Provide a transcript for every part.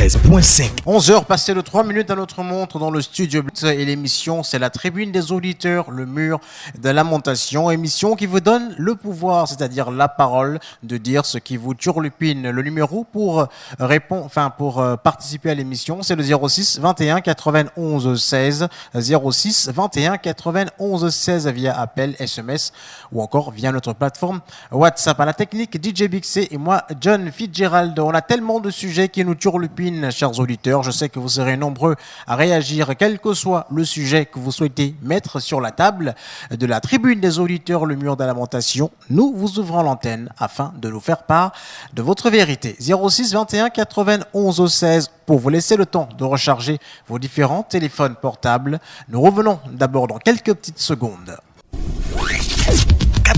93.5. 11h passées de 3 minutes à notre montre dans le studio Blitz et l'émission c'est la tribune des auditeurs, le mur de lamentation, émission qui vous donne le pouvoir, c'est-à-dire la parole de dire ce qui vous turlupine. Le numéro pour participer à l'émission, c'est le 06 21 91 16 06 21 91 16 via appel, SMS ou encore via notre plateforme WhatsApp. À la technique, DJ Bixé et moi, John Fitzgerald. On a tellement de sujets qui nous turlupinent, chers auditeurs. Je sais que vous serez nombreux à réagir, quel que soit le sujet que vous souhaitez mettre sur la table de la tribune des auditeurs, le mur de lamentation. Nous vous ouvrons l'antenne afin de nous faire part de votre vérité. 06 21 91 16 pour vous laisser le temps de recharger vos différents téléphones portables. Nous revenons d'abord dans quelques petites secondes.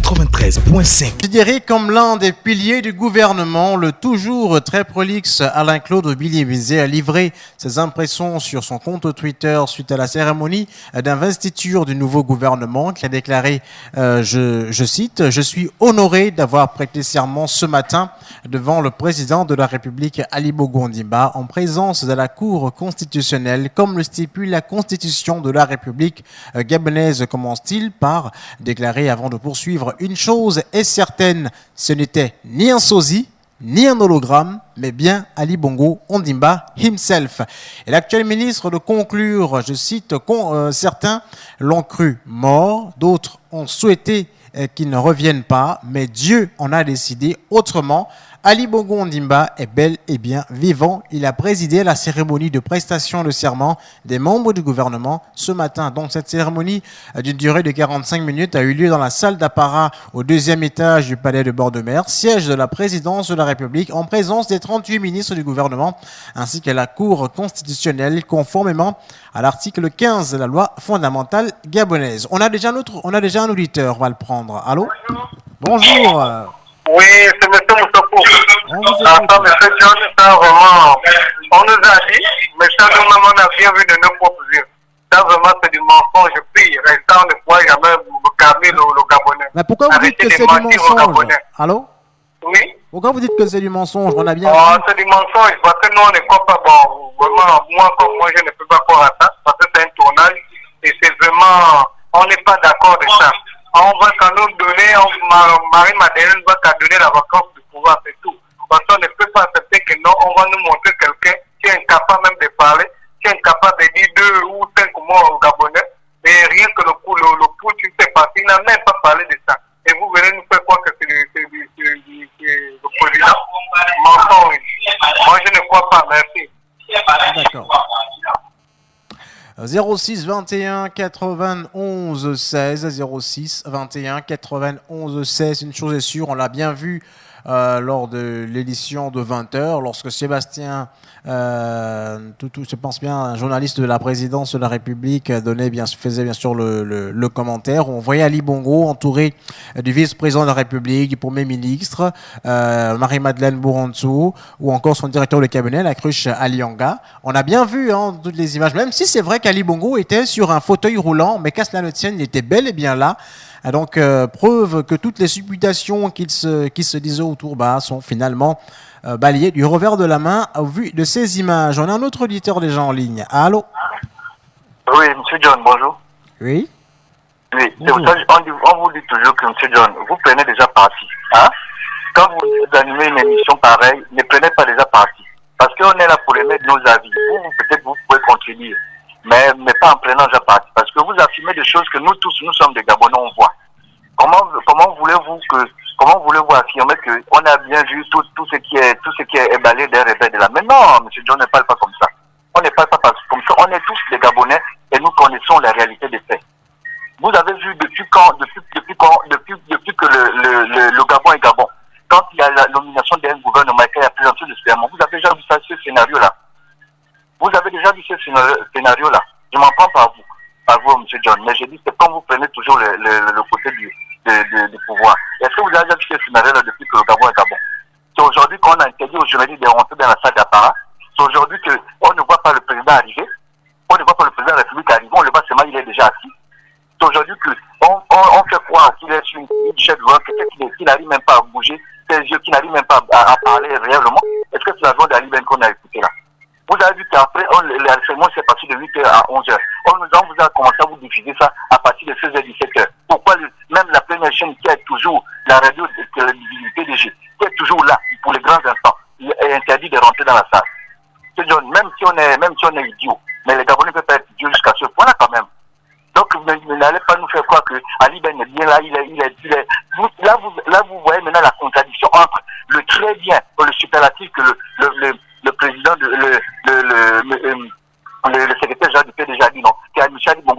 93.5. Je dirais comme l'un des piliers du gouvernement, le toujours très prolixe Alain-Claude Billy-Bizet a livré ses impressions sur son compte Twitter suite à la cérémonie d'investiture du nouveau gouvernement qui a déclaré, je cite, « Je suis honoré d'avoir prêté serment ce matin devant le président de la République Ali Bongo Ondimba en présence de la Cour constitutionnelle comme le stipule la Constitution de la République gabonaise », commence-t-il par déclarer avant de poursuivre. Une chose est certaine, ce n'était ni un sosie, ni un hologramme, mais bien Ali Bongo Ondimba himself. Et l'actuel ministre de conclure, je cite, certains l'ont cru mort, d'autres ont souhaité qu'il ne revienne pas, mais Dieu en a décidé autrement. Ali Bongo Ondimba est bel et bien vivant. Il a présidé la cérémonie de prestation de serment des membres du gouvernement ce matin. Donc cette cérémonie d'une durée de 45 minutes a eu lieu dans la salle d'apparat au 2e étage du palais de Bord-de-Mer, siège de la présidence de la République, en présence des 38 ministres du gouvernement ainsi qu'à la Cour constitutionnelle, conformément à l'article 15 de la loi fondamentale gabonaise. On a déjà un auditeur, on va le prendre. Allô ? Bonjour. Oui, c'est M. Moussoko. M. John, ça vraiment, on nous a dit, mais ça nous-mêmes on a bien vu de nos propres yeux. Ça vraiment c'est du mensonge pire. Et ça on ne pourra jamais calmer le Gabonais. Mais pourquoi vous dites que c'est du mensonge? Allô? Oui. Pourquoi vous dites que c'est du mensonge? On a bien c'est du mensonge parce que nous on ne croit pas. Bon, vraiment, moi comme moi je ne peux pas croire à ça parce que c'est un tournage et c'est vraiment, on n'est pas d'accord de ça. On va qu'à nous donner, Marie-Madeleine va qu'à donner la vacance du pouvoir, c'est tout. Parce qu'on ne peut pas accepter que non, on va nous montrer quelqu'un qui est incapable même de parler, qui est incapable de dire 2 ou 5 mots au Gabonais, mais rien que le coup, tu sais pas, il n'a même pas parlé de ça. Et vous venez nous faire croire que c'est le président. Mensonge. Moi, je ne crois pas, merci. D'accord. 06 21 91 16 06 21 91 16. Une chose est sûre, on l'a bien vu lors de l'édition de 20h, lorsque Sébastien je pense bien, un journaliste de la présidence de la République faisait bien sûr le commentaire. On voyait Ali Bongo entouré du vice-président de la République, du premier ministre, Marie-Madeleine Bourantou, ou encore son directeur de cabinet, la cruche Alianga. On a bien vu toutes les images, même si c'est vrai qu'Ali Bongo était sur un fauteuil roulant, mais qu'à cela ne tienne, il était bel et bien là. Donc, preuve que toutes les supputations qui se disaient autour sont finalement balayées du revers de la main au vu de ces images. On a un autre auditeur déjà en ligne. Allô? Oui, M. John, bonjour. Oui? Oui, c'est pour ça on vous dit toujours que M. John, vous prenez déjà parti. Hein? Quand vous animez une émission pareille, ne prenez pas déjà parti. Parce qu'on est là pour émettre nos avis. Peut-être vous pouvez continuer. Mais pas en prenant déjà parti. Parce que vous affirmez des choses que nous tous, nous sommes des Gabonais, on voit. Comment voulez-vous affirmer qu'on a bien vu tout ce qui est éballé des rebelles de là? Mais non, M. John ne parle pas comme ça. On ne parle pas comme ça. On est tous des Gabonais et nous connaissons la réalité des faits. Vous avez vu depuis que le Gabon est Gabon, quand il y a la nomination d'un gouvernement qui a présenté le serment, vous avez déjà vu ça, ce scénario-là. Vous avez déjà vu ce scénario-là. Je m'en prends par vous, M. John. Mais je dis que quand vous prenez toujours le côté du pouvoir, est-ce que vous avez déjà vu ce scénario-là depuis que le Gabon est Gabon? C'est aujourd'hui qu'on a interdit aux journalistes de rentrer dans la salle d'apparat. C'est aujourd'hui qu'on ne voit pas le président arriver. On ne voit pas le président de la République arriver. On le voit seulement, il est déjà assis. C'est aujourd'hui qu'on fait croire qu'il est sur une chaise voix, qu'il n'arrive même pas à bouger, ses yeux qui n'arrivent même pas à parler réellement. Est-ce que c'est la voix d'Ali Ben qu'on a écouté là? Vous avez vu qu'après, les renseignements s'est passé de 8h à 11h. On vous a commencé à vous diffuser ça à partir de 16h, 17h. Pourquoi même la première chaîne qui est toujours la radio du PDG, qui est toujours là pour les grands instants, est interdit de rentrer dans la salle. Même si on est idiot, mais les Gabonais ne peuvent pas être idiots jusqu'à ce point-là quand même. Donc, vous n'allez pas nous faire croire que Ali Ben est bien là, là, vous voyez maintenant la contradiction entre le très bien, le superlatif que le président, le secrétaire général du PDG a dit, non, qui a dit, bon,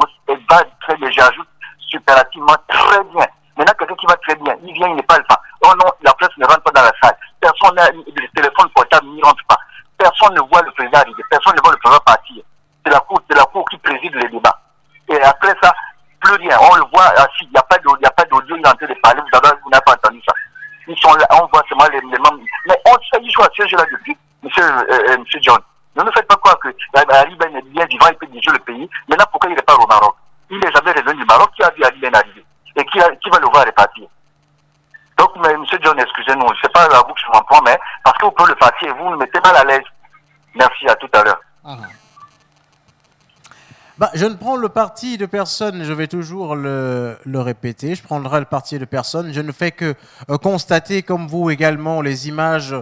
va très bien, j'ajoute superlativement très bien. Maintenant, quelqu'un qui va très bien, il vient, il n'est pas le temps. Oh non, la presse ne rentre pas dans la salle. Personne n'a le téléphone portable, il ne rentre pas. Personne ne voit le président arriver, personne ne voit le président partir. C'est la cour qui préside les débats. Et après ça, plus rien. On le voit assis, il n'y a pas d'audio, il est en train de parler, vous n'avez pas entendu ça. Ils sont là, on voit seulement les membres. Mais on sait, ils sont à ce jeu-là depuis, monsieur John. Ne nous faites pas croire que Ali Ben est bien vivant, il peut diriger le pays. Maintenant, pourquoi il repart au Maroc? Il est jamais revenu du Maroc, qui a vu Ali Ben arriver. Et qui va le voir repartir. Donc, monsieur John, excusez-nous, je ne sais pas à vous que je m'en prends, mais parce que vous pouvez le partir, vous me mettez mal à l'aise. Merci, à tout à l'heure. Je ne prends le parti de personne, je vais toujours le répéter, je prendrai le parti de personne. Je ne fais que constater, comme vous également, les images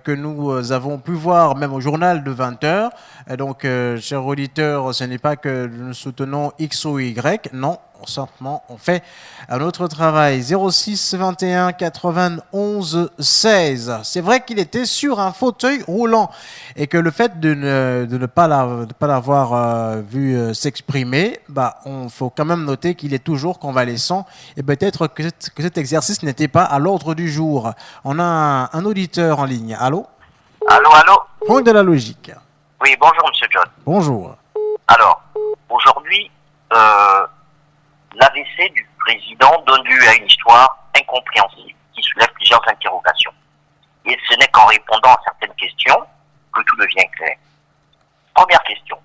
que nous avons pu voir, même au journal de 20h. Donc, chers auditeurs, ce n'est pas que nous soutenons X ou Y, non. Simplement, on fait un autre travail. 06 21 91 16. C'est vrai qu'il était sur un fauteuil roulant et que le fait de ne pas l'avoir vu s'exprimer, on faut quand même noter qu'il est toujours convalescent et peut-être que cet exercice n'était pas à l'ordre du jour. On a un auditeur en ligne. Allô? Allô? Franck de la Logique. Oui, bonjour, monsieur John. Bonjour. Alors, aujourd'hui, l'AVC du président donne lieu à une histoire incompréhensible qui soulève plusieurs interrogations. Et ce n'est qu'en répondant à certaines questions que tout devient clair. Première question.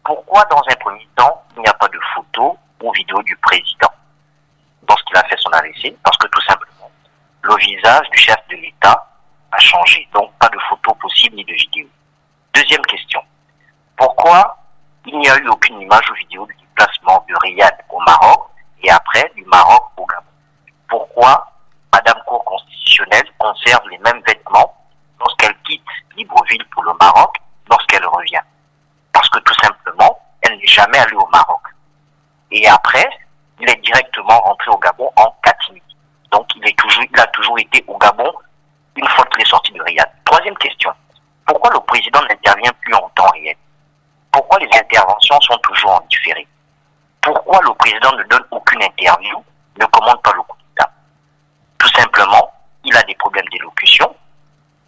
Pourquoi, dans un premier temps, il n'y a pas de photo ou vidéo du président lorsqu'il a fait son AVC? Parce que tout simplement, le visage du chef de l'État a changé. Donc, pas de photo possible ni de vidéo. Deuxième question. Pourquoi il n'y a eu aucune image ou vidéo du déplacement de Riyad au Maroc et après du Maroc au Gabon? Pourquoi Madame Cour constitutionnelle conserve les mêmes vêtements lorsqu'elle quitte Libreville pour le Maroc, lorsqu'elle revient? Parce que tout simplement, elle n'est jamais allée au Maroc. Et après, il est directement rentré au Gabon en catimini. Donc il a toujours été au Gabon une fois qu'il est sorti de Riyad. Troisième question. Pourquoi le président n'intervient plus en temps réel? Pourquoi les interventions sont toujours en différé? Pourquoi le président ne donne aucune interview, ne commande pas le coup d'État? Tout simplement, il a des problèmes d'élocution.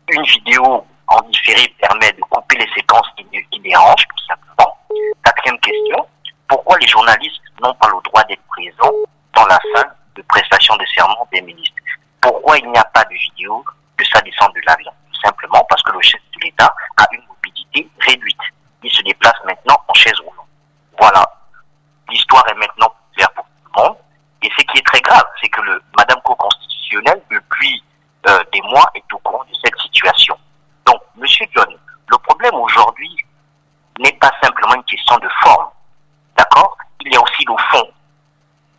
Une vidéo en différé permet de couper les séquences qui dérangent, tout simplement. Quatrième question, pourquoi les journalistes n'ont pas le droit d'être présents dans la salle de prestation de serment des ministres? Pourquoi il n'y a pas de vidéo de sa descente de l'avion? Tout simplement parce que le chef de l'État a une mobilité réduite. Il se déplace maintenant en chaise roulante. Voilà. L'histoire est maintenant claire pour tout le monde. Et ce qui est très grave, c'est que Madame Cour constitutionnelle, depuis des mois, est au courant de cette situation. Donc, monsieur John, le problème aujourd'hui n'est pas simplement une question de forme. D'accord? Il y a aussi le fond.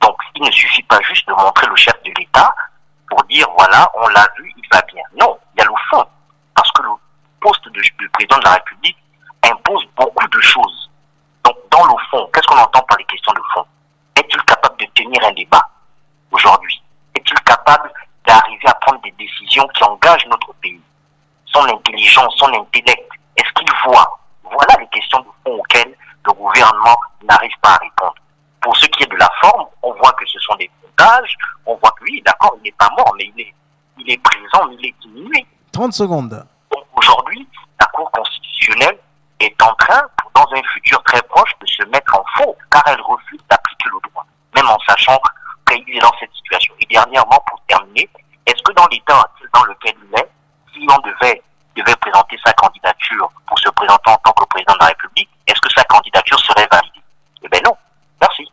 Donc, il ne suffit pas juste de montrer le chef de l'État pour dire, voilà, on l'a vu, il va bien. Non, il y a le fond. Parce que le poste de président de la République impose beaucoup de choses. Donc, dans le fond, qu'est-ce qu'on entend par les questions de fond? Est-il capable de tenir un débat aujourd'hui? Est-il capable d'arriver à prendre des décisions qui engagent notre pays? Son intelligence, son intellect, est-ce qu'il voit? Voilà les questions de fond auxquelles le gouvernement n'arrive pas à répondre. Pour ce qui est de la forme, on voit que ce sont des montages, on voit que oui, d'accord, il n'est pas mort, mais il est présent, mais il est diminué. 30 secondes. Donc aujourd'hui, la Cour constitutionnelle est en train, dans un futur très proche, de se mettre en faux, car elle refuse d'appliquer le droit, même en sachant qu'il est dans cette situation. Et dernièrement, pour terminer, est-ce que dans l'état dans lequel il est, si on devait présenter sa candidature pour se présenter en tant que président de la République, est-ce que sa candidature serait validée? Eh bien non. Merci.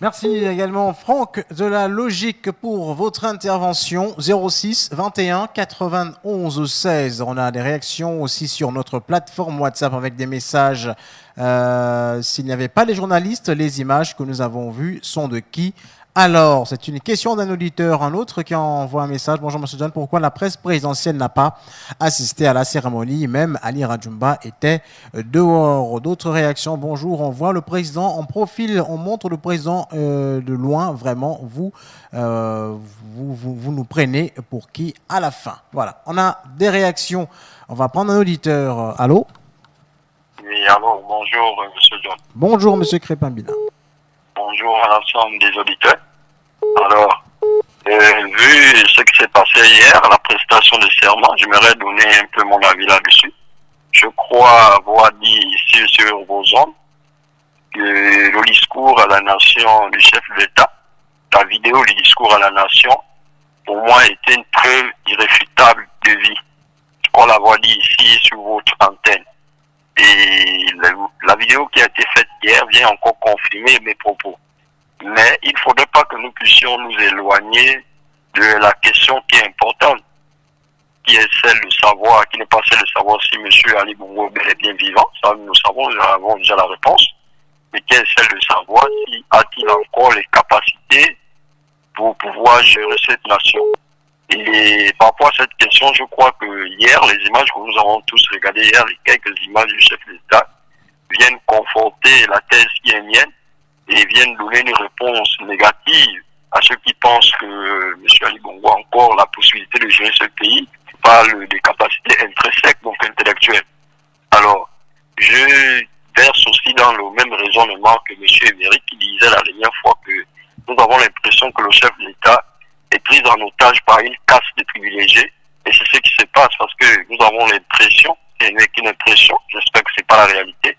Merci également Franck de la Logique pour votre intervention. 06 21 91 16. On a des réactions aussi sur notre plateforme WhatsApp avec des messages. S'il n'y avait pas les journalistes, les images que nous avons vues sont de qui? Alors, c'est une question d'un auditeur, un autre qui envoie un message. Bonjour Monsieur John, pourquoi la presse présidentielle n'a pas assisté à la cérémonie? Même Ali Rajumba était dehors. D'autres réactions. Bonjour, on voit le président en profil, on montre le président de loin. Vraiment, vous nous prenez pour qui à la fin? Voilà, on a des réactions. On va prendre un auditeur. Allô? Oui, allô, bonjour, Monsieur John. Bonjour Monsieur Crépin-Bila. Bonjour à l'ensemble des auditeurs. Alors, vu ce qui s'est passé hier, la prestation de serment, j'aimerais donner un peu mon avis là-dessus. Je crois avoir dit ici sur vos ondes que le discours à la nation du chef de l'État, la vidéo du discours à la nation, pour moi était une preuve irréfutable de vie. Je crois l'avoir dit ici sur votre antenne. Et la vidéo qui a été faite hier vient encore confirmer mes propos. Mais il ne faudrait pas que nous puissions nous éloigner de la question qui est importante, qui est celle de savoir, qui n'est pas celle de savoir si M. Ali Bongo est bel et bien vivant. Ça, nous savons, nous avons déjà la réponse. Mais qui est celle de savoir si a-t-il encore les capacités pour pouvoir gérer cette nation. Et par rapport à cette question, je crois que hier, les images que nous avons tous regardées hier, les quelques images du chef de l'État, viennent conforter la thèse qui est mienne et viennent donner une réponse négative à ceux qui pensent que M. Ali Bongo a encore la possibilité de gérer ce pays par des capacités intrinsèques, donc intellectuelles. Alors, je verse aussi dans le même raisonnement que M. Emery qui disait la dernière fois que nous avons l'impression que le chef de l'État est pris en otage par une caste de privilégiés. Et c'est ce qui se passe parce que nous avons l'impression, c'est une impression, j'espère que c'est pas la réalité,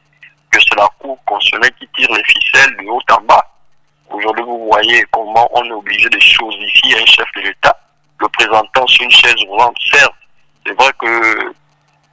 que c'est la Cour constitutionnelle qui tire les ficelles de haut en bas. Aujourd'hui, vous voyez comment on est obligé de chosifier un chef de l'État, le présentant sur une chaise roulante. Certes, c'est vrai que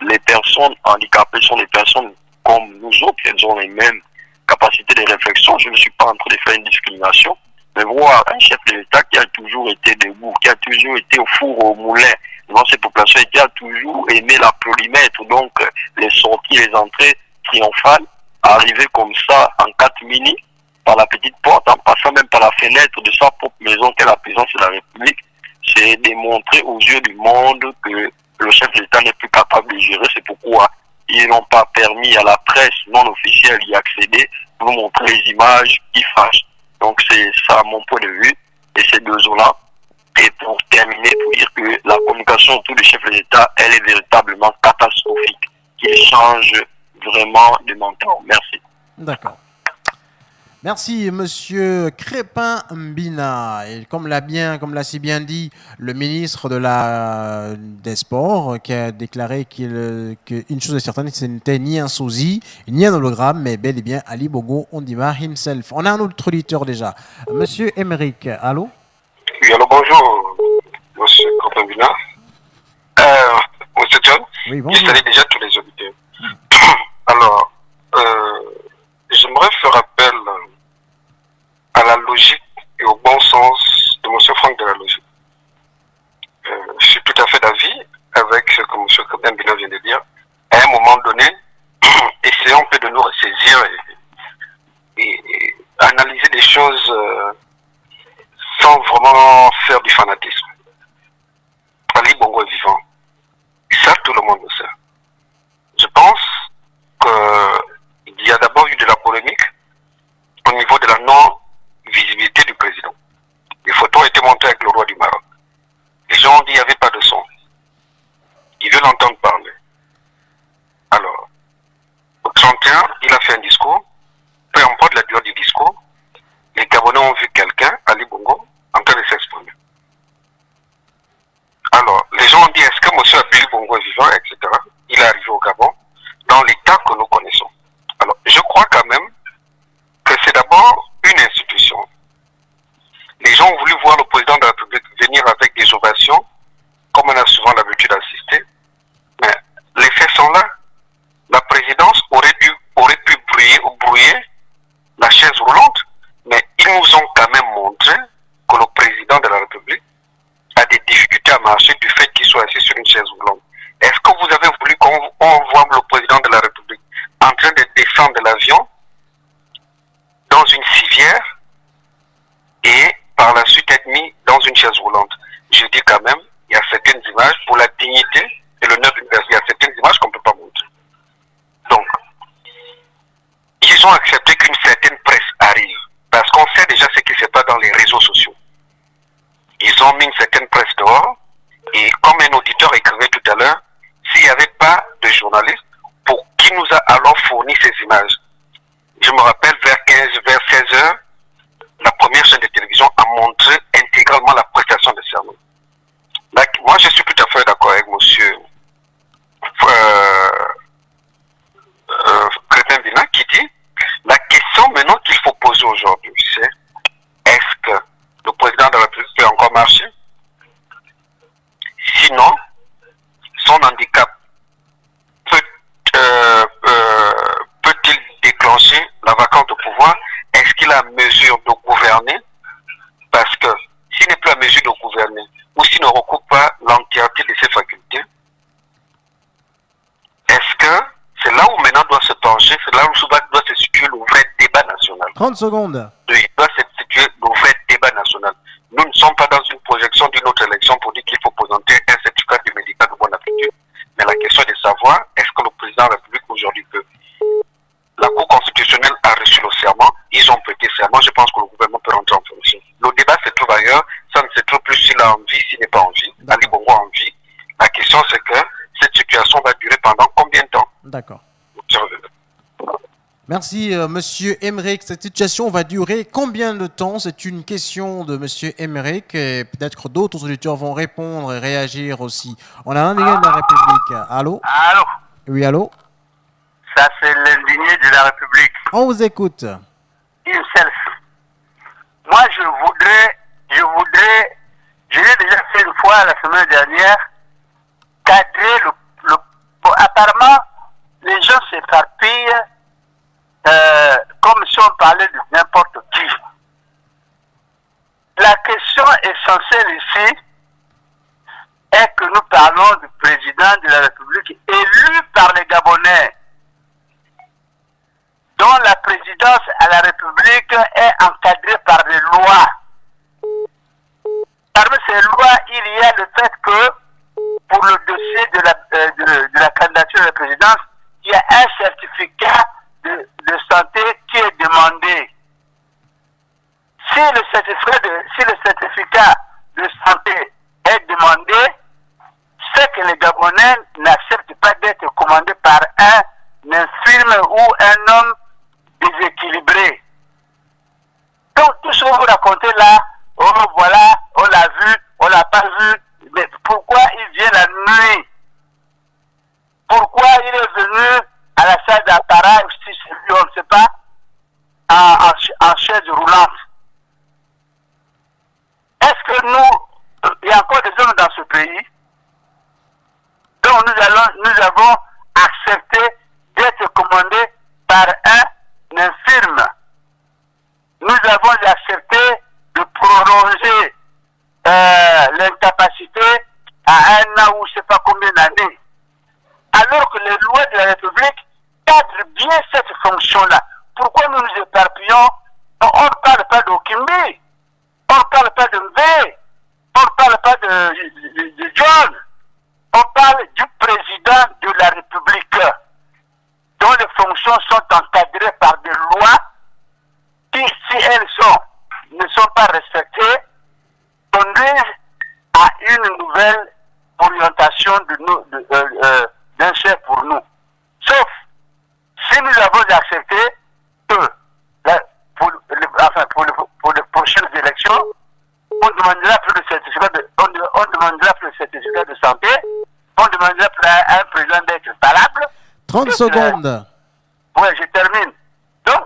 les personnes handicapées sont des personnes comme nous autres, elles ont les mêmes capacités de réflexion. Je ne suis pas en train de faire une discrimination. Mais voir un chef de l'État qui a toujours été debout, qui a toujours été au four au moulin devant ces populations et qui a toujours aimé l'applaudimètre, donc les sorties, les entrées triomphales, arriver comme ça en 4 minutes par la petite porte, en passant même par la fenêtre de sa propre maison qu'est la présidence de la République, c'est démontrer aux yeux du monde que le chef de l'État n'est plus capable de gérer. C'est pourquoi ils n'ont pas permis à la presse non officielle d'y accéder pour nous montrer les images qui fâchent. Donc c'est ça mon point de vue et c'est désolant. Et pour terminer, pour dire que la communication autour du chef de l'État, elle est véritablement catastrophique. Qu'il change vraiment de mentor. Merci. D'accord. Merci, Monsieur Crépin-Mbina. Et comme l'a si bien dit le ministre des Sports, qui a déclaré qu'une chose est certaine, ce n'était ni un sosie, ni un hologramme, mais bel et bien Ali Bongo Ondimba himself. On a un autre auditeur déjà. Monsieur Emeric, allô? Oui, alors bonjour, Monsieur Crépin-Mbina. Monsieur John, oui, bonjour. Je salue déjà tous les auditeurs. Alors, j'aimerais faire appel à la logique et au bon sens de M. Franck de la Logique. Je suis tout à fait d'avis avec ce que M. Crépin-Mbina vient de dire. À un moment donné, essayons un peu de nous ressaisir et analyser des choses sans vraiment faire du fanatisme. Ali Bongo est vivant. Et ça, tout le monde le sait. Je pense qu'il y a d'abord eu de la polémique au niveau de la non-visibilité du président. Les photos ont été montées avec le roi du Maroc. Les gens ont dit qu'il n'y avait pas de son. Ils veulent entendre parler. Alors, au 31, il a fait un discours. Peu importe la durée du discours, les Gabonais ont vu quelqu'un, Ali Bongo, en train de s'exprimer. Alors, les gens ont dit, est-ce que M. Ali Bongo est vivant, etc. Il est arrivé au Gabon dans l'état que nous connaissons. Alors, je crois quand même que c'est d'abord une institution. Les gens ont voulu voir le président de la République venir avec des ovations, comme on a souvent l'habitude d'assister. Mais les faits sont là. La présidence aurait pu brouiller la chaise roulante, mais ils nous ont journaliste pour qui nous a alors fourni ces images. Je me rappelle, vers 16 heures, la première chaîne de télévision a montré intégralement la prestation de serment. Moi, je suis tout à fait d'accord avec monsieur Crépin Vina qui dit la question maintenant qu'il faut poser aujourd'hui, c'est est-ce que le président de la République peut encore marcher? Sinon, son handicap peut-il déclencher la vacance de pouvoir? Est-ce qu'il a la mesure de gouverner? Parce que s'il n'est plus à mesure de gouverner, ou s'il ne recoupe pas l'entièreté de ses facultés, est-ce que c'est là où maintenant doit se pencher, c'est là où doit se situer le vrai débat national? 30 secondes. Oui, doit se situer le vrai débat national. Nous ne sommes pas dans une projection d'une autre élection pour dire qu'il faut présenter un certificat de médical de bonne aptitude. Mais la question est de savoir, est-ce que le président de la République aujourd'hui peut? La Cour constitutionnelle a reçu le serment, ils ont prêté serment, je pense que le gouvernement peut rentrer en fonction. Le débat se trouve ailleurs, ça ne se trouve plus s'il a envie, s'il n'est pas envie. Ali Bongo a envie. La question c'est que cette situation va durer pendant combien de temps? D'accord. Merci, monsieur Emerick. Cette situation va durer combien de temps? C'est une question de monsieur Emerick et peut-être d'autres auditeurs vont répondre et réagir aussi. On a un délégué de la République. Allô? Allô? Oui, allô? Ça, c'est l'indigné de la République. On vous écoute. Himself. Moi, je l'ai déjà fait une fois la semaine dernière, cadrer apparemment, les gens s'éparpillent comme si on parlait de n'importe qui. La question essentielle ici est que nous parlons du président de la République élu par les Gabonais, dont la présidence à la République est encadrée par des lois. Parmi ces lois, il y a le fait que pour le dossier de la candidature de la présidence, il y a un certificat de santé qui est demandé. Si le certificat de santé est demandé, c'est que les Gabonais n'acceptent pas d'être commandés par un infirme ou un homme déséquilibré. Donc tout ce que vous racontez là, oh voilà, on l'a vu, on l'a pas vu, mais pourquoi il vient la nuit? Pourquoi il est venu à la salle d'appareil, si c'est lui, on ne sait pas, en chaise roulante? Est-ce que il y a encore des hommes dans ce pays dont nous avons accepté d'être commandés par un infirme? Nous avons accepté de prolonger l'incapacité à un an ou je ne sais pas combien d'années. Alors que les lois de la République cadrent bien cette fonction-là. Pourquoi nous nous éparpillons? On ne parle pas d'Okimbi, on ne parle pas de Mvé, on ne parle pas de John, on parle du président de la République, dont les fonctions sont encadrées par des lois qui, si elles ne sont pas respectées, conduisent à une nouvelle orientation d'un chef pour nous. Sauf si nous avons accepté que pour les prochaines élections, on demandera plus de certificat de santé, on demandera plus à un président d'être valable. 30 secondes. Oui, je termine. Donc,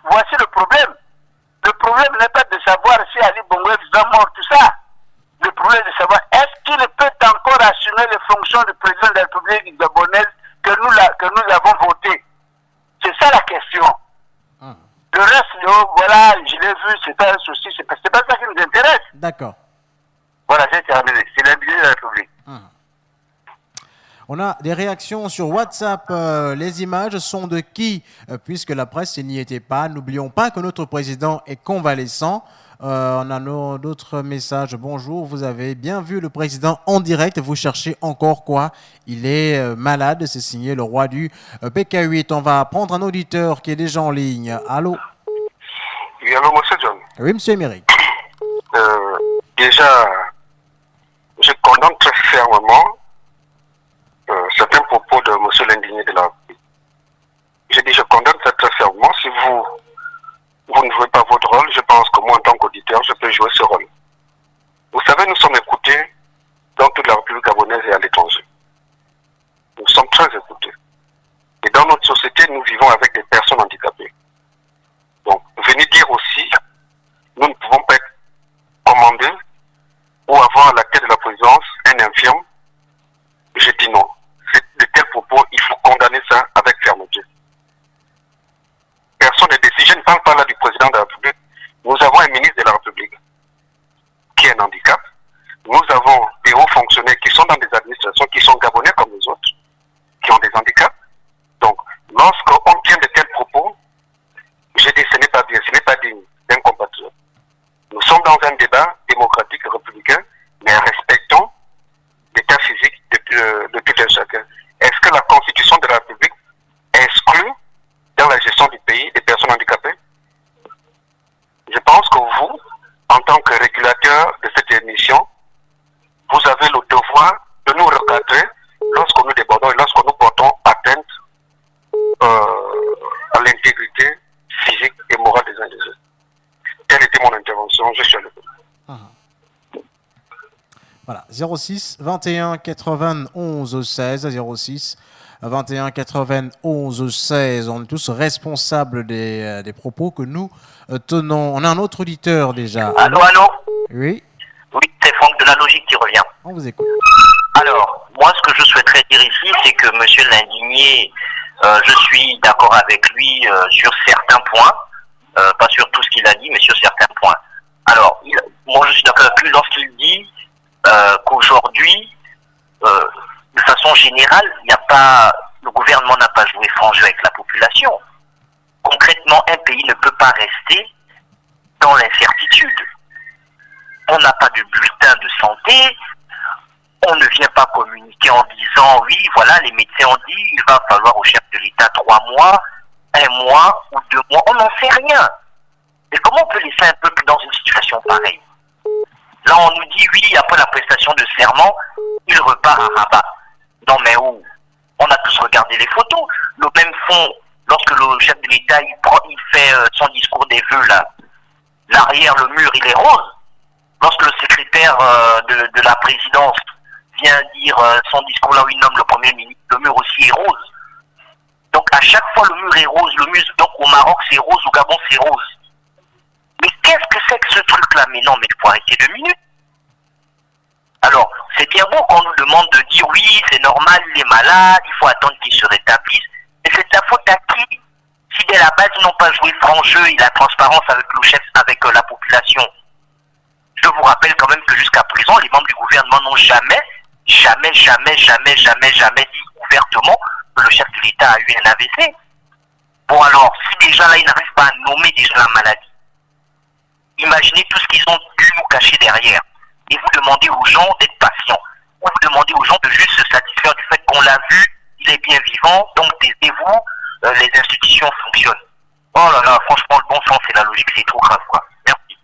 voici le problème. Le problème n'est pas de savoir si Ali Bongo est vivant, mort, tout ça. Le problème est de savoir est-ce qu'il peut encore assumer les fonctions du président de la République gabonaise que nous avons voté. C'est ça la question. Le reste, voilà, je l'ai vu, c'est pas un souci, c'est pas ça qui nous intéresse. D'accord. Voilà, j'ai terminé. C'est l'individu de la République. On a des réactions sur WhatsApp. Les images sont de qui? Puisque la presse n'y était pas. N'oublions pas que notre président est convalescent. On a d'autres messages. Bonjour, vous avez bien vu le président en direct. Vous cherchez encore quoi? Il est malade. C'est signé le roi du PK8. On va prendre un auditeur qui est déjà en ligne. Allô? Oui, allô, monsieur John. Oui, monsieur Emerick. Déjà, je condamne très fermement certains propos de monsieur l'indigné très écoutés. Et dans notre société, nous vivons avec des personnes handicapées. Donc, venez dire aussi, nous ne pouvons pas être commandés ou avoir à la tête de la présidence un infirme. Je dis non. De tels propos, il faut condamner ça avec fermeté. Personne n'est décidé. Je ne parle pas là du président de la République. Nous avons un ministre de la République qui est un handicap. Nous avons des hauts fonctionnaires qui sont dans des administrations, qui sont gabonais comme les autres, qui ont des handicaps. Donc, lorsqu'on tient de tels propos, je dis ce n'est pas bien, ce n'est pas digne d'un compatriote. Nous sommes dans un débat démocratique républicain, mais respectons l'état physique de tout un chacun. Est-ce que la Constitution de la République exclut dans la gestion du pays des personnes handicapées? Je pense que vous, en tant que régulateur de cette émission, vous avez le devoir de nous recadrer lorsque nous débordons et lorsque nous portons atteinte à l'intégrité physique et morale des uns et des autres. Telle était mon intervention. Je suis à l'écoute. Voilà, 06 21 91 16, 06 21 91 16. On est tous responsables des propos que nous tenons. On a un autre auditeur déjà. Allô. Oui. Oui, c'est Franck de la Logique qui revient. On vous écoute. Alors, moi, ce que je souhaiterais dire ici, c'est que Monsieur l'indigné, je suis d'accord avec lui sur certains points, pas sur tout ce qu'il a dit, mais sur certains points. Alors, moi, je suis d'accord avec lui lorsqu'il dit qu'aujourd'hui, de façon générale, le gouvernement n'a pas joué franc jeu avec la population. Concrètement, un pays ne peut pas rester dans l'incertitude. On n'a pas de bulletin de santé, on ne vient pas communiquer en disant oui, voilà, les médecins ont dit il va falloir au chef de l'État 3 mois, 1 mois ou 2 mois, on n'en sait rien. Et comment on peut laisser un peuple dans une situation pareille? Là, on nous dit oui, après la prestation de serment, il repart à Rabat. Non, mais où? On a tous regardé les photos. Le même fond, lorsque le chef de l'État il fait son discours des vœux là, l'arrière, le mur, il est rose. Lorsque le secrétaire de la présidence vient dire son discours là où il nomme le Premier ministre, le mur aussi est rose. Donc à chaque fois le mur est rose, donc au Maroc c'est rose, au Gabon c'est rose. Mais qu'est-ce que c'est que ce truc-là? Mais non, mais il faut arrêter 2 minutes. Alors, c'est bien beau qu'on nous demande de dire oui, c'est normal, il est malade, il faut attendre qu'il se rétablisse. Mais c'est la faute à qui? Si dès la base ils n'ont pas joué franc jeu et la transparence avec le chef, avec la population. Je vous rappelle quand même que jusqu'à présent, les membres du gouvernement n'ont jamais dit ouvertement que le chef de l'État a eu un AVC. Bon alors, si déjà là, ils n'arrivent pas à nommer déjà la maladie, imaginez tout ce qu'ils ont dû nous cacher derrière. Et vous demandez aux gens d'être patients. Ou vous demandez aux gens de juste se satisfaire du fait qu'on l'a vu, il est bien vivant, donc taisez-vous, les institutions fonctionnent. Oh là là, franchement, le bon sens et la logique, c'est trop grave, quoi. Merci.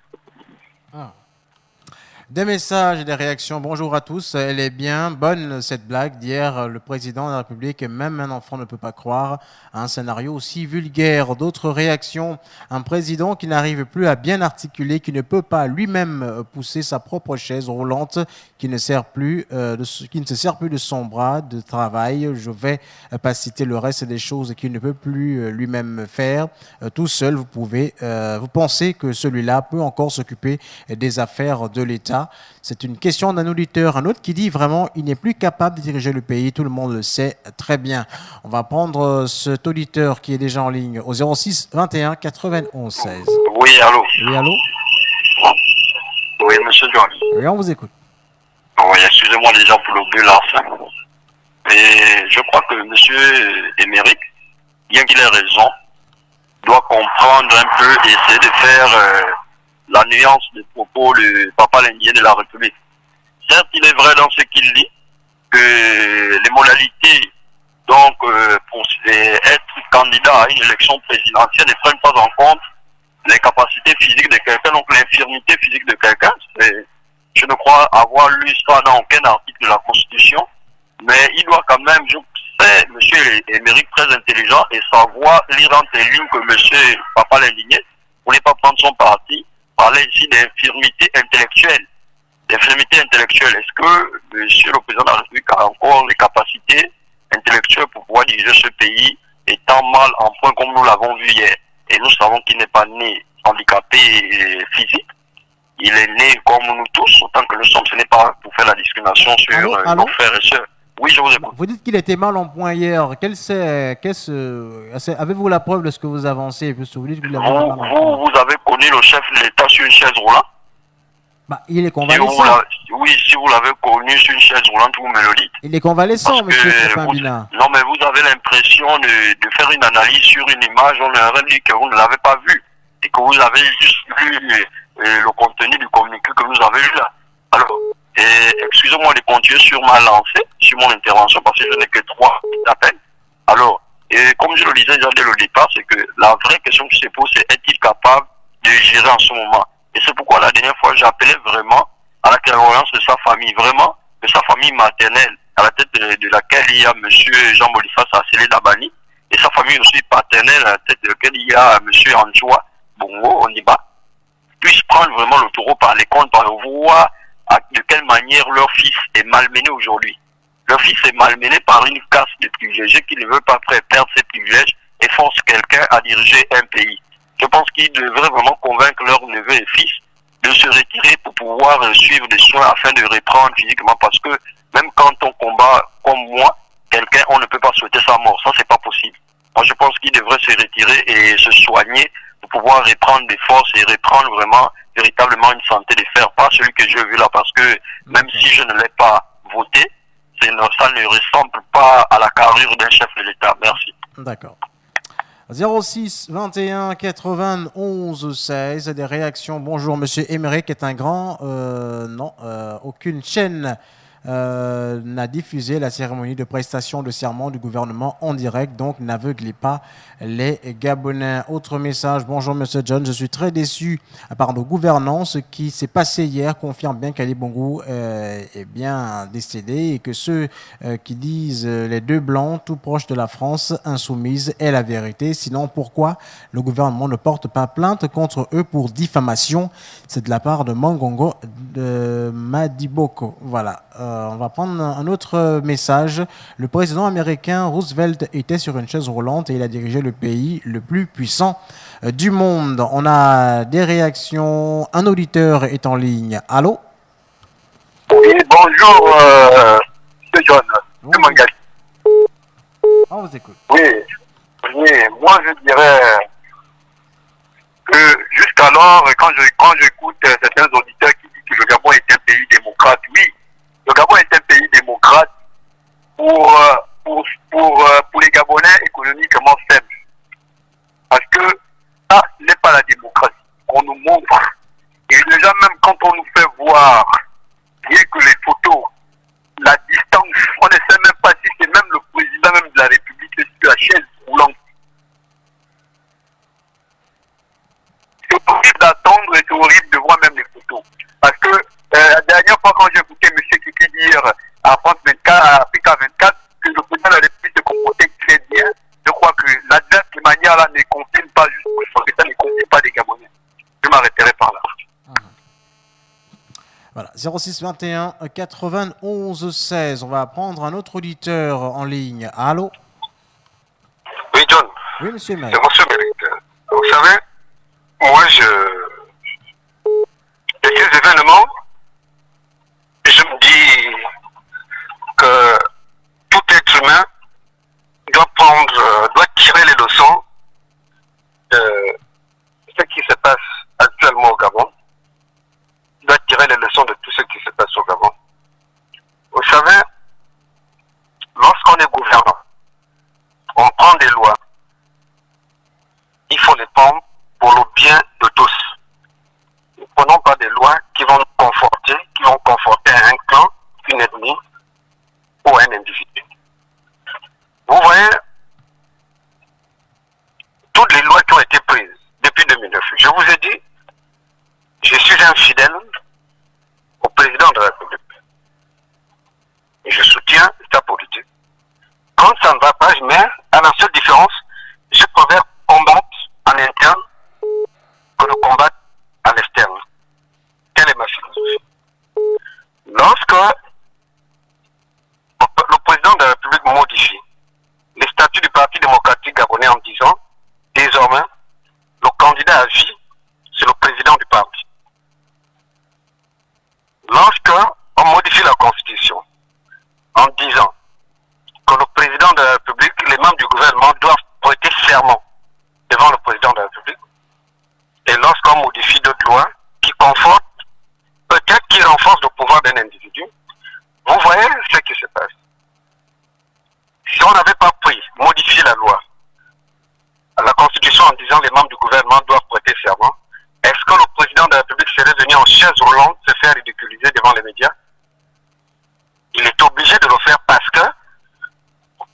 Des messages et des réactions. Bonjour à tous. Elle est bien bonne cette blague d'hier. Le président de la République, même un enfant ne peut pas croire à un scénario aussi vulgaire. D'autres réactions. Un président qui n'arrive plus à bien articuler, qui ne peut pas lui-même pousser sa propre chaise roulante, qui ne se sert plus de son bras de travail. Je vais pas citer le reste des choses qu'il ne peut plus lui-même faire. Tout seul, vous pensez que celui-là peut encore s'occuper des affaires de l'État. C'est une question d'un auditeur, un autre qui dit vraiment il n'est plus capable de diriger le pays, tout le monde le sait très bien. On va prendre cet auditeur qui est déjà en ligne au 06 21 91 16. Oui, allô. Oui, allô. Oui, monsieur John. Oui, on vous écoute. Oui, excusez-moi déjà pour le but là. Mais je crois que monsieur Émeric, bien qu'il ait raison, doit comprendre un peu et essayer de faire la nuance des propos du papa l'Indien de la République. Certes, il est vrai dans ce qu'il dit que les modalités donc pour être candidat à une élection présidentielle ne prennent pas en compte les capacités physiques de quelqu'un, donc l'infirmité physique de quelqu'un. Je ne crois avoir lu ça dans aucun article de la Constitution, mais il doit quand même, je sais, monsieur Émeric très intelligent et savoir lire entre les lignes que monsieur papa l'Indigné, pour ne pas prendre son parti, parler ici d'infirmité intellectuelle. L'infirmité intellectuelle, est-ce que monsieur le président de la République a encore les capacités intellectuelles intellectuel pour pouvoir diriger ce pays étant mal en point comme nous l'avons vu hier. Et nous savons qu'il n'est pas né handicapé physique. Il est né comme nous tous, autant que nous sommes. Ce n'est pas pour faire la discrimination sur nos frères et sœurs. Oui, je vous écoute. Vous dites qu'il était mal en point hier. Avez-vous la preuve de ce que vous avancez? Vous dites que vous avez connu le chef de l'État sur une chaise roulante? Bah, il est convalescent. Oui, si vous l'avez connu sur une chaise roulante, vous me le dites. Il est convalescent, monsieur Fabina. Non, mais vous avez l'impression de faire une analyse sur une image. On aurait dit que vous ne l'avez pas vue et que vous avez juste vu le contenu du communiqué que vous avez vu là. Alors, excusez-moi de continuer sur ma lancée, sur mon intervention, parce que je n'ai que 3 appels. Alors, comme je le disais déjà dès le départ, c'est que la vraie question qui se pose, c'est est-il capable de gérer en ce moment? Et c'est pourquoi la dernière fois, j'appelais vraiment à la clairvoyance de sa famille, vraiment de sa famille maternelle, à la tête de laquelle il y a M. Jean-Boniface Assélé Dabani, et sa famille aussi paternelle, à la tête de laquelle il y a M. Anjoua Bongo Oniba, puissent prendre vraiment le taureau par les cornes, pour voir de quelle manière leur fils est malmené aujourd'hui. Leur fils est malmené par une caste de privilégiés qui ne veut pas perdre ses privilèges et force quelqu'un à diriger un pays. Je pense qu'ils devraient vraiment convaincre leurs neveux et fils de se retirer pour pouvoir suivre des soins afin de reprendre physiquement, parce que même quand on combat comme moi, quelqu'un, on ne peut pas souhaiter sa mort. Ça, c'est pas possible. Moi, je pense qu'ils devraient se retirer et se soigner pour pouvoir reprendre des forces et reprendre vraiment, véritablement une santé de fer. Pas celui que j'ai vu là, parce que même si je ne l'ai pas voté, ça ne ressemble pas à la carrure d'un chef de l'État. Merci. D'accord. 06 21 91 16, des réactions. Bonjour, monsieur Émeric est un grand... non, aucune chaîne n'a diffusé la cérémonie de prestation de serment du gouvernement en direct, donc n'aveuglez pas les Gabonais. Autre message, bonjour monsieur John, je suis très déçu par nos gouvernants. Ce qui s'est passé hier confirme bien qu'Ali Bongo est bien décédé et que ceux qui disent les deux blancs tout proches de la France insoumise est la vérité. Sinon, pourquoi le gouvernement ne porte pas plainte contre eux pour diffamation? C'est de la part de Mangongo de Madiboko. Voilà. On va prendre un autre message. Le président américain Roosevelt était sur une chaise roulante et il a dirigé le pays le plus puissant du monde. On a des réactions. Un auditeur est en ligne. Allô? Oui, bonjour, M. John. On vous écoute. Oui, moi je dirais que jusqu'alors, quand j'écoute certains auditeurs qui disent que le Gabon est un pays démocrate, oui, le Gabon est un pays démocrate pour les Gabonais économiquement faibles. Parce que ça, ce n'est pas la démocratie qu'on nous montre. Et déjà, même quand on nous fait voir, bien que les photos, la distance, on ne sait même pas si c'est même le président même de la République qui est sur la chaise roulante. C'est horrible d'attendre et c'est horrible de voir même les photos. Parce que la dernière fois quand j'ai écouté M. Kiki dire à France 24, à Africa 24, que le président de la République se comportait très bien, je crois que la de manière là ne confine pas juste pour l'État, ne confine pas des Gabonais. Je m'arrêterai par là. Voilà, 06 21 91 16. On va prendre un autre auditeur en ligne. Allô? Oui, John. Oui, monsieur Méric. C'est monsieur Méric. Vous savez, moi, ces événements, je me dis que tout être humain doit tirer les leçons de ce qui se passe actuellement au Gabon, doit tirer les leçons de tout ce qui se passe au Gabon. Vous savez, lorsqu'on est gouvernant, on prend des lois, il faut les prendre pour le bien de tous. Ne prenons pas des lois qui vont nous conforter, qui vont conforter un clan, une ethnie ou un individu. Vous voyez, toutes les lois qui ont été prises depuis 2009, je vous ai dit, je suis un fidèle au président de la République. Et je soutiens sa politique. Quand ça ne va pas, mais à la seule différence, je préfère combattre en interne que de combattre à l'externe. Quelle est ma philosophie? Lorsque le président de la République modifie en disant, désormais, le candidat à vie, c'est le président du parti. Lorsque on modifie la Constitution en disant que le président de la République, les membres du gouvernement doivent prêter serment devant le président de la République, et lorsqu'on modifie d'autres lois qui confortent, peut-être qui renforcent le pouvoir d'un individu, vous voyez ce qui se passe. Si on n'avait pas modifié la loi, la Constitution en disant les membres du gouvernement doivent prêter serment, est-ce que le président de la République serait venu en chaise roulante se faire ridiculiser devant les médias? Il est obligé de le faire parce que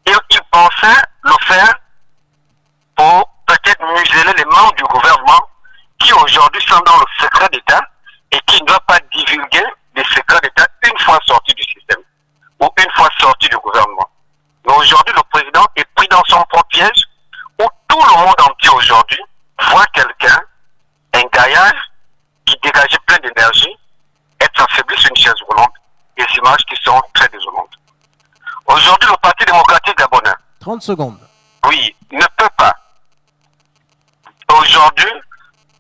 il pensait le faire pour peut-être museler les membres du gouvernement qui aujourd'hui sont dans le secret d'État et qui ne doivent pas divulguer des secrets d'État une fois sortis du système ou une fois sortis du gouvernement. Mais aujourd'hui, le président est pris dans son propre piège où tout le monde entier aujourd'hui voit quelqu'un, un gaillard qui dégageait plein d'énergie, être affaibli sur une chaise roulante. Des images qui sont très désolantes. Aujourd'hui, le Parti démocratique gabonais, 30 secondes. oui, ne peut pas aujourd'hui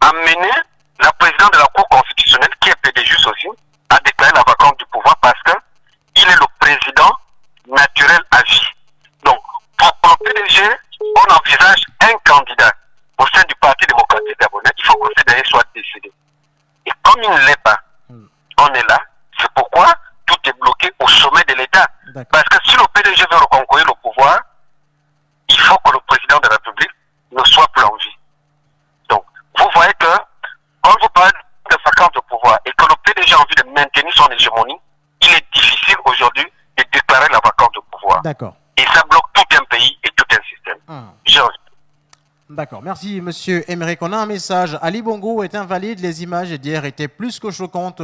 amener la présidente de la Cour constitutionnelle, qui est PDG aussi, à déclarer la vacance du pouvoir parce qu'il est le président naturel à vie. Donc, pour le PDG, on envisage un candidat au sein du Parti démocratique gabonais. Il faut que ce dernier soit décidé. Et comme il ne l'est pas, on est là. C'est pourquoi tout est bloqué au sommet de l'État. Parce que si le PDG veut reconquérir le pouvoir, il faut que le président de la République ne soit plus en vie. Donc, vous voyez que quand vous parlez de vacance de pouvoir et que le PDG a envie de maintenir son hégémonie, il est difficile aujourd'hui de déclarer la vacance de pouvoir. D'accord. Et ça bloque tout un pays et tout un système. D'accord, merci Monsieur Emeric. On a un message. Ali Bongo est invalide. Les images d'hier étaient plus que choquantes,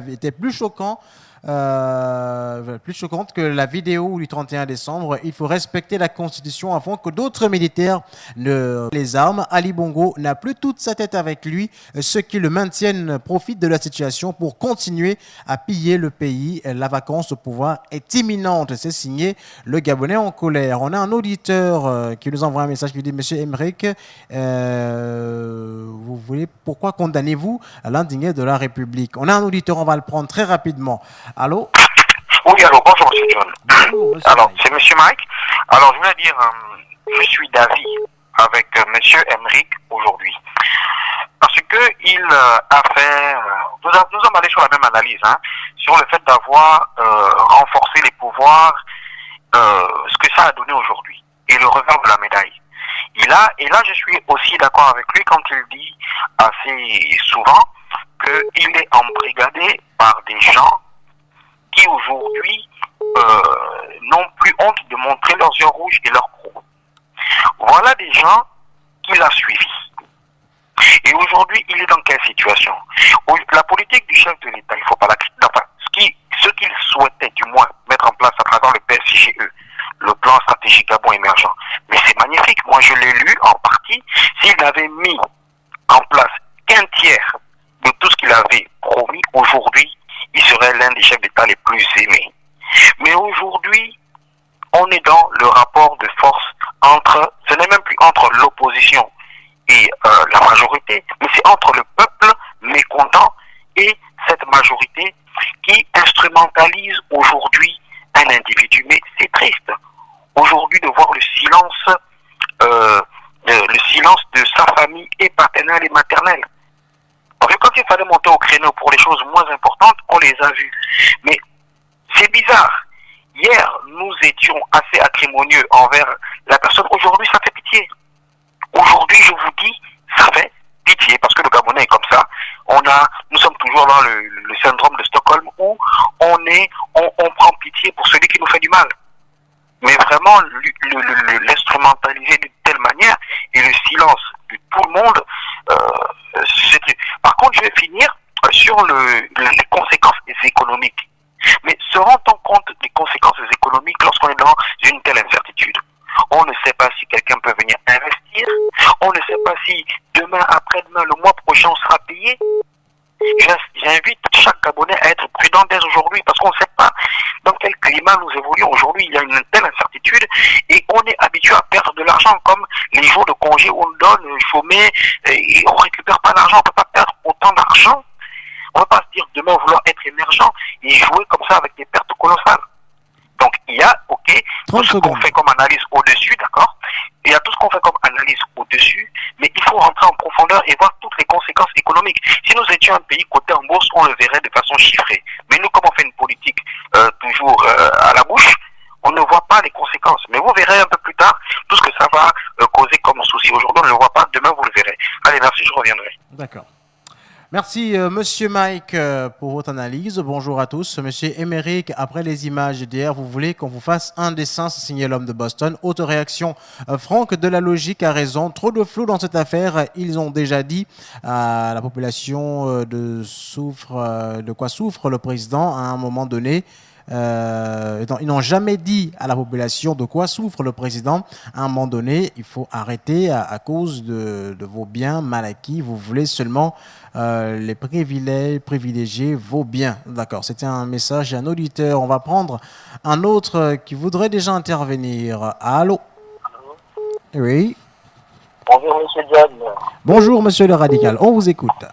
étaient plus choquantes que la vidéo du 31 décembre. Il faut respecter la Constitution avant que d'autres militaires ne les armes. Ali Bongo n'a plus toute sa tête avec lui. Ceux qui le maintiennent profitent de la situation pour continuer à piller le pays. La vacance au pouvoir est imminente. C'est signé le Gabonais en colère. On a un auditeur qui nous envoie un message qui dit: Monsieur Emeric, pourquoi condamnez-vous l'indigné de la République? On a un auditeur, on va le prendre très rapidement. Allô? Oui, allô, bonjour Monsieur John. Bonjour, monsieur Alors, Mike. c'est Monsieur Mike. Alors, je voulais dire, je suis d'avis avec Monsieur Emeric aujourd'hui. Parce que il a fait... nous sommes allés sur la même analyse, sur le fait d'avoir renforcé les pouvoirs, ce que ça a donné aujourd'hui, et le revers de la médaille. Et là, je suis aussi d'accord avec lui quand il dit assez souvent qu'il est embrigadé par des gens qui aujourd'hui n'ont plus honte de montrer leurs yeux rouges et leurs crocs. Voilà des gens qu'il a suivis. Et aujourd'hui, il est dans quelle situation? La politique du chef de l'État, il ne faut pas la... Enfin, ce qu'il souhaitait du moins mettre en place à travers le PSIGE, le plan stratégique Gabon émergent. Mais c'est magnifique. Moi, je l'ai lu en partie. S'il avait mis en place qu'un tiers de tout ce qu'il avait promis, aujourd'hui, il serait l'un des chefs d'État les plus aimés. Mais aujourd'hui, on est dans le rapport de force entre, ce n'est même plus entre l'opposition et la majorité, mais c'est entre le peuple mécontent et cette majorité qui instrumentalise aujourd'hui un individu. Mais c'est triste aujourd'hui de voir le silence de sa famille et paternelle et maternelle. Parce que quand il fallait monter au créneau pour les choses moins importantes, on les a vues. Mais c'est bizarre. Hier, nous étions assez acrimonieux envers la personne. Aujourd'hui, ça fait pitié. Aujourd'hui, je vous dis, ça fait pitié. Parce que le Gabonais est comme ça. Nous sommes toujours dans le syndrome de Stockholm où on prend pitié pour celui qui nous fait du mal. Mais vraiment, l'instrumentaliser d'une telle manière et le silence de tout le monde, par contre, je vais finir sur les conséquences économiques. Mais se rend-on compte des conséquences économiques lorsqu'on est dans une telle incertitude? On ne sait pas si quelqu'un peut venir investir, on ne sait pas si demain, après-demain, le mois prochain, on sera payé. J'invite chaque Gabonais à être prudent dès aujourd'hui parce qu'on ne sait pas dans quel climat nous évoluons aujourd'hui. Il y a une telle incertitude et on est habitué à perdre de l'argent. l'argent comme les jours de congé où on donne, il faut mettre, et on récupère pas l'argent, on peut pas perdre autant d'argent. On ne peut pas se dire demain vouloir être émergent et jouer comme ça avec des pertes colossales. Donc il y a, ok, tout ce qu'on fait comme analyse au-dessus, d'accord. Il y a tout ce qu'on fait comme analyse au-dessus, mais il faut rentrer en profondeur et voir toutes les conséquences économiques. Si nous étions un pays coté en bourse, on le verrait de façon chiffrée. Mais nous, comme on fait une politique toujours à la bouche, on ne voit pas les conséquences. Mais vous verrez un peu plus tard tout ce que ça va causer comme souci. Aujourd'hui, on ne le voit pas, demain, vous le verrez. Allez, merci, je reviendrai. D'accord. Merci, Monsieur Mike, pour votre analyse. Bonjour à tous. Monsieur Émeric, après les images d'hier, vous voulez qu'on vous fasse un dessin, c'est signé l'homme de Boston. Autre réaction, Franck de la Logique a raison. Trop de flou dans cette affaire. Ils ont déjà dit à la population de quoi souffre le président à un moment donné. Ils n'ont jamais dit à la population de quoi souffre le président. À un moment donné, il faut arrêter à cause de vos biens mal acquis. Vous voulez seulement les privilégier vos biens. D'accord, c'était un message d'un auditeur. On va prendre un autre qui voudrait déjà intervenir. Allô? Oui. Bonjour, monsieur John. Bonjour, monsieur le radical. On vous écoute.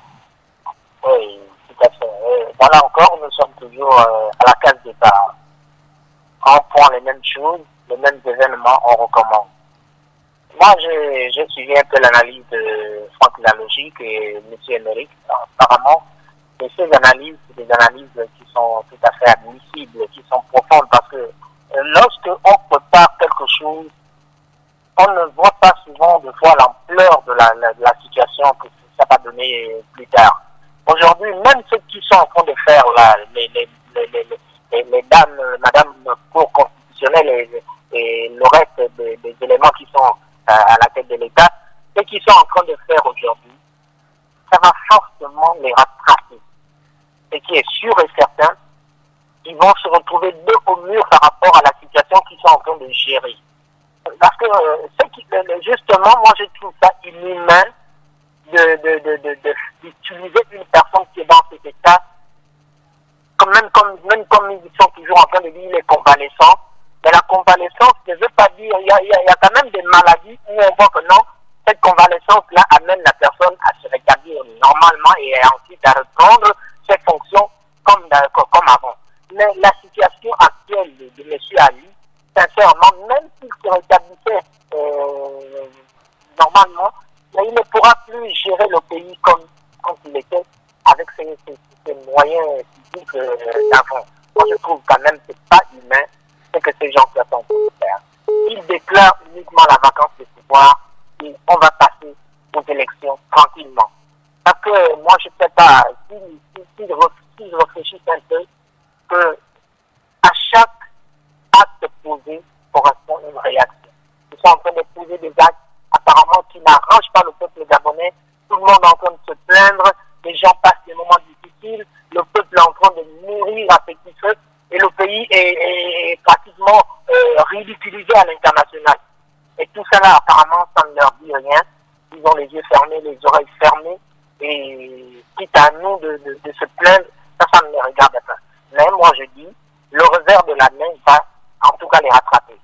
Oui, tout à fait. Voilà encore, nous sommes toujours à la case départ. On prend les mêmes choses, les mêmes événements, on recommence. Moi, j'ai suivi un peu l'analyse de Franck La Logique et M. Émeric, apparemment. Et ces analyses, c'est des analyses qui sont tout à fait admissibles, qui sont profondes, parce que lorsque on prépare quelque chose, on ne voit pas souvent de fois l'ampleur de la situation que ça va donner plus tard. Aujourd'hui, même ceux qui sont en train de faire là, les dames, madame Cour constitutionnelle et le reste des éléments qui sont à la tête de l'État, ce qu'ils sont en train de faire aujourd'hui, ça va forcément les rattraper. Ce qui est sûr et certain, ils vont se retrouver dos au mur par rapport à la situation qu'ils sont en train de gérer. Parce que justement, moi je trouve ça inhumain d'utiliser une personne qui est dans cet état, même comme ils sont toujours en train de dire les convalescents. Mais la convalescence ne veut pas dire, il y a quand même des maladies où on voit que non, cette convalescence-là amène la personne à se rétablir normalement et ensuite à reprendre ses fonctions comme avant. Mais la situation actuelle de M. Ali, sincèrement, même s'il se rétablissait normalement, il ne pourra plus gérer le pays comme il était avec ses moyens physiques d'avant. Moi, je trouve quand même que ce n'est pas humain ce que ces gens sont en train de faire. Ils déclarent uniquement la vacance de pouvoir et on va passer aux élections tranquillement. Parce que moi, je ne sais pas, s'ils réfléchissent un peu, que à chaque acte posé correspond une réaction. Ils sont en train de poser des actes apparemment qui n'arrangent pas le peuple gabonais. Tout le monde est en train de se plaindre, les gens passent des moments difficiles, le peuple est en train de mourir à petit feu et le pays est pratiquement ridiculisé à l'international. Et tout ça là, apparemment, ça ne leur dit rien. Ils ont les yeux fermés, les oreilles fermées, et quitte à nous de se plaindre, ça ne les regarde pas. Mais moi je dis, le revers de la main va en tout cas les rattraper.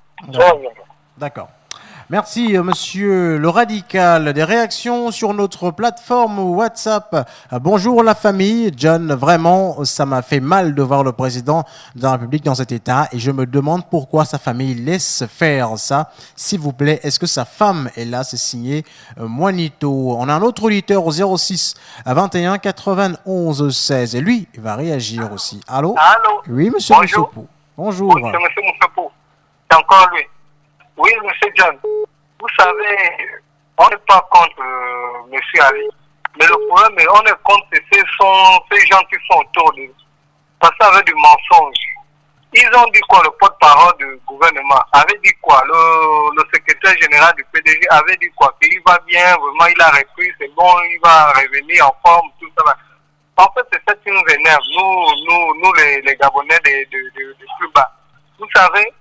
D'accord. Merci, monsieur le radical. Des réactions sur notre plateforme WhatsApp. Bonjour la famille. John, vraiment, ça m'a fait mal de voir le président de la République dans cet état et je me demande pourquoi sa famille laisse faire ça. S'il vous plaît, est-ce que sa femme est là? C'est signé Moinito. On a un autre auditeur au 06 21 91 16 et lui, il va réagir aussi. Allô? Allô? Oui, monsieur Moussopou. Bonjour. Oui, c'est monsieur Moussopou. C'est encore lui. Oui, monsieur John. Vous savez, on n'est pas contre monsieur Ali. Mais le problème est, on est contre ces gens qui sont autour de lui. Parce que ça avait du mensonge. Ils ont dit quoi, le porte-parole du gouvernement avait dit quoi, le secrétaire général du PDG avait dit quoi, qu'il va bien, vraiment il a repris, c'est bon, il va revenir en forme, tout ça. En fait, c'est ça qui nous énerve, nous les Gabonais de plus bas. Vous savez,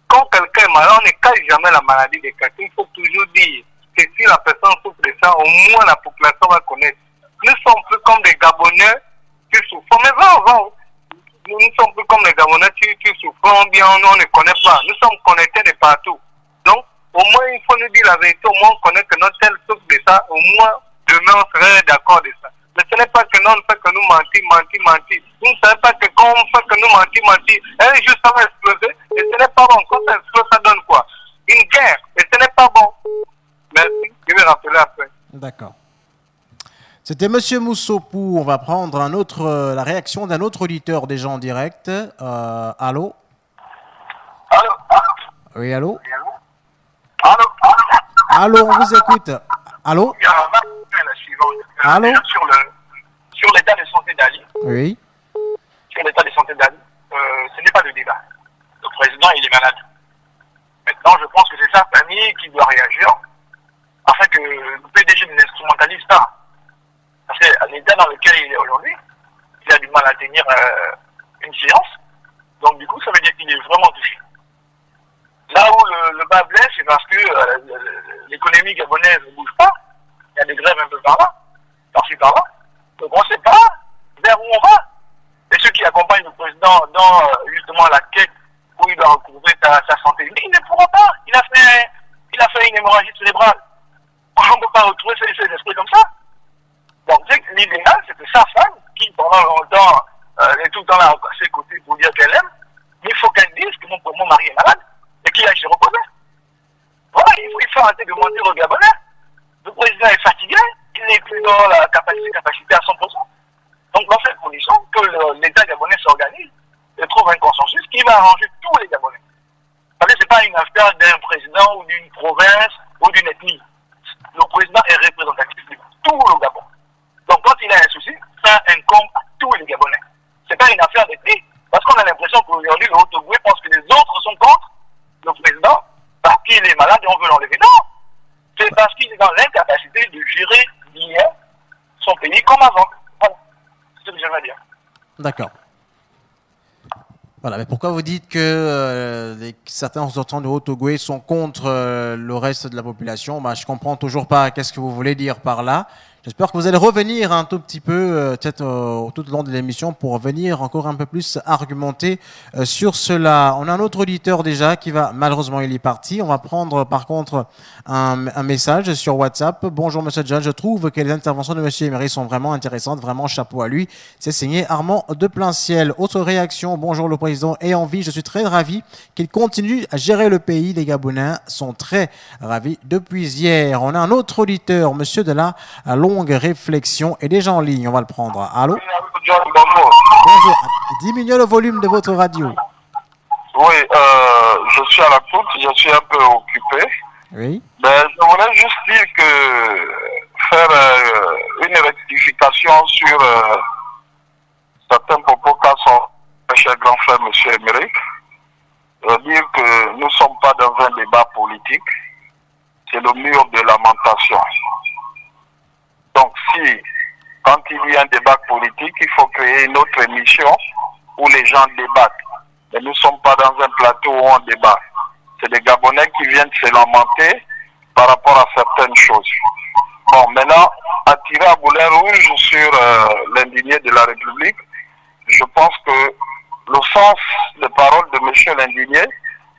quand quelqu'un est malade, on ne cache jamais la maladie de quelqu'un. Il faut toujours dire que si la personne souffre de ça, au moins la population va connaître. Nous sommes plus comme des Gabonais qui souffrent. Mais nous sommes plus comme les Gabonais qui souffrent bien, on ne connaît pas. Nous sommes connectés de partout. Donc, Au moins, il faut nous dire la vérité, au moins on connaît que notre tel souffre de ça, au moins demain on serait d'accord de ça. Mais ce n'est pas que non, on ne fait que nous mentir. Vous ne savez pas que quand on fait que nous mentir, un jour ça va exploser, et ce n'est pas bon. Quand ça explose, ça donne quoi? Une guerre, et ce n'est pas bon. Merci, je vais rappeler après. D'accord. C'était Monsieur Moussopou. On va prendre la réaction d'un autre auditeur déjà en direct. Allô? Allô? Oui, allô? Allô? Allô, on vous écoute. Allô? Il y a la suivante. Allô? Sur l'état de santé d'Ali. Oui. Sur l'état de santé d'Ali, ce n'est pas le débat. Le président, il est malade. Maintenant, je pense que c'est sa famille qui doit réagir afin que le PDG ne l'instrumentalise pas. Parce que l'état dans lequel il est aujourd'hui, il a du mal à tenir une séance. Donc, du coup, ça veut dire qu'il est vraiment touché. Là où le bas blesse, c'est parce que l'économie gabonaise ne bouge pas. Il y a des grèves un peu par là, par-ci par-là. Donc on ne sait pas vers où on va. Et ceux qui accompagnent le président dans justement la quête où il doit recouvrer sa santé, mais il ne pourra pas. Il a fait une hémorragie cérébrale. On ne peut pas retrouver ses esprits comme ça. Donc l'idéal, c'est que sa femme, qui pendant longtemps est tout le temps là à ses côtés pour dire qu'elle aime, il faut qu'elle dise que mon mari est malade et qu'il aille se reposer. Voilà, il faut arrêter de mentir aux Gabonais. Le président est fatigué, il n'est plus dans la capacité à 100%. Donc dans cette condition, que l'État gabonais s'organise et trouve un consensus qui va arranger tous les Gabonais. Parce que ce n'est pas une affaire d'un président ou d'une province ou d'une ethnie. Le président est représentatif de tout le Gabon. Donc quand il a un souci, ça incombe à tous les Gabonais. Ce n'est pas une affaire d'ethnie, parce qu'on a l'impression qu'aujourd'hui le Haut-Ogooué pense que les autres sont contre le président parce qu'il est malade et on veut l'enlever. Non! C'est parce qu'il est dans l'incapacité de gérer bien son pays comme avant. Voilà. C'est ce que j'aimerais dire. D'accord. Voilà, mais pourquoi vous dites que certains ressortissants de Haut-Ogooué sont contre le reste de la population? Je ne comprends toujours pas qu'est-ce que vous voulez dire par là. J'espère que vous allez revenir un tout petit peu, peut-être tout au long de l'émission, pour venir encore un peu plus argumenter sur cela. On a un autre auditeur déjà qui va, malheureusement, il est parti. On va prendre par contre un message sur WhatsApp. Bonjour Monsieur John, je trouve que les interventions de Monsieur Emery sont vraiment intéressantes, vraiment chapeau à lui. C'est signé Armand de Plein Ciel. Autre réaction, bonjour le président est en vie. Je suis très ravi qu'il continue à gérer le pays. Les Gabonais sont très ravis depuis hier. On a un autre auditeur, Monsieur de la Longue Réflexion, est déjà en ligne. On va le prendre. Allô? John, bonjour. Bonjour. Diminuez le volume de votre radio. Oui, je suis à la courte, je suis un peu occupé. Oui. Je voulais juste dire que faire une rectification sur certains propos qu'a son cher grand frère M. Emerick. Dire que nous ne sommes pas dans un débat politique, c'est le mur de lamentation. Donc si, quand il y a un débat politique, il faut créer une autre émission où les gens débattent. Mais nous ne sommes pas dans un plateau où on débat. C'est des Gabonais qui viennent se lamenter par rapport à certaines choses. Bon, maintenant, attirer à boulet rouge sur l'indigné de la République, je pense que le sens des paroles de M. l'indigné,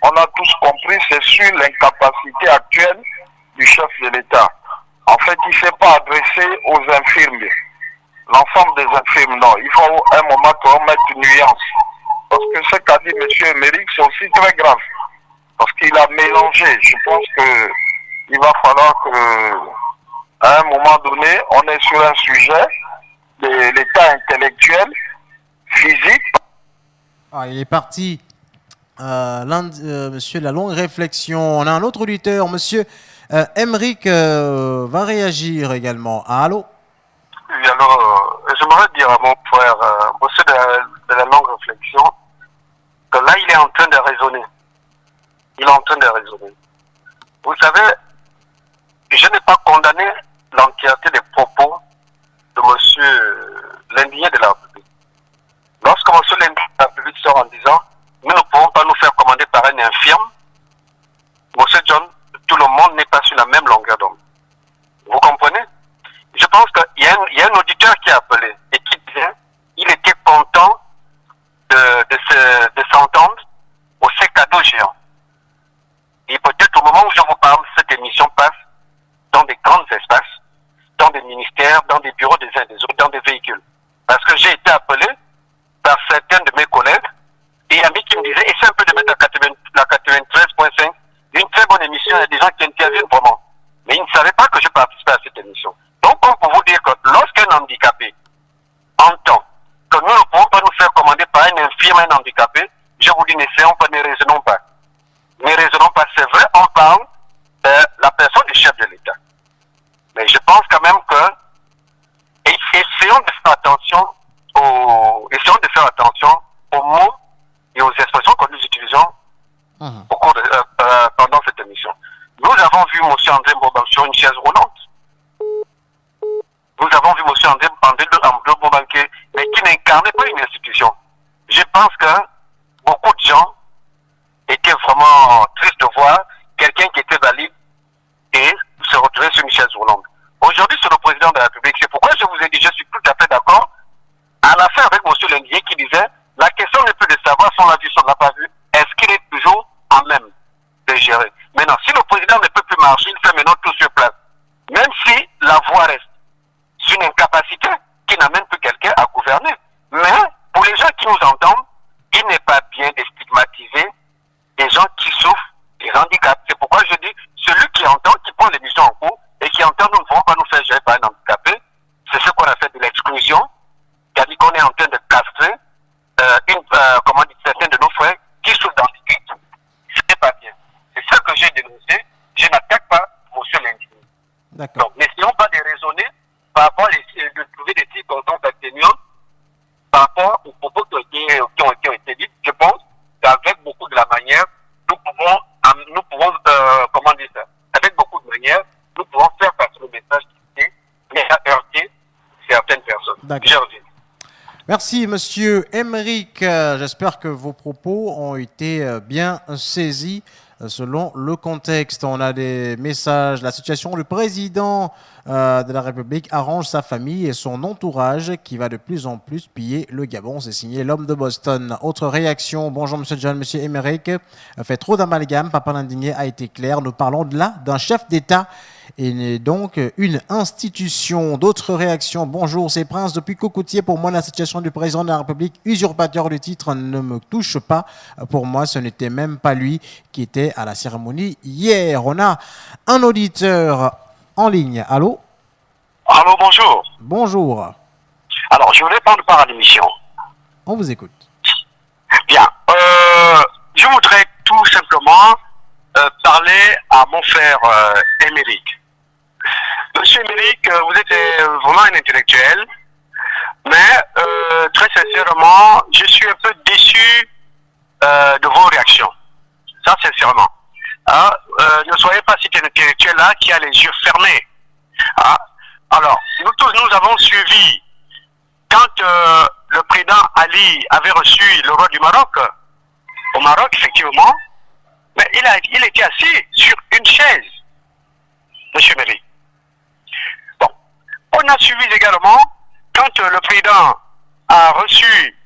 on a tous compris, c'est sur l'incapacité actuelle du chef de l'État. En fait, il ne s'est pas adressé aux infirmiers. L'ensemble des infirmes, non. Il faut un moment qu'on mette une nuance. Parce que ce qu'a dit M. Emerick, c'est aussi très grave. Parce qu'il a mélangé. Je pense qu'il va falloir qu'à un moment donné, on est sur un sujet de l'état intellectuel, physique. Il est parti. Monsieur La Longue Réflexion. On a un autre auditeur, Monsieur Emerick va réagir également. Allô? Oui, alors, j'aimerais dire à mon frère, monsieur de la Longue Réflexion, que là, il est en train de raisonner. Il est en train de raisonner. Vous savez, je n'ai pas condamné l'entièreté des propos de monsieur l'indigné de la République. Lorsque monsieur l'indigné de la République sort en disant, nous ne pouvons pas nous faire commander par un infirme, monsieur John, tout le monde n'est pas sur la même longueur d'onde. Vous comprenez? Je pense qu'il y a un auditeur qui a appelé et qui disait il était content de s'entendre au cadeau géant. Et peut-être au moment où je vous parle, uns et des autres dans des véhicules. Parce que j'ai été appelé par certains de mes collègues et amis qui me disaient, essaie un peu de mettre la 93.5, une très bonne émission, il y a des gens qui interviennent vraiment. Mais ils ne savaient pas que je participais à cette émission. Donc, comme pour vous dire que lorsqu'un handicapé entend que nous ne pouvons pas nous faire commander par un infirme, un handicapé, je vous dis, n'essayons pas, ne raisonnons pas. Ne raisonnons pas, c'est vrai, on parle de la personne du chef de l'État. Mais je pense quand même que essayons de faire attention aux mots et aux expressions que nous utilisons au cours pendant cette émission. Nous avons vu M. André Mbouba sur une chaise roulante. Nous avons vu M. André Mbouba, mais qui n'incarnait pas une institution. Je pense que beaucoup de gens étaient vraiment tristes de voir quelqu'un qui était valide et se retrouver sur une chaise roulante. Aujourd'hui, c'est le président de la République. C'est pourquoi je vous ai dit, je suis tout à fait d'accord à la fin avec M. Lendier qui disait, la question n'est plus de savoir si on l'a vu, si on ne l'a pas vu, est-ce qu'il est toujours à même de gérer. Maintenant, si le président ne peut plus marcher, il fait maintenant tout sur place. Même si la voie reste, c'est une incapacité qui n'amène plus quelqu'un à gouverner. Mais, pour les gens qui nous entendent, il n'est pas bien de stigmatiser des gens qui souffrent des handicaps. C'est pourquoi je dis, celui qui entend, qui prend l'émission en cours, et qui entend, nous ne pouvons pas nous faire gérer par un handicapé, c'est ce qu'on a fait de l'exclusion, c'est-à-dire qu'on est en train de castrer certains de nos frères qui souffrent d'handicap. Ce n'est pas bien. C'est ça que j'ai dénoncé. Je n'attaque pas M. Lendier. D'accord. Donc, n'essayons pas de raisonner par rapport de trouver des circonstances atténuantes par rapport aux propos qui ont été dits. Je pense qu'avec beaucoup de la manière, nous pouvons comment dire ça, avec beaucoup de manière, nous pouvons faire passer le message qui est, mais à heurter certaines personnes. D'accord. Je reviens. Merci, monsieur Emeric. J'espère que vos propos ont été bien saisis selon le contexte. On a des messages. La situation, le président de la République arrange sa famille et son entourage qui va de plus en plus piller le Gabon. C'est signé l'homme de Boston. Autre réaction. Bonjour, monsieur John, monsieur Emeric. Fait trop d'amalgame. Papa l'indigné a été clair. Nous parlons de là d'un chef d'État et donc une institution. D'autres réactions. Bonjour, c'est Prince depuis Cocoutier. Pour moi, la situation du président de la République, usurpateur du titre, ne me touche pas. Pour moi, ce n'était même pas lui qui était à la cérémonie hier. On a un auditeur en ligne. Allô? Allô, bonjour. Bonjour. Alors, je voulais prendre part à l'émission. On vous écoute. Bien. Je voudrais tout simplement parler à mon frère Emeric. Monsieur Emeric, vous êtes vraiment un intellectuel, mais très sincèrement, je suis un peu déçu de vos réactions. Ça, sincèrement. Ne soyez pas cet intellectuel-là qui a les yeux fermés. Alors, nous tous, nous avons suivi quand le président Ali avait reçu le roi du Maroc, au Maroc, effectivement, mais il était assis sur une chaise, monsieur Emeric. Bon, on a suivi également quand le président a reçu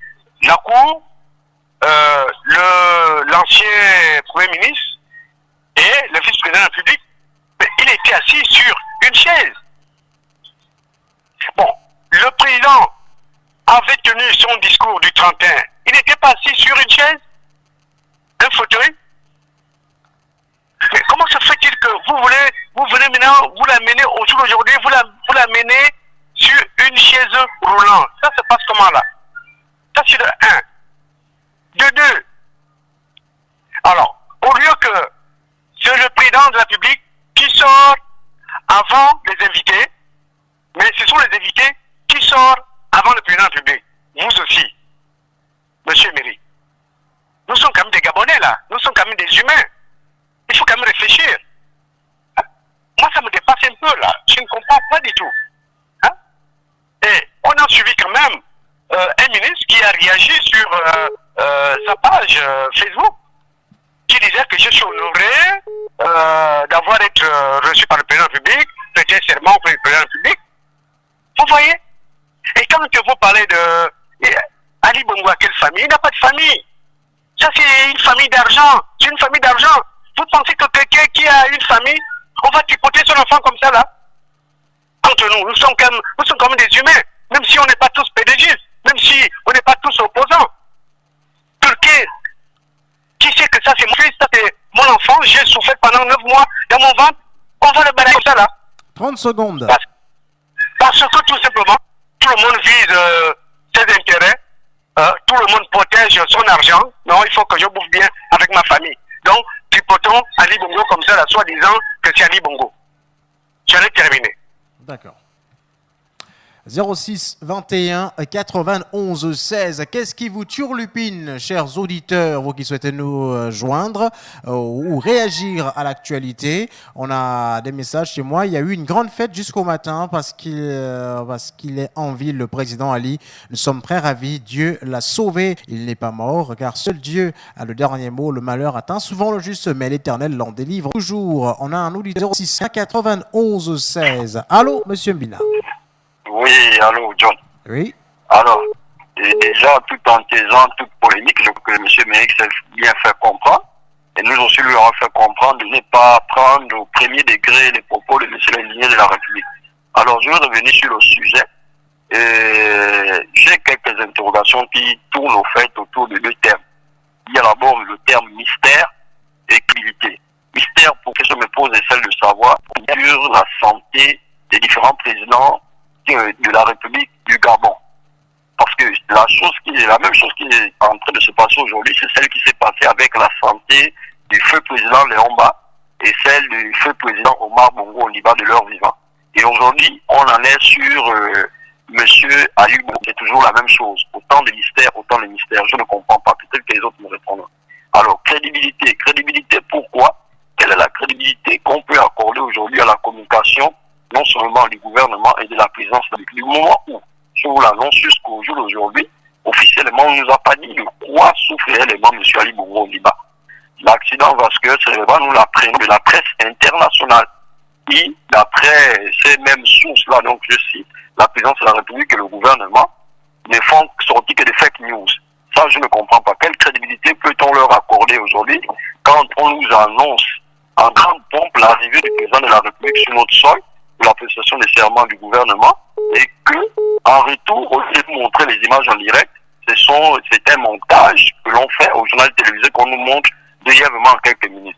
la cour, l'ancien Premier ministre et le vice-président de la République, mais il était assis sur une chaise. Bon, le président avait tenu son discours du 31. Il n'était pas assis sur une chaise, un fauteuil. Mais comment se fait-il que vous venez maintenant, vous l'amenez au jour d'aujourd'hui, vous l'amenez sur une chaise roulante? Ça se passe comment là? Ça c'est de 1. De 2. Alors, au lieu que c'est le président de la République qui sort avant les invités, mais ce sont les invités qui sortent avant le président de la République. Vous aussi, monsieur Emeric. Nous sommes quand même des Gabonais là, nous sommes quand même des humains. Il faut quand même réfléchir. Moi, ça me dépasse un peu là. Je ne comprends pas du tout. Et on a suivi quand même un ministre qui a réagi sur sa page Facebook, qui disait que je suis honoré d'avoir été reçu par le président de la République, prêter serment auprès du président de la République. Vous voyez? Et quand vous parlez de Ali Bongo, quelle famille? Il n'a pas de famille. Ça, c'est une famille d'argent. C'est une famille d'argent. Vous pensez que quelqu'un qui a une famille, on va tripoter son enfant comme ça, là? Entre nous. Nous sommes comme des humains, même si on n'est pas tous pédégistes, même si on n'est pas tous opposants. Turquie, qui sait que ça c'est mon fils, ça c'est mon enfant, j'ai souffert pendant 9 mois dans mon ventre, on va le balayer comme ça là. 30 secondes. Parce que tout simplement, tout le monde vise ses intérêts, tout le monde protège son argent. Non, il faut que je bouffe bien avec ma famille. Donc, tripotons Ali Bongo comme ça, là, soi-disant que c'est Ali Bongo. J'allais terminer. D'accord. 06 21 91 16. Qu'est-ce qui vous turlupine, chers auditeurs, vous qui souhaitez nous joindre ou réagir à l'actualité? On a des messages chez moi. Il y a eu une grande fête jusqu'au matin parce qu'il est en ville, le président Ali. Nous sommes très ravis. Dieu l'a sauvé. Il n'est pas mort car seul Dieu a le dernier mot. Le malheur atteint souvent le juste, mais l'Éternel l'en délivre toujours. On a un auditeur 06 91 16. Allô, monsieur Mbina? Oui, allô, John. Oui. Alors, déjà, tout en taisant toute polémique, je crois que M. Méric s'est bien fait comprendre. Et nous aussi lui avons fait comprendre de ne pas prendre au premier degré les propos de M. Lendigné de la République. Alors, je vais revenir sur le sujet. J'ai quelques interrogations qui tournent au fait autour de deux termes. Il y a d'abord le terme mystère et crédibilité. Mystère, pour que je me pose, est celle de savoir sur la santé des différents présidents de la République du Gabon. Parce que la même chose qui est en train de se passer aujourd'hui, c'est celle qui s'est passée avec la santé du feu président Léomba et celle du feu président Omar Bongo Ondimba de leur vivant. Et aujourd'hui, on en est sur Monsieur Ali Bongo. C'est toujours la même chose. Autant de mystères. Je ne comprends pas. Peut-être que les autres me répondront. Alors, crédibilité. Crédibilité, pourquoi? Quelle est la crédibilité qu'on peut accorder aujourd'hui à la communication, non seulement du gouvernement et de la présidence du moment où, je vous l'annonce jusqu'au jour d'aujourd'hui, officiellement, on ne nous a pas dit de quoi souffre réellement M. Ali Bongo Ondimba. L'accident vasculaire cérébral, nous l'apprenons de la presse internationale, qui, d'après ces mêmes sources-là, donc je cite, la présidence de la République et le gouvernement, ne font sortir que des fake news. Ça, je ne comprends pas. Quelle crédibilité peut-on leur accorder aujourd'hui quand on nous annonce en grande pompe l'arrivée du président de la République sur notre sol, pour la prestation des serments du gouvernement, et que, en retour, au lieu de montrer les images en direct, c'est un montage que l'on fait au journal télévisé qu'on nous montre brièvement en quelques minutes.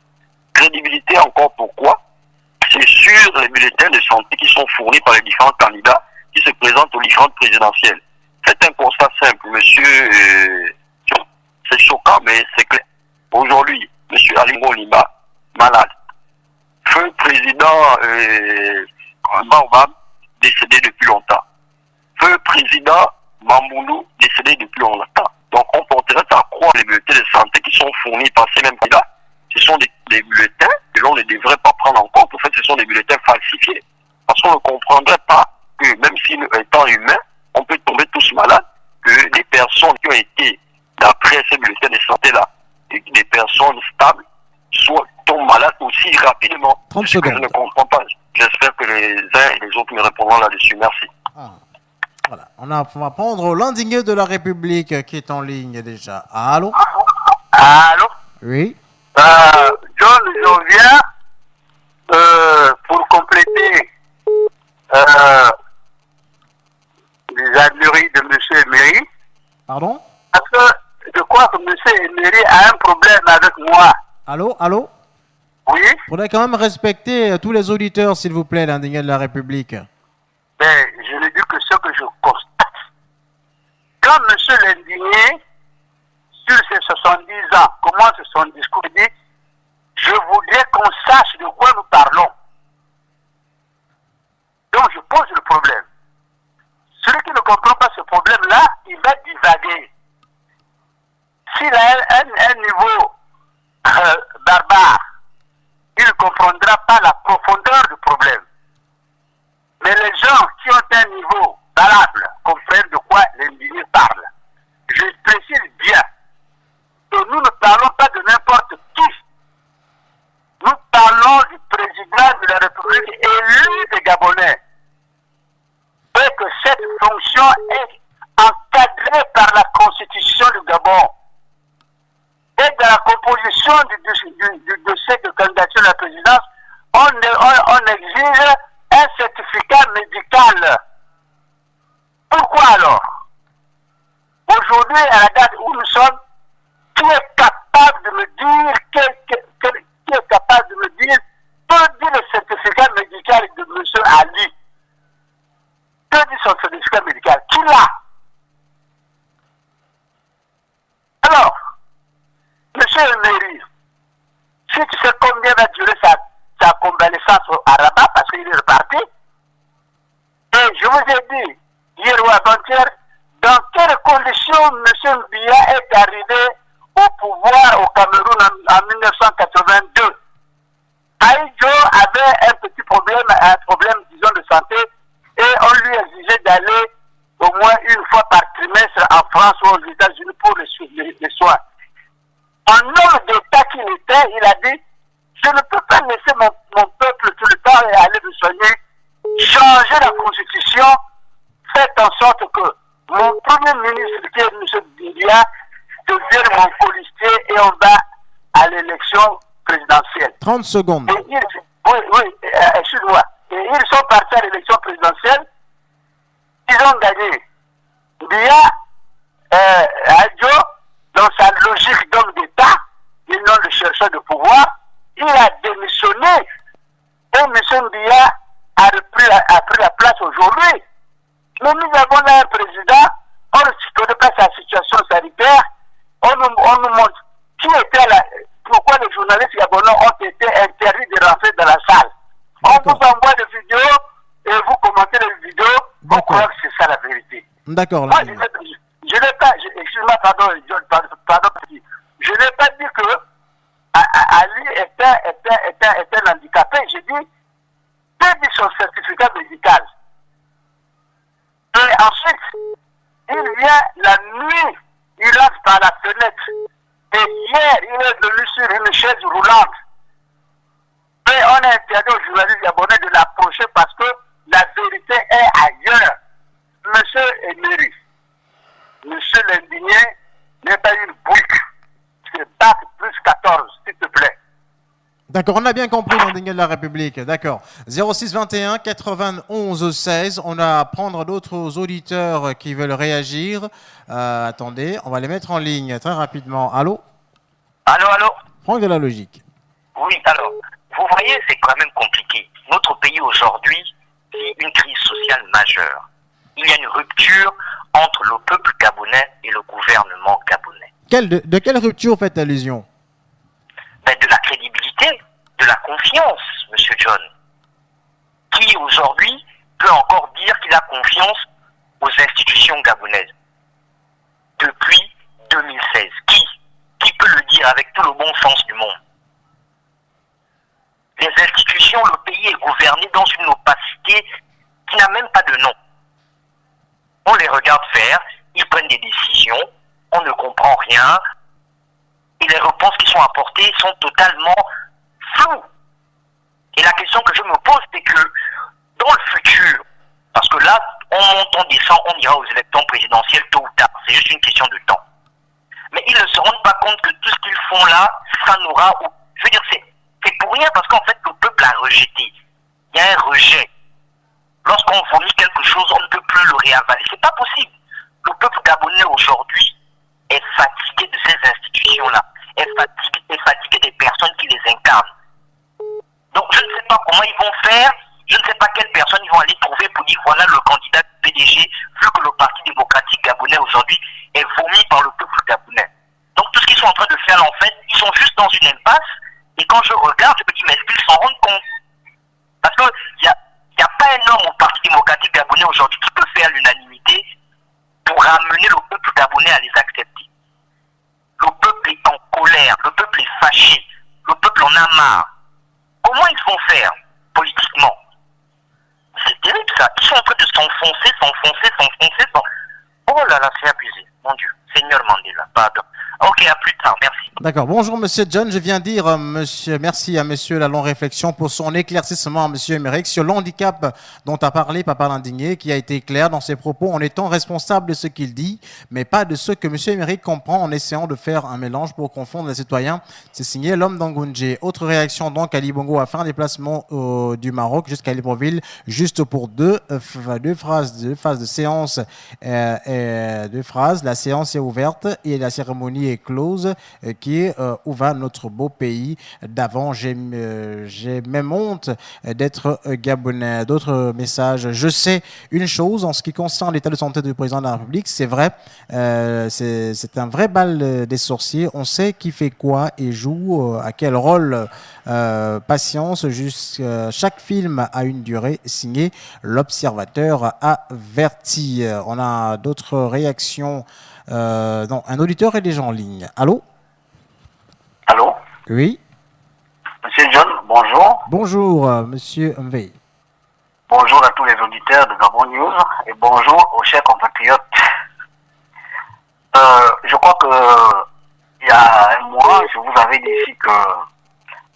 Crédibilité encore pourquoi? C'est sur les bulletins de santé qui sont fournis par les différents candidats qui se présentent aux différentes présidentielles. C'est un constat simple, monsieur. C'est choquant, mais c'est clair. Aujourd'hui, monsieur Ali Bongo Ondimba, malade. Feu président Baobab, décédé depuis longtemps. Feu président Mamboulou, décédé depuis longtemps. Donc on porterait à croire les bulletins de santé qui sont fournis par ces mêmes candidats. Ce sont des bulletins que l'on ne devrait pas prendre en compte. En fait, ce sont des bulletins falsifiés. Parce qu'on ne comprendrait pas que même si nous étant humains, on peut tomber tous malades, que des personnes qui ont été, d'après ces bulletins de santé-là, des personnes stables, tombent malades aussi rapidement. 30 secondes. Je ne comprends pas. J'espère que les uns et les autres me répondront là-dessus. Merci. Voilà. On va prendre l'indigné de la République qui est en ligne déjà. Allô? Allô? Oui. John, je viens pour compléter les admiries de M. Emery. Pardon? Parce que je crois que M. Emery a un problème avec moi. Allô? Allô? Oui? Il faudrait quand même respecter tous les auditeurs, s'il vous plaît, l'indigné de la République. Ben, je ne dis que ce que je constate. Quand M. l'indigné, sur ses 70 ans, commence son discours, il dit « Je voudrais qu'on sache de quoi nous parlons ». Donc je pose le problème. Celui qui ne comprend pas ce problème-là, il va divaguer. S'il a un niveau barbare, il ne comprendra pas la profondeur du problème. Mais les gens qui ont un niveau valable comprennent de quoi l'indigné parle. Je précise bien que nous ne parlons pas de n'importe qui. Nous parlons du président de la République élu des Gabonais. Et que cette fonction est encadrée par la Constitution du Gabon. Et dans la composition du dossier de candidature à la présidence, on exige un certificat médical parti. Et je vous ai dit, hier ou avant-hier, dans quelles conditions M. Biya est arrivé au pouvoir au Cameroun en 1982. Aïdjo avait un petit problème, disons, de santé, et on lui exigeait d'aller au moins une fois par trimestre en France ou aux États-Unis pour les soins. En homme d'État qu'il était, il a dit, je ne peux pas laisser mon peuple tout le temps et aller me soigner. Changer la constitution, faites en sorte que mon premier ministre, qui est M. Biya, devienne mon colistier et on va à l'élection présidentielle. 30 secondes. Oui, excuse-moi. Et ils sont partis à l'élection présidentielle. Ils ont gagné. Biya, Aïdjo, dans sa logique d'homme d'État, et non de chercheur de pouvoir, il a démissionné. Et M. Biya a pris la place aujourd'hui. Mais nous avons là un président, on ne connaît pas sa situation sanitaire, on nous montre qui était là, pourquoi les journalistes gabonais ont été interdits de rentrer dans la salle. On vous envoie des vidéos et vous commentez les vidéos, on croit que c'est ça la vérité. D'accord. Moi, je n'ai pas, excuse-moi, pardon, je n'ai pas dit que Ali était un handicapé, j'ai dit, dit son certificat médical. Et ensuite, il vient la nuit, il entre par la fenêtre. Et hier, il est venu sur une chaise roulante. Et on a interdit aux journalistes gabonais de l'approcher parce que la vérité est ailleurs. Monsieur Emery, Monsieur l'indigné n'est pas une boucle. C'est bac plus 14, s'il te plaît. D'accord, on a bien compris l'indigné de la République. D'accord. 06 21 91 16. On a à prendre d'autres auditeurs qui veulent réagir. Attendez, on va les mettre en ligne très rapidement. Allô? Allô? Franck de la Logique. Oui, alors, vous voyez, c'est quand même compliqué. Notre pays aujourd'hui vit une crise sociale majeure. Il y a une rupture entre le peuple gabonais et le gouvernement gabonais. De quelle rupture faites allusion? De la crédibilité, de la confiance, Monsieur John. Qui aujourd'hui peut encore dire qu'il a confiance aux institutions gabonaises? Depuis 2016. Qui peut le dire avec tout le bon sens du monde? Les institutions, le pays est gouverné dans une opacité qui n'a même pas de nom. On les regarde faire, ils prennent des décisions, on ne comprend rien, et les réponses qui sont apportées sont totalement floues. Et la question que je me pose, c'est que dans le futur, parce que là, on monte, on descend, on ira aux élections présidentielles tôt ou tard, c'est juste une question de temps. Mais ils ne se rendent pas compte que tout ce qu'ils font là, ça n'aura... Je veux dire, c'est pour rien, parce qu'en fait, le peuple a rejeté. Il y a un rejet. Lorsqu'on vomit quelque chose, on ne peut plus le réavaler. C'est pas possible. Le peuple gabonais aujourd'hui est fatigué de ces institutions-là, est fatigué des personnes qui les incarnent. Donc je ne sais pas comment ils vont faire, je ne sais pas quelle personne ils vont aller trouver pour dire voilà le candidat du PDG, vu que le Parti démocratique gabonais aujourd'hui est vomi par le peuple gabonais. Donc tout ce qu'ils sont en train de faire en fait, ils sont juste dans une impasse, et quand je regarde, je me dis mais est-ce qu'ils s'en rendent compte? Parce qu'il n'y a pas un homme au Parti démocratique gabonais aujourd'hui qui peut faire l'unanimité pour ramener le peuple gabonais à les accepter. Le peuple est en colère, le peuple est fâché, le peuple en a marre. Comment ils vont faire politiquement? C'est terrible ça. Ils sont en train de s'enfoncer. Oh là là, c'est abusé. Mon Dieu. Seigneur Mandela, pardon. Ok, à plus tard, merci. D'accord. Bonjour, Monsieur John. Je viens dire merci à Monsieur la longue réflexion pour son éclaircissement à Monsieur Emerick sur l'handicap dont a parlé Papa l'indigné, qui a été clair dans ses propos en étant responsable de ce qu'il dit, mais pas de ce que Monsieur Emerick comprend en essayant de faire un mélange pour confondre les citoyens. C'est signé l'homme d'Angoundjé. Autre réaction donc, Ali Bongo a fait un déplacement du Maroc jusqu'à Libreville, juste pour deux phases de séance, deux phrases. La séance est ouverte et la cérémonie est close. Qui expliquer où va notre beau pays d'avant. J'ai même honte d'être gabonais. D'autres messages. Je sais une chose en ce qui concerne l'état de santé du président de la République, c'est vrai, c'est un vrai bal des sorciers. On sait qui fait quoi et joue, à quel rôle. Patience, chaque film a une durée. Signé l'Observateur averti. On a d'autres réactions. Non, un auditeur est déjà en ligne. Allô? Allô? Oui. Monsieur John, bonjour. Bonjour, monsieur Mvei. Bonjour à tous les auditeurs de Gabon News et bonjour aux chers compatriotes. Je crois que il y a un mois, je vous avais dit ici que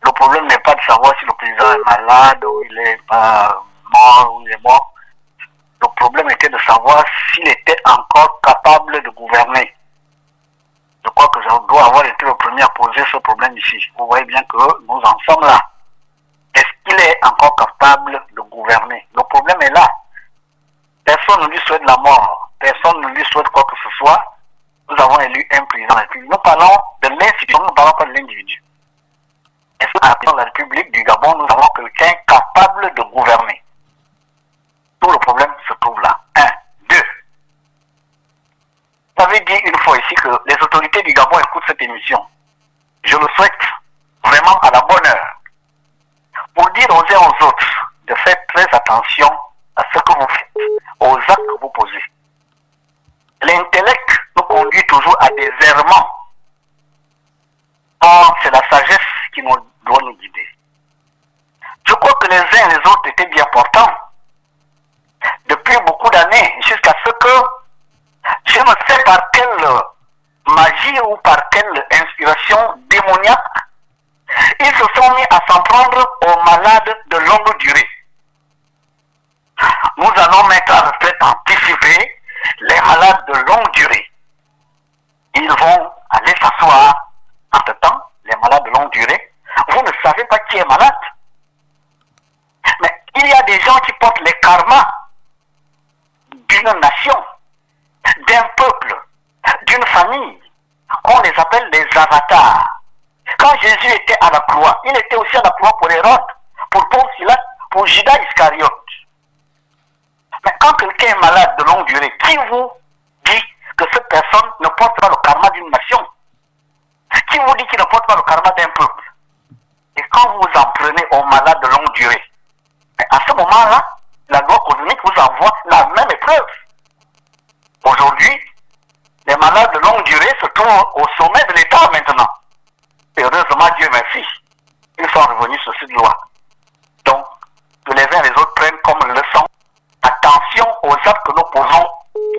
le problème n'est pas de savoir si le président est malade ou il est pas mort ou il est mort. Le problème était de savoir s'il était encore capable de gouverner. Je crois que je dois avoir été le premier à poser ce problème ici. Vous voyez bien que nous en sommes là. Est-ce qu'il est encore capable de gouverner? Le problème est là. Personne ne lui souhaite la mort. Personne ne lui souhaite quoi que ce soit. Nous avons élu un président de la République. Nous parlons de l'institution, nous ne parlons pas de l'individu. Est-ce qu'à la République du Gabon, nous avons quelqu'un capable de gouverner? Tout le problème se trouve là. 1. 2. J'avais dit une fois ici que les autorités du Gabon écoutent cette émission. Je le souhaite vraiment à la bonne heure. Pour dire aux uns et aux autres de faire très attention à ce que vous faites, aux actes que vous posez. L'intellect nous conduit toujours à des errements. Or, c'est la sagesse qui nous doit nous guider. Je crois que les uns et les autres étaient bien portants. Depuis beaucoup d'années, jusqu'à ce que, je ne sais par quelle magie ou par quelle inspiration démoniaque, ils se sont mis à s'en prendre aux malades de longue durée. Nous allons mettre à retraite anticipée les malades de longue durée. Ils vont aller s'asseoir. Entre-temps, les malades de longue durée, vous ne savez pas qui est malade. Mais il y a des gens qui portent les karmas d'une nation, d'un peuple, d'une famille. On les appelle les avatars. Quand Jésus était à la croix, il était aussi à la croix pour Hérode, pour Paul Silas, pour Judas Iscariote. Mais quand quelqu'un est malade de longue durée, qui vous dit que cette personne ne porte pas le karma d'une nation? Qui vous dit qu'il ne porte pas le karma d'un peuple? Et quand vous en prenez aux malades de longue durée, à ce moment-là, la loi cosmique vous envoie la même épreuve. Aujourd'hui, les malades de longue durée se trouvent au sommet de l'État maintenant. Et heureusement, Dieu merci, ils sont revenus sur cette loi. Donc, que les uns et les autres prennent comme leçon attention aux actes que nous posons,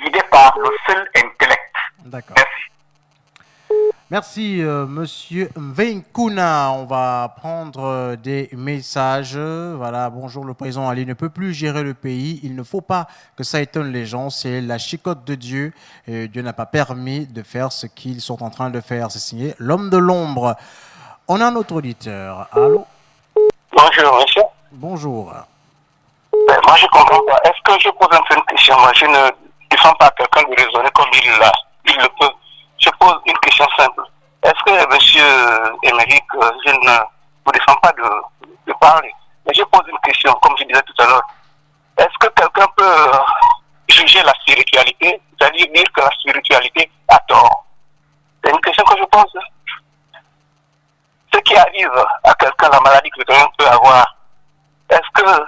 guidés par le seul intellect. D'accord. Merci. Merci, monsieur Mvenkuna. On va prendre des messages. Voilà, bonjour, le président Ali ne peut plus gérer le pays. Il ne faut pas que ça étonne les gens. C'est la chicotte de Dieu. Et Dieu n'a pas permis de faire ce qu'ils sont en train de faire. C'est signé l'homme de l'ombre. On a un autre auditeur. Allô? Bonjour, monsieur. Bonjour. Moi, je comprends pas. Est-ce que je pose un peu une question? Moi, je ne défends pas quelqu'un de raisonner comme il le peut. Je pose une question simple. Est-ce que, monsieur Émeric, je ne vous défends pas de parler, mais je pose une question, comme je disais tout à l'heure. Est-ce que quelqu'un peut juger la spiritualité, c'est-à-dire dire que la spiritualité a tort? C'est une question que je pose. Ce qui arrive à quelqu'un, la maladie que quelqu'un peut avoir, est-ce que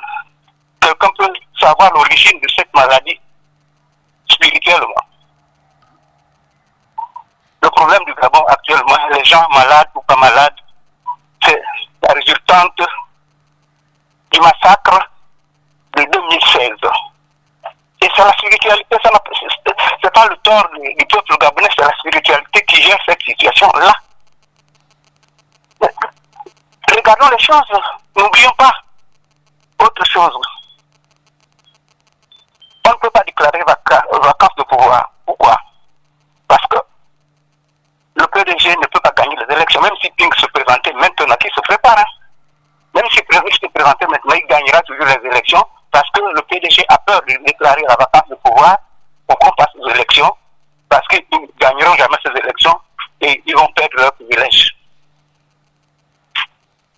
quelqu'un peut savoir l'origine de cette maladie spirituellement? Le problème du Gabon actuellement, les gens malades ou pas malades, c'est la résultante du massacre de 2016. Et c'est la spiritualité, c'est pas le tort du peuple gabonais, c'est la spiritualité qui gère cette situation-là. Regardons les choses, n'oublions pas autre chose. On ne peut pas déclarer vacance de pouvoir. Pourquoi? Parce que le PDG ne peut pas gagner les élections, même si Ping se présentait maintenant, qui se prépare. Même si Ping se présentait maintenant, il gagnera toujours les élections, parce que le PDG a peur de déclarer la vacance de pouvoir pour qu'on passe les élections, parce qu'ils ne gagneront jamais ces élections, et ils vont perdre leurs privilèges.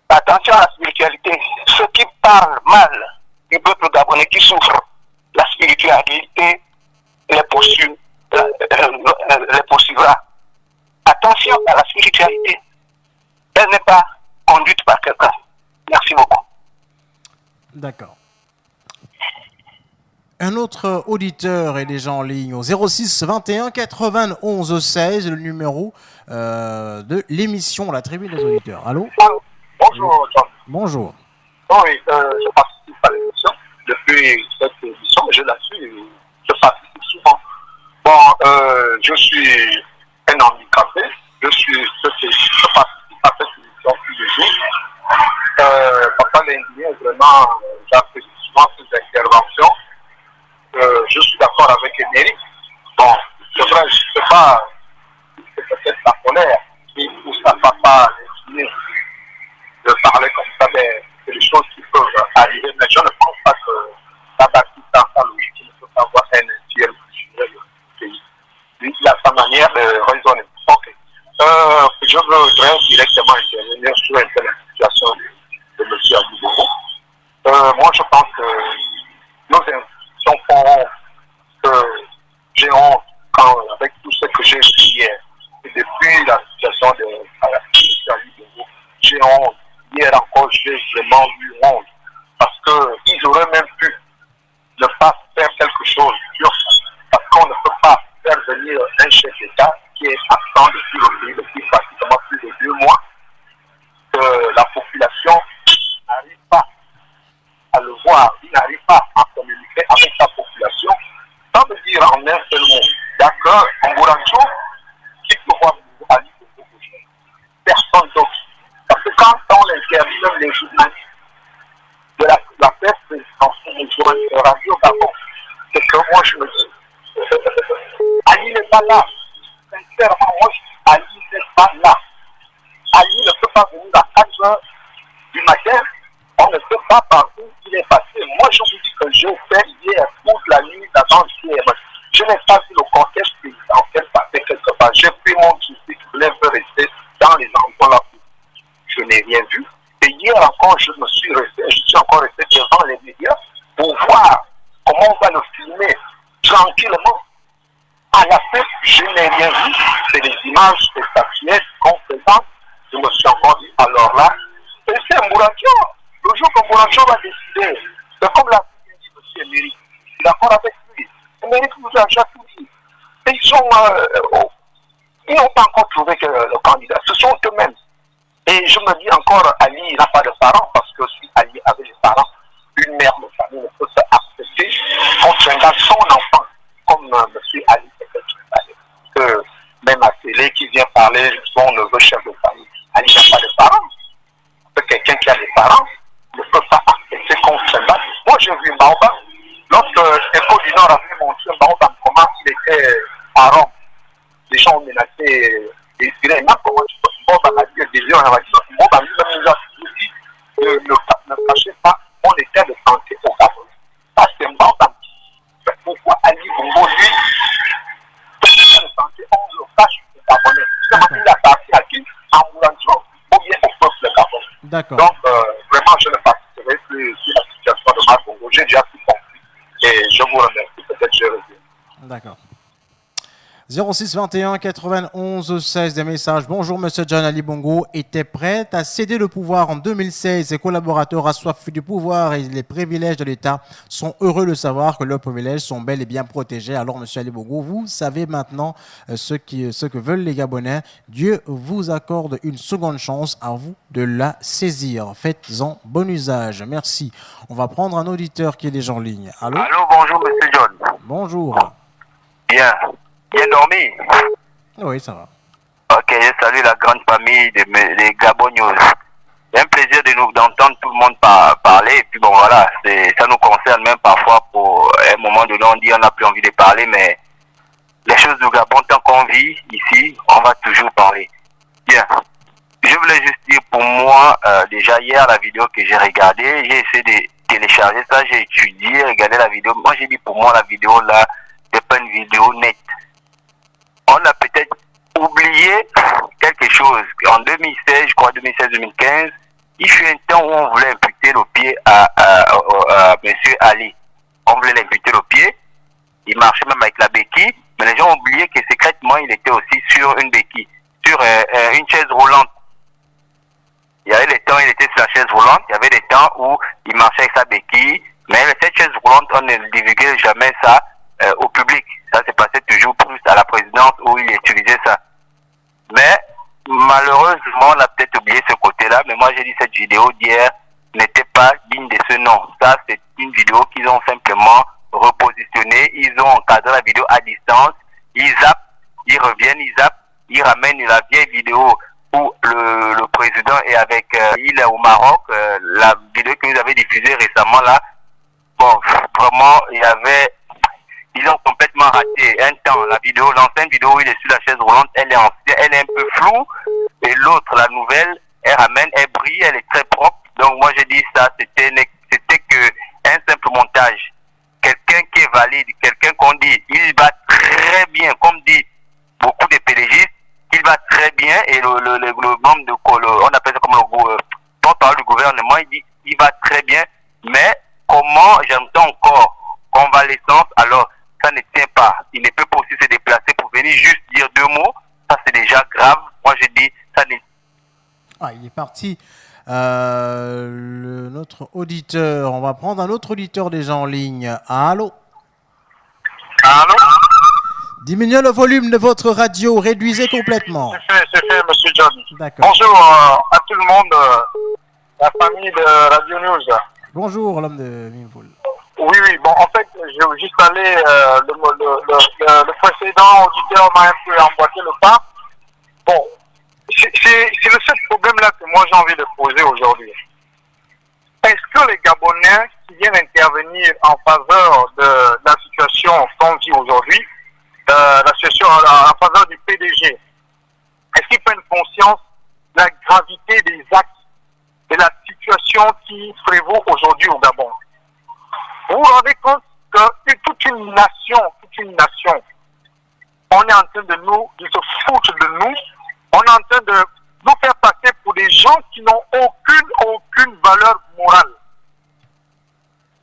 Attention à la spiritualité. Ceux qui parlent mal du peuple gabonais qui souffre, la spiritualité les poursuivra. Attention à la spiritualité. Elle n'est pas conduite par quelqu'un. Merci beaucoup. D'accord. Un autre auditeur est déjà en ligne au 06 21 91 16, le numéro de l'émission La Tribune des auditeurs. Allô? Bonjour, John. Bonjour. Oui, je participe à l'émission. Depuis cette émission, je la suis, je participe souvent. Bon, je suis un handicapé. Je participe à cette émission tous les jours. Papa Lindier, vraiment, j'apprécie souvent ses interventions. Je suis d'accord avec Émeric. Bon, c'est vrai, je ne sais pas, c'est peut-être la colère qui pousse à papa Lindier de parler comme ça, mais c'est des choses qui peuvent arriver. Mais je ne pense pas que la bâtisse dans sa logique ne peut pas avoir un tiers culturel du pays. Lui, il a sa manière de raisonner. Ok. Je voudrais directement intervenir sur la situation de M. Abou. Moi, je pense que nos institutions font que j'ai honte avec tout ce que j'ai vu hier. Et depuis la situation de M. Abou, j'ai honte. Hier encore, j'ai vraiment eu honte. Parce qu'ils auraient même pu ne pas faire quelque chose. Parce qu'on ne peut pas faire venir un chef d'État qui est absent depuis le pays depuis pratiquement plus de 2 mois. Que la population n'arrive pas à le voir. Il n'arrive pas à communiquer avec sa population. Ça veut dire en un seul mot. D'accord, en Gourancho, qui peut voir Ali personne d'autre. Parce que quand on interdit même les journalistes de la presse présidentielle, les journalistes de radio Gabon, c'est que moi je me dis, Ali n'est pas là. Sincèrement, moi je dis, Ali n'est pas là. Ali ne peut pas venir à 4 heures du matin. On ne sait pas par où il est passé. Moi je vous dis que j'ai fait hier toute la nuit d'avant hier. Je n'ai pas vu le contexte présidentiel passer quelque part. J'ai pris mon souci qui voulait rester dans les endroits là. Je n'ai rien vu. Et hier encore, je suis encore resté devant les médias pour voir comment on va le filmer tranquillement. À la fin, je n'ai rien vu. C'est des images spectaculaires qu'on présente. Je me suis encore dit, alors là, c'est Mourancho. Le jour que Mourancho va décider, c'est comme l'a dit M. Émeric. Je suis d'accord avec lui. Émeric nous a déjà tout dit. Et ils n'ont pas encore trouvé que le candidat. Ce sont eux-mêmes. Et je me dis encore, Ali n'a pas de parents, parce que si Ali avait des parents, une mère de famille ne peut se accepter contre un gars, son enfant, comme M. Ali que même à télé qui vient parler de son neveu chef de famille. Ali n'a pas de parents. Quelqu'un qui a des parents ne peut pas accepter contre un gars. Moi j'ai vu Baoba, lorsque Écho du Nord avait montré Baoba comment il était à Rome. Les gens ont menacé les Syriens. Comment Baoba a dit des gens, Baoba nous a dit ne cachez pas mon état de santé au Gabon. Ça c'est Baoba. Pourquoi Ali Bongo, lui, l'état de santé, on le cache au Gabonais. Il a parti à qui? En Mourancho, ou bien au peuple Gabon. D'accord. Donc, vraiment, je ne participerai plus sur la situation de Marc Bongo. J'ai déjà tout compris. Et je vous remercie. Peut-être que je reviens. D'accord. 06 21 91 16 des messages. Bonjour, Monsieur John Ali Bongo était prêt à céder le pouvoir en 2016. Ses collaborateurs assoiffés du pouvoir et les privilèges de l'État sont heureux de savoir que leurs privilèges sont bel et bien protégés. Alors, Monsieur Ali Bongo, vous savez maintenant ce que veulent les Gabonais. Dieu vous accorde une seconde chance, à vous de la saisir. Faites-en bon usage. Merci. On va prendre un auditeur qui est déjà en ligne. Allô? Allô, bonjour, Monsieur John. Bonjour. Bien. Bien dormi? Oui, ça va. Ok, je salue la grande famille des Gabonios. C'est un plaisir d'entendre tout le monde parler. Et puis bon, voilà, ça nous concerne même parfois pour un moment donné, on dit on n'a plus envie de parler, mais les choses du Gabon, tant qu'on vit ici, on va toujours parler. Bien. Je voulais juste dire pour moi, déjà hier, la vidéo que j'ai regardée, j'ai essayé de télécharger ça, j'ai étudié, regardé la vidéo. Moi, j'ai dit pour moi, la vidéo là, c'est pas une vidéo nette. On a peut-être oublié quelque chose. En 2016, je crois 2016-2015, il fut un temps où on voulait imputer le pied à M. Ali. On voulait l'imputer le pied. Il marchait même avec la béquille. Mais les gens ont oublié que secrètement, il était aussi sur une béquille, sur une chaise roulante. Il y avait des temps, il était sur la chaise roulante. Il y avait des temps où il marchait avec sa béquille. Mais cette chaise roulante, on ne divulguait jamais ça au public. Ça se passait toujours plus à la présidence où il utilisait ça. Mais malheureusement, on a peut-être oublié ce côté-là. Mais moi, j'ai dit cette vidéo d'hier n'était pas digne de ce nom. Ça, c'est une vidéo qu'ils ont simplement repositionnée. Ils ont encadré la vidéo à distance. Ils zappent, ils reviennent, ils zappent, ils ramènent la vieille vidéo où le président est avec il est au Maroc. La vidéo que vous avez diffusée récemment là, bon, vraiment, ils ont complètement raté un temps. La vidéo, l'ancienne vidéo où il est sur la chaise roulante, elle est ancienne, elle est un peu floue. Et l'autre, la nouvelle, elle ramène, elle brille, elle est très propre. Donc moi j'ai dit ça, c'était que un simple montage. Quelqu'un qui est valide, quelqu'un qu'on dit, il va très bien, comme dit beaucoup de PDGistes, il va très bien. Et le membre de on appelle ça comme le porte-parole du gouvernement, il dit il va très bien. Mais comment j'entends encore convalescence, alors ça ne tient pas. Il ne peut pas aussi se déplacer pour venir juste dire 2 mots. Ça, c'est déjà grave. Moi, je dis, ça n'est... Ah, il est parti. Notre auditeur, on va prendre un autre auditeur déjà en ligne. Allô? Allô? Diminuez le volume de votre radio, réduisez complètement. C'est fait, monsieur John. D'accord. Bonjour à tout le monde, la famille de Radio News. Bonjour, l'homme de Mimpoul. Oui, bon, en fait, je veux juste aller, le précédent auditeur m'a un peu emboîté le pas. Bon, c'est le seul problème-là que moi j'ai envie de poser aujourd'hui. Est-ce que les Gabonais qui viennent intervenir en faveur de la situation qu'on vit aujourd'hui, la situation en faveur du PDG, est-ce qu'ils prennent conscience de la gravité des actes et la situation qui prévaut aujourd'hui au Gabon? Vous vous rendez compte que toute une nation, on est en train de se foutre de nous, on est en train de nous faire passer pour des gens qui n'ont aucune valeur morale.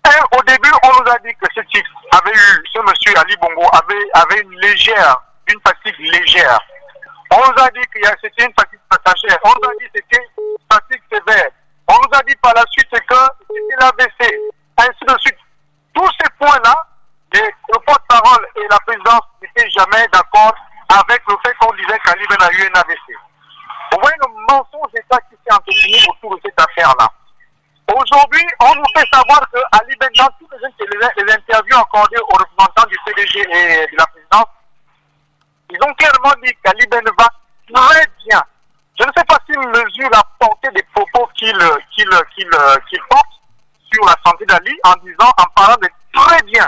Et au début, on nous a dit que ce monsieur Ali Bongo avait une fatigue légère. On nous a dit que c'était une fatigue passagère. On nous a dit que c'était une fatigue sévère. On nous a dit par la suite que c'était l'AVC. Ainsi de suite. Tous ces points-là, le porte-parole et la présidence n'étaient jamais d'accord avec le fait qu'on disait qu'Ali Ben a eu un AVC. Vous voyez le mensonge d'État qui s'est entretenu autour de cette affaire-là. Aujourd'hui, on nous fait savoir que Ali Ben, dans toutes les interviews accordées aux représentants du PDG et de la présidence, ils ont clairement dit qu'Ali Ben va très bien. Je ne sais pas s'il mesure la portée des propos qu'il porte sur la santé d'Ali en parlant de très bien.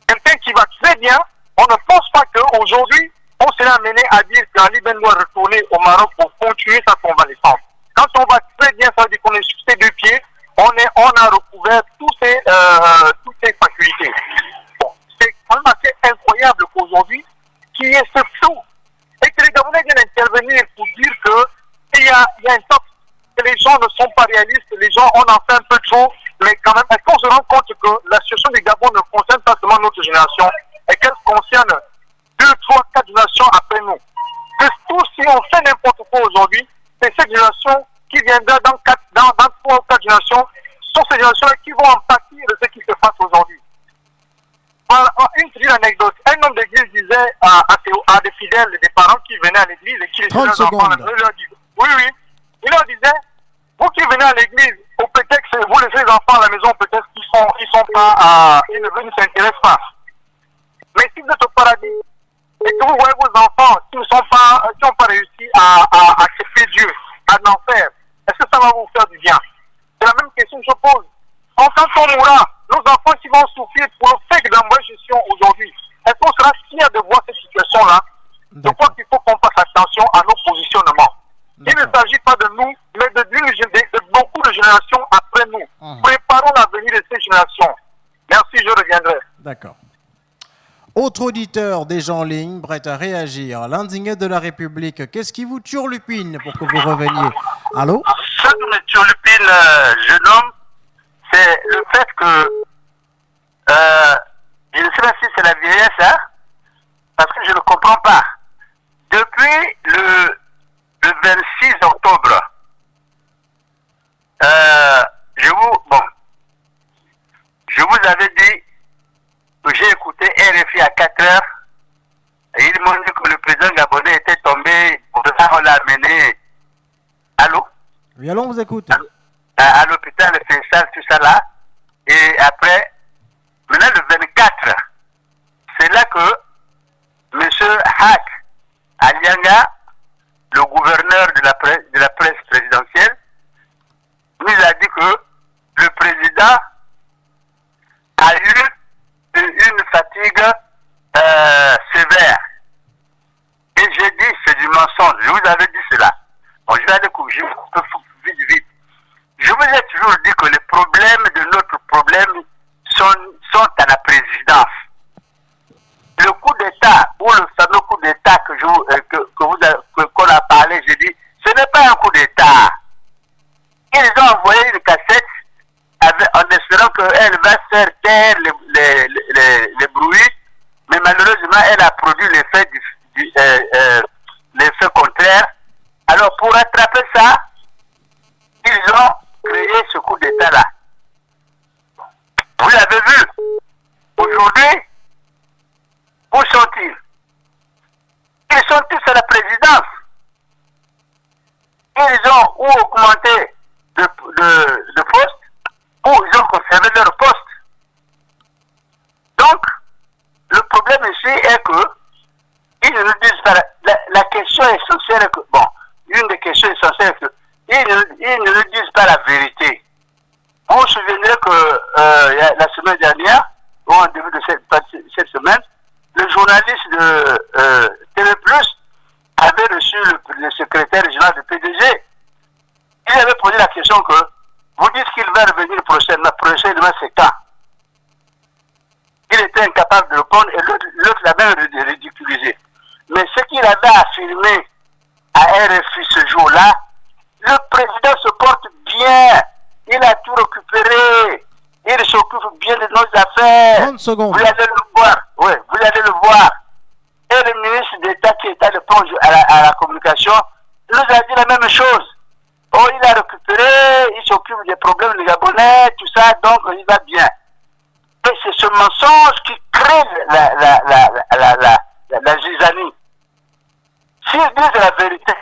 Quelqu'un qui va très bien, on ne pense pas qu'aujourd'hui, on s'est amené à dire qu'Ali Ben doit retourner au Maroc pour continuer sa convalescence. Quand on va très bien, ça veut dire qu'on est sur ses 2 pieds, on a recouvert toutes ses facultés. Bon, c'est quand même assez incroyable qu'aujourd'hui, qu'il y ait ce flou. Et que les Gabonais viennent intervenir pour dire qu'il y a un top, que les gens ne sont pas réalistes, que les gens on en fait un peu trop, mais quand même, est-ce qu'on se rend compte que la situation du Gabon ne concerne pas seulement notre génération, et qu'elle concerne 2, 3, 4 générations après nous? Que tout, si on fait n'importe quoi aujourd'hui, c'est cette génération qui viendra dans 3 ou 4 générations, sont ces générations qui vont en pâtir de ce qui se passe aujourd'hui. Voilà, une petite anecdote. Un homme d'église disait à des fidèles, des parents qui venaient à l'église et qui laissaient leurs enfants, il leur disait, il leur disait, vous qui venez à l'église, au prétexte que vous laissez les enfants à la maison, peut-être qu'ils ne s'intéressent pas. Mais si vous êtes au paradis et que vous voyez vos enfants qui n'ont pas réussi à accepter Dieu, à en faire, est-ce que ça va vous faire du bien? C'est la même question que je pose. Quand on mourra, nos enfants qui vont souffrir pour le fait de la mauvaise gestion aujourd'hui, est-ce qu'on sera fiers de voir cette situation-là? Je crois qu'il faut qu'on fasse attention à nos positionnements. Il ne s'agit pas de nous, mais de beaucoup de générations après nous. Préparons l'avenir de ces générations. Merci, je reviendrai. D'accord. Autre auditeur déjà en ligne, prêt à réagir. L'indigné de la République, qu'est-ce qui vous turlupine pour que vous reveniez? Allô? Ce qui me turlupine, jeune homme, c'est le fait que, je ne sais pas si c'est la vieillesse, hein, parce que je ne comprends pas. Depuis le 26 octobre, je vous avais dit que j'ai écouté RFI à 4 heures et ils m'ont dit que le président gabonais était tombé, pour ça on l'a amené. Allô? Oui, allons, on vous écoute. À l'hôpital Faisal, tout ça là. Et après, maintenant le 24, c'est là que M. Hak Alianga, le gouverneur de la presse présidentielle, nous a dit que le président a eu une fatigue sévère. Et j'ai dit, c'est du mensonge. Je vous avais dit cela. Bon, je vais aller couper vite. Je vous ai toujours dit que les problèmes de notre problème sont à la présidence. Le coup d'État, ou le fameux coup d'État qu'on a parlé, j'ai dit, ce n'est pas un coup d'État. Ils ont envoyé une cassette en espérant qu'elle va faire taire les bruits, mais malheureusement, elle a produit l'effet contraire. Alors, pour rattraper ça, ils ont créé ce coup d'État-là. Vous l'avez vu. Aujourd'hui, où sont-ils? Ils sont tous à la présidence. Ils ont ou augmenté de poste, ou ils ont conservé leur poste. Donc, le problème ici est que ils ne nous disent pas la question essentielle que, bon, une des questions essentielles que ils ne nous disent pas la vérité. Vous vous souvenez que la semaine dernière, ou en début de cette semaine, le journaliste de TV+, avait reçu le secrétaire général du PDG. Il avait posé la question que vous dites qu'il va revenir prochainement, c'est quand? Il était incapable de répondre et l'autre l'a même ridiculisé. Mais ce qu'il avait affirmé à RFI ce jour-là, le président se porte bien. Il a tout récupéré. Il s'occupe bien de nos affaires. 30 secondes. Vous allez le voir. Oui, vous allez le voir. Et le ministre d'État qui est à l'éponge à la communication nous a dit la même chose. Oh, il a récupéré, il s'occupe des problèmes des Gabonais, tout ça, donc il va bien. Et c'est ce mensonge qui crée la zizanie. S'ils disent la vérité.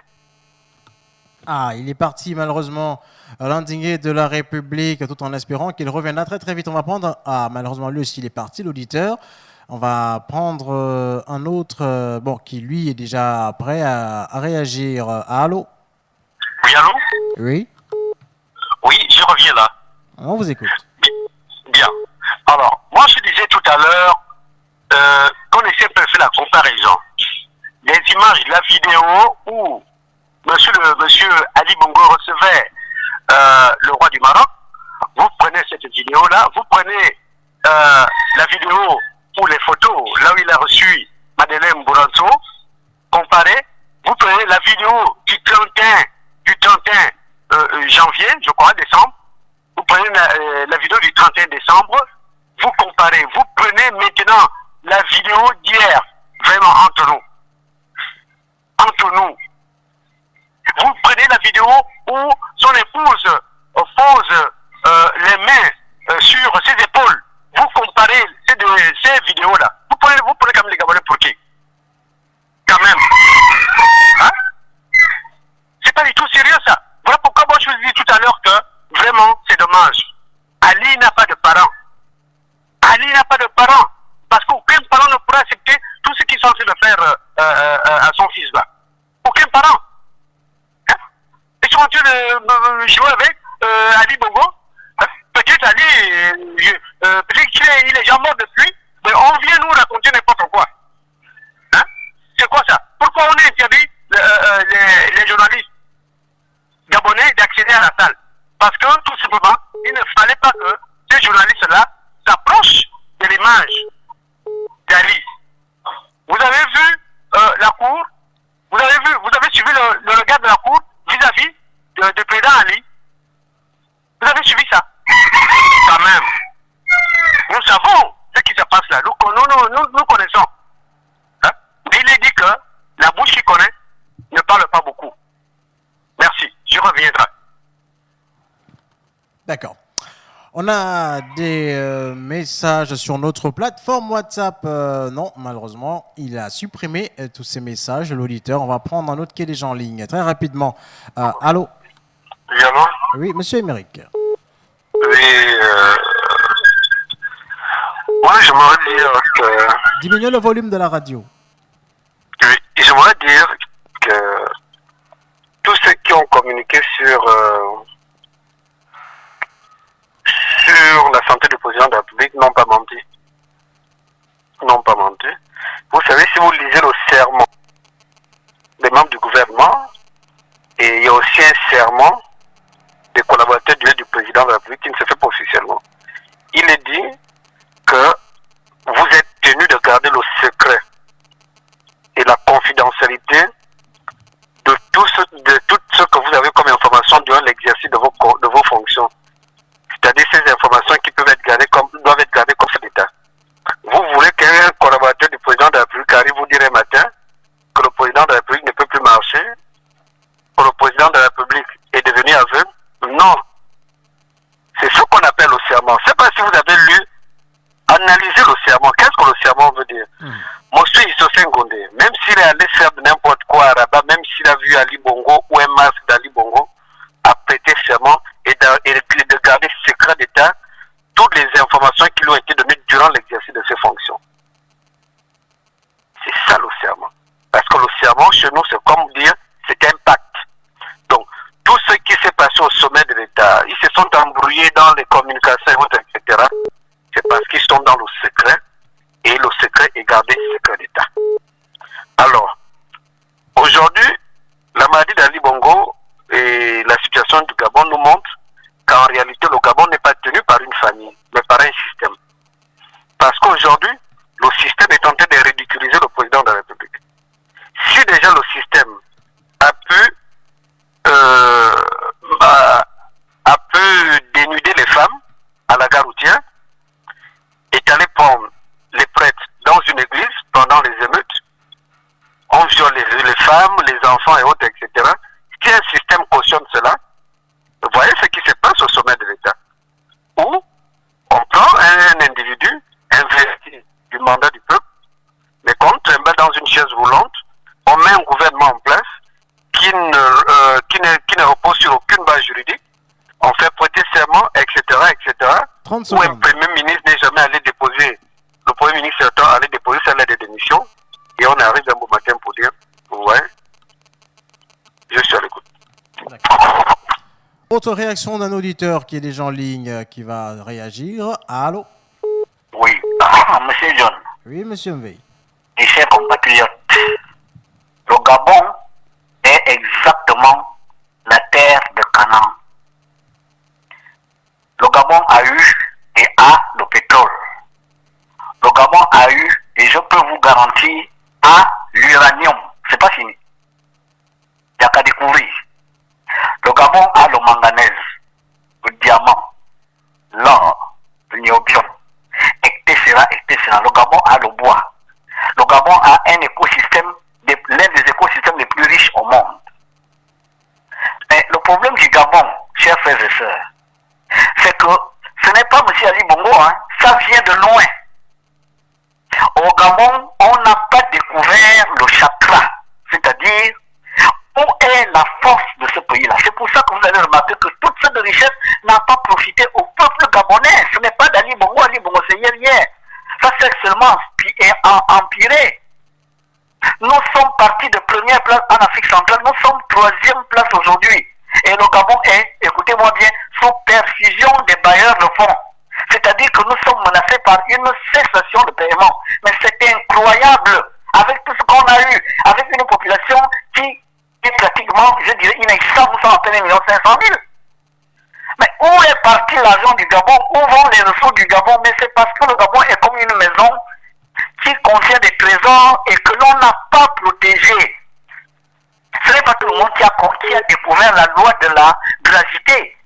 Ah, il est parti malheureusement, l'indigné de la République, tout en espérant qu'il reviendra très très vite. On va prendre, malheureusement lui aussi il est parti, l'auditeur. On va prendre un autre, qui lui est déjà prêt à réagir. Allô? Oui, allô? Oui. Oui, je reviens là. On vous écoute. Bien. Alors, moi je disais tout à l'heure qu'on essaie de faire la comparaison. Les images, la vidéo où monsieur Ali Bongo recevait le roi du Maroc, vous prenez cette vidéo-là, vous prenez la vidéo ou les photos, là où il a reçu Madeleine Bouranto, comparé, vous prenez la vidéo du 31 janvier, je crois, décembre, vous prenez la vidéo du 31 décembre, vous comparez, vous prenez maintenant la vidéo d'hier, vraiment entre nous. Vous prenez la vidéo où son épouse pose les mains sur ses épaules. Vous comparez ces vidéos-là. Vous prenez quand même les Gabonais pour qui? Quand même. Hein? C'est pas du tout sérieux ça. Voilà pourquoi moi je vous dis tout à l'heure que vraiment c'est dommage. Ali n'a pas de parents. Ali n'a pas de parents. Parce qu'aucun parent ne pourra accepter tout ce qu'il est censé le faire à son fils là. Aucun parent. Hein? Ils sont en train de jouer avec Ali Bongo. Hein? Peut-être Ali, peut-être qu'il est déjà mort depuis, mais on vient nous raconter n'importe quoi. Hein? C'est quoi ça? Pourquoi on a interdit les journalistes gabonais d'accéder à la salle? Parce que tout simplement, il ne fallait pas que ces journalistes-là s'approchent de l'image d'Ali. On a des messages sur notre plateforme WhatsApp. Non, malheureusement, il a supprimé tous ces messages, l'auditeur. On va prendre un autre qui est déjà en ligne. Très rapidement. Allô? Oui, allô? Oui, monsieur Émeric. Oui, moi, j'aimerais dire que... Diminuez le volume de la radio. Oui, j'aimerais dire que tous ceux qui ont communiqué sur la santé du président de la République n'ont pas menti. N'ont pas menti. Vous savez, si vous lisez le serment des membres du gouvernement, et il y a aussi un serment des collaborateurs du président de la République qui ne se fait pas officiellement. Il est dit que vous êtes tenu de garder le secret et la confidentialité de tout ce que vous avez comme information durant l'exercice de vos fonctions. C'est-à-dire ces informations qui doivent être gardées comme fait d'État. Vous voulez qu'un collaborateur du président de la République arrive vous dire un matin que le président de la République ne peut plus marcher, que le président de la République est devenu aveugle? Non. C'est ce qu'on appelle le serment. Je ne sais pas si vous avez lu, analysé le serment. Qu'est-ce que le serment veut dire? Monsieur Issofé Ngondé, même s'il est allé faire n'importe quoi à Rabat, même s'il a vu Ali Bongo ou un masque d'Ali Bongo, a prêté serment et de garder secret d'État toutes les informations qui lui ont été données durant l'exercice de ses fonctions. C'est ça le serment. Parce que le serment, chez nous, c'est comme dire, c'est un pacte. Donc, tout ce qui s'est passé au sommet de l'État, ils se sont embrouillés dans les communications, etc. C'est parce qu'ils sont dans le secret, et le secret est gardé secret d'État. Alors, aujourd'hui, la maladie d'Ali Bongo et la situation du Gabon nous montrent qu'en réalité, le Gabon n'est pas tenu par une famille, mais par un système. Parce qu'aujourd'hui, le système est en train de ridiculiser le président de la République. Si déjà le système a pu dénuder les femmes à la gare routière, est allé prendre les prêtres dans une église pendant les émeutes, on viole les femmes, les enfants et autres, etc. Si un système cautionne cela, vous voyez ce qui se passe au sommet de l'État, où on prend un individu investi du mandat du peuple, mais qu'on trimballe dans une chaise roulante, on met un gouvernement en place qui ne repose sur aucune base juridique, on fait prêter serment, etc., etc., où un premier ministre n'est jamais allé déposer, le premier ministre est allé déposer sa lettre de démission, et on arrive un beau matin pour dire, vous voyez, je suis à l'écoute. Autre réaction d'un auditeur qui est déjà en ligne, qui va réagir. Allô? Oui, monsieur John. Oui, monsieur Mvei. Mes chers compatriotes, le Gabon est exactement la terre de Canaan. Le Gabon a eu et a le pétrole. Le Gabon a eu, et je peux vous garantir, a l'uranium. C'est pas fini. Il n'y a qu'à découvrir. Le Gabon a le manganèse, le diamant, l'or, le niobium, etc., etc. Le Gabon a le bois. Le Gabon a un écosystème, l'un des écosystèmes les plus riches au monde. Mais le problème du Gabon, chers frères et sœurs, c'est que ce n'est pas M. Ali Bongo, hein, ça vient de loin. Au Gabon, on n'a pas découvert le chakra, c'est-à-dire où est la force de ce pays-là. C'est pour ça que vous allez remarquer que toute cette richesse n'a pas profité au peuple gabonais. Ce n'est pas d'Ali Bongo, c'est hier. Ça c'est seulement empiré. Nous sommes partis de première place en Afrique centrale, nous sommes troisième place aujourd'hui. Et le Gabon est, écoutez-moi bien, sous perfusion des bailleurs de fonds. C'est-à-dire que nous sommes menacés par une cessation de paiement. Mais c'est incroyable, avec tout ce qu'on a eu, avec une population qui est pratiquement, je dirais, inexistante, nous sommes à peine 1,5 million. Mais où est parti l'argent du Gabon? Où vont les ressources du Gabon? Mais c'est parce que le Gabon est comme une maison qui contient des trésors et que l'on n'a pas protégé. Ce n'est pas tout le monde qui a découvert la loi de la gravité,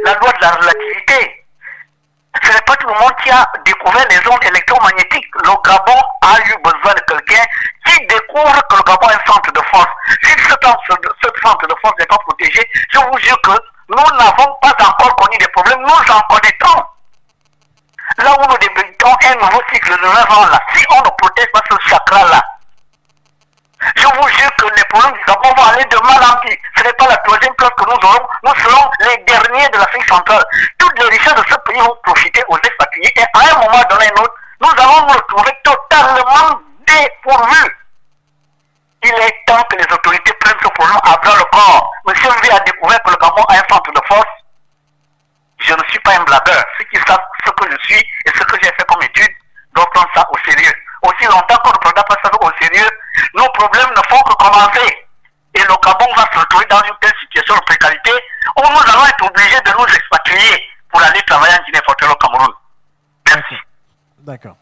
la loi de la relativité. Ce n'est pas tout le monde qui a découvert les ondes électromagnétiques. Le Gabon a eu besoin de quelqu'un qui découvre que le Gabon est un centre de force. Si ce centre de force n'est pas protégé, je vous jure que nous nous n'avons pas encore connu des problèmes, nous en connaissons. Là où nous débutons un nouveau cycle de 9 ans là, si on ne protège pas ce chakra-là, je vous jure que les problèmes du Gabon vont aller de mal en pire. Ce n'est pas la troisième place que nous aurons, nous serons les derniers de l'Afrique centrale. Toutes les richesses de ce pays vont profiter aux expatriés et à un moment donné ou autre, nous allons nous retrouver totalement dépourvus. Il est temps que les autorités prennent ce problème à bras le corps. Monsieur V a découvert que le Gabon a un centre de force. Je ne suis pas un blagueur. Ceux qui savent ce que je suis et ce que j'ai fait comme étude doivent prendre ça au sérieux. Aussi longtemps que nous ne prenons pas ça au sérieux, nos problèmes ne font que commencer. Et le Gabon va se retrouver dans une telle situation de précarité où nous allons être obligés de nous expatrier pour aller travailler en Guinée équatoriale au Cameroun. Merci. D'accord.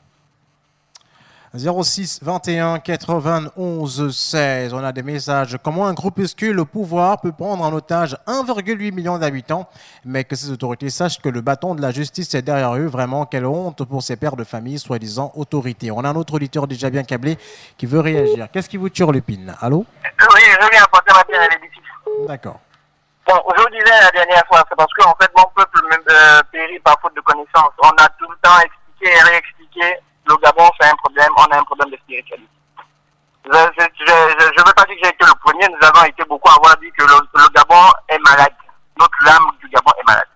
06 21 91 16. On a des messages. Comment un groupuscule au pouvoir peut prendre en otage 1,8 million d'habitants, mais que ces autorités sachent que le bâton de la justice est derrière eux. Vraiment, quelle honte pour ces pères de famille, soi-disant autorités. On a un autre auditeur déjà bien câblé qui veut réagir. Qu'est-ce qui vous turlupine? Allô? Oui, je viens apporter ma pierre à l'édifice. D'accord. Bon, je disais la dernière fois, c'est parce qu'en fait, mon peuple périt par faute de connaissance. On a tout le temps expliqué et réexpliqué. Le Gabon, c'est un problème, on a un problème de spiritualité. Je ne veux pas dire que j'ai été le premier, nous avons été beaucoup à avoir dit que le Gabon est malade. Notre âme du Gabon est malade.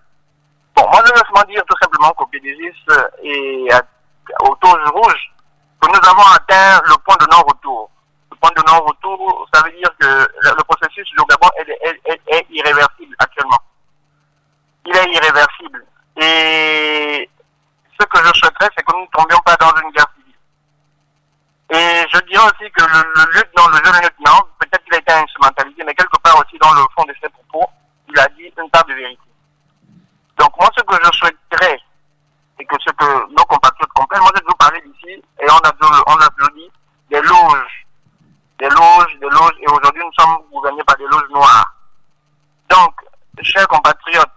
Bon, moi, je veux seulement dire tout simplement qu'au PDGIS et au taux rouge, que nous avons atteint le point de non-retour. Le point de non-retour, ça veut dire que le processus du Gabon est irréversible actuellement. Il est irréversible. Et ce que je souhaiterais, c'est que nous ne tombions pas dans une guerre civile. Et je dirais aussi que le jeune lieutenant, peut-être qu'il a été instrumentalisé, mais quelque part aussi dans le fond de ses propos, il a dit une part de vérité. Donc moi, ce que je souhaiterais, c'est que ce que nos compatriotes comprennent, moi je vais vous parler d'ici, et on applaudit des loges, et aujourd'hui nous sommes gouvernés par des loges noires. Donc, chers compatriotes,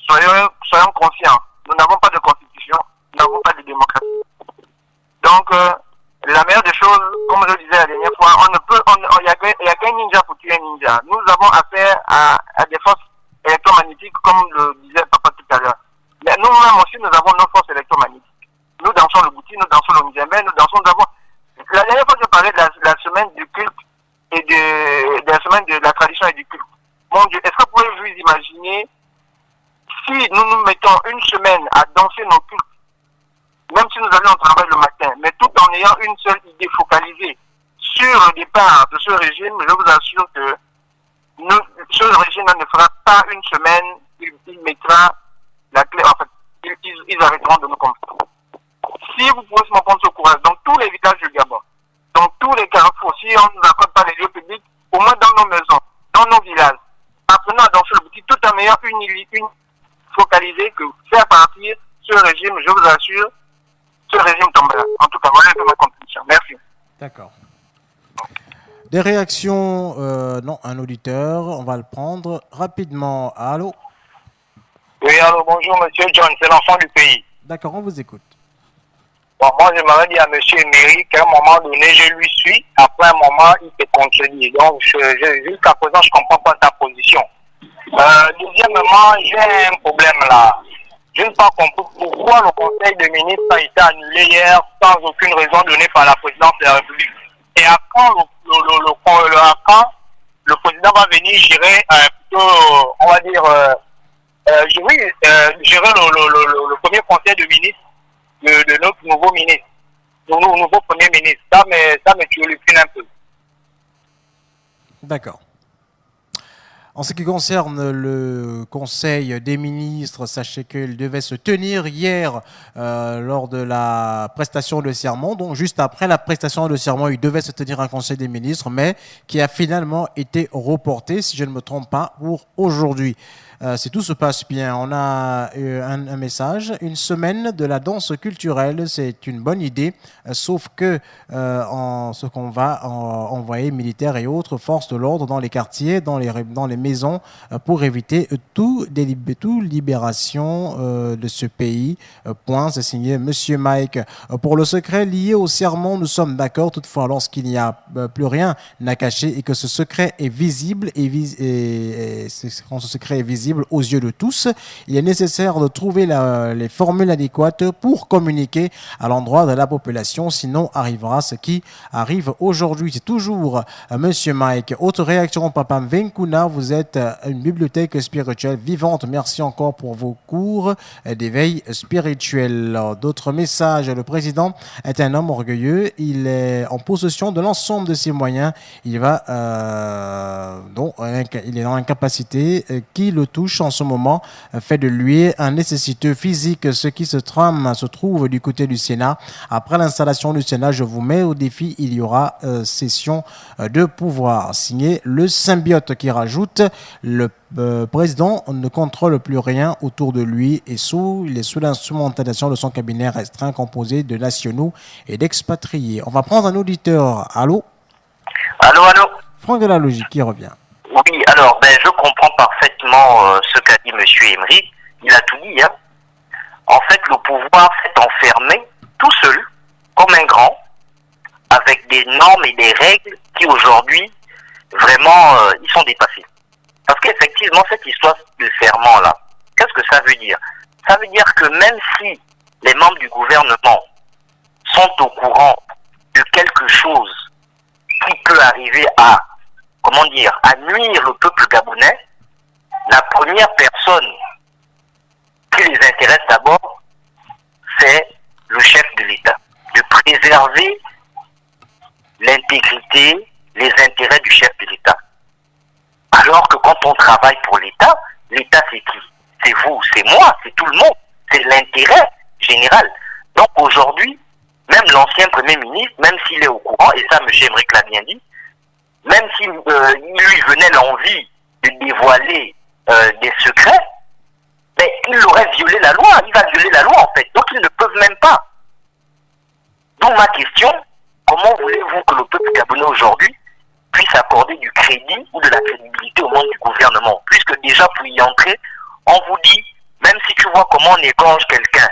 soyons conscients, nous n'avons pas de constitution, nous n'avons pas de démocratie. Donc, la meilleure des choses, comme je le disais la dernière fois, il n'y a qu'un ninja pour tuer un ninja. Nous avons affaire à des forces électromagnétiques, comme le disait papa tout à l'heure. Mais nous-mêmes aussi, nous avons nos forces électromagnétiques. Nous dansons le bouti, nous dansons le mizembe, nous avons... La dernière fois, je parlais de la semaine du culte et de la semaine de la tradition et du culte. Mon Dieu, est-ce que vous pouvez vous imaginer si nous nous mettons une semaine à danser nos cultes, même si nous allons au travail le matin, mais tout en ayant une seule idée focalisée sur le départ de ce régime, je vous assure que ce régime ne fera pas une semaine, il mettra la clé, en fait, ils arrêteront de nous comprendre. Si vous pouvez se prendre ce courage, dans tous les villages du Gabon, dans tous les carrefours, si on ne nous accorde pas les lieux publics, au moins dans nos maisons, dans nos villages, apprenons à danser le petit tout en ayant une focalisée que faire partir ce régime, je vous assure, ce régime tombera. En tout cas, voilà un peu ma contribution. Merci. D'accord. Des réactions, non, un auditeur, on va le prendre rapidement. Allô? Oui, allô, bonjour, monsieur John, c'est l'enfant du pays. D'accord, on vous écoute. Bon, moi, je m'avais dit à monsieur Emery qu'à un moment donné, je lui suis. Après un moment, il se contredit. Donc, jusqu'à présent, je ne comprends pas sa position. Deuxièmement, j'ai un problème là. Je n'ai pas compris pourquoi le Conseil des ministres a été annulé hier sans aucune raison donnée par la présidence de la République. Et à quand le président va venir gérer plutôt, on va dire, gérer le premier Conseil de ministres de notre nouveau ministre, de notre nouveau premier ministre. Ça me turlupine un peu. D'accord. En ce qui concerne le Conseil des ministres, sachez qu'il devait se tenir hier lors de la prestation de serment. Donc, juste après la prestation de serment, il devait se tenir un Conseil des ministres, mais qui a finalement été reporté, si je ne me trompe pas, pour aujourd'hui. Si tout se passe bien, on a un message. Une semaine de la danse culturelle, c'est une bonne idée, sauf que ce qu'on va envoyer militaires et autres forces de l'ordre dans les quartiers, dans les maisons, pour éviter toute libération de ce pays. Point, c'est signé Monsieur Mike. Pour le secret lié au serment, nous sommes d'accord. Toutefois, lorsqu'il n'y a plus rien à cacher et que ce secret est visible, quand ce secret est visible, visible aux yeux de tous. Il est nécessaire de trouver les formules adéquates pour communiquer à l'endroit de la population, sinon arrivera ce qui arrive aujourd'hui. C'est toujours Monsieur Mike. Autre réaction, Papa Mvenkuna, vous êtes une bibliothèque spirituelle vivante. Merci encore pour vos cours d'éveil spirituel. D'autres messages, le président est un homme orgueilleux, il est en possession de l'ensemble de ses moyens, il est dans l'incapacité qui le touche en ce moment, fait de lui un nécessiteux physique. Ce qui se trame se trouve du côté du Sénat. Après l'installation du Sénat, je vous mets au défi, il y aura cession de pouvoir. Signé le symbiote qui rajoute, le président ne contrôle plus rien autour de lui et il est sous l'instrumentalisation de son cabinet restreint composé de nationaux et d'expatriés. On va prendre un auditeur. Allô? Allô. Franck de la Logique qui revient. Oui, alors, je comprends parfaitement ce qu'a dit M. Emery. Il a tout dit, hein. En fait, le pouvoir s'est enfermé tout seul, comme un grand, avec des normes et des règles qui aujourd'hui, vraiment, ils sont dépassés. Parce qu'effectivement, cette histoire de serment-là, qu'est-ce que ça veut dire? Ça veut dire que même si les membres du gouvernement sont au courant de quelque chose qui peut arriver à nuire le peuple gabonais, la première personne qui les intéresse d'abord, c'est le chef de l'État. De préserver l'intégrité, les intérêts du chef de l'État. Alors que quand on travaille pour l'État, l'État c'est qui? C'est vous, c'est moi, c'est tout le monde. C'est l'intérêt général. Donc aujourd'hui, même l'ancien Premier ministre, même s'il est au courant, et ça M. Emery l'a bien dit, même s'il lui venait l'envie de dévoiler des secrets, mais il aurait violé la loi, il va violer la loi en fait. Donc ils ne peuvent même pas. Donc ma question, comment voulez-vous que le peuple gabonais aujourd'hui puisse accorder du crédit ou de la crédibilité au monde du gouvernement? Puisque déjà pour y entrer, on vous dit, même si tu vois comment on égorge quelqu'un,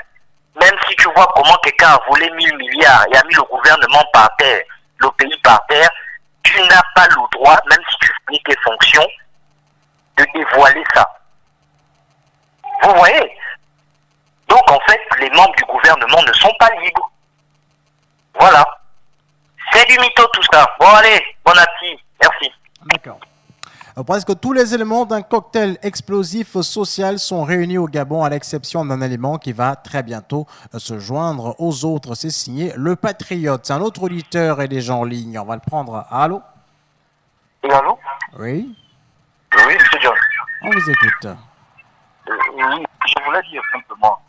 même si tu vois comment quelqu'un a volé 1000 milliards et a mis le gouvernement par terre, le pays par terre, tu n'as pas le droit, même si tu finis tes fonctions, de dévoiler ça. Vous voyez? Donc en fait, les membres du gouvernement ne sont pas libres. Voilà. C'est du mytho tout ça. Bon allez, bon appétit. Merci. D'accord. Presque tous les éléments d'un cocktail explosif social sont réunis au Gabon, à l'exception d'un élément qui va très bientôt se joindre aux autres. C'est signé Le Patriote. C'est un autre auditeur et déjà en ligne. On va le prendre. Allô? Et allô? Oui. Oui, M. John. On vous écoute. Oui, je voulais dire simplement,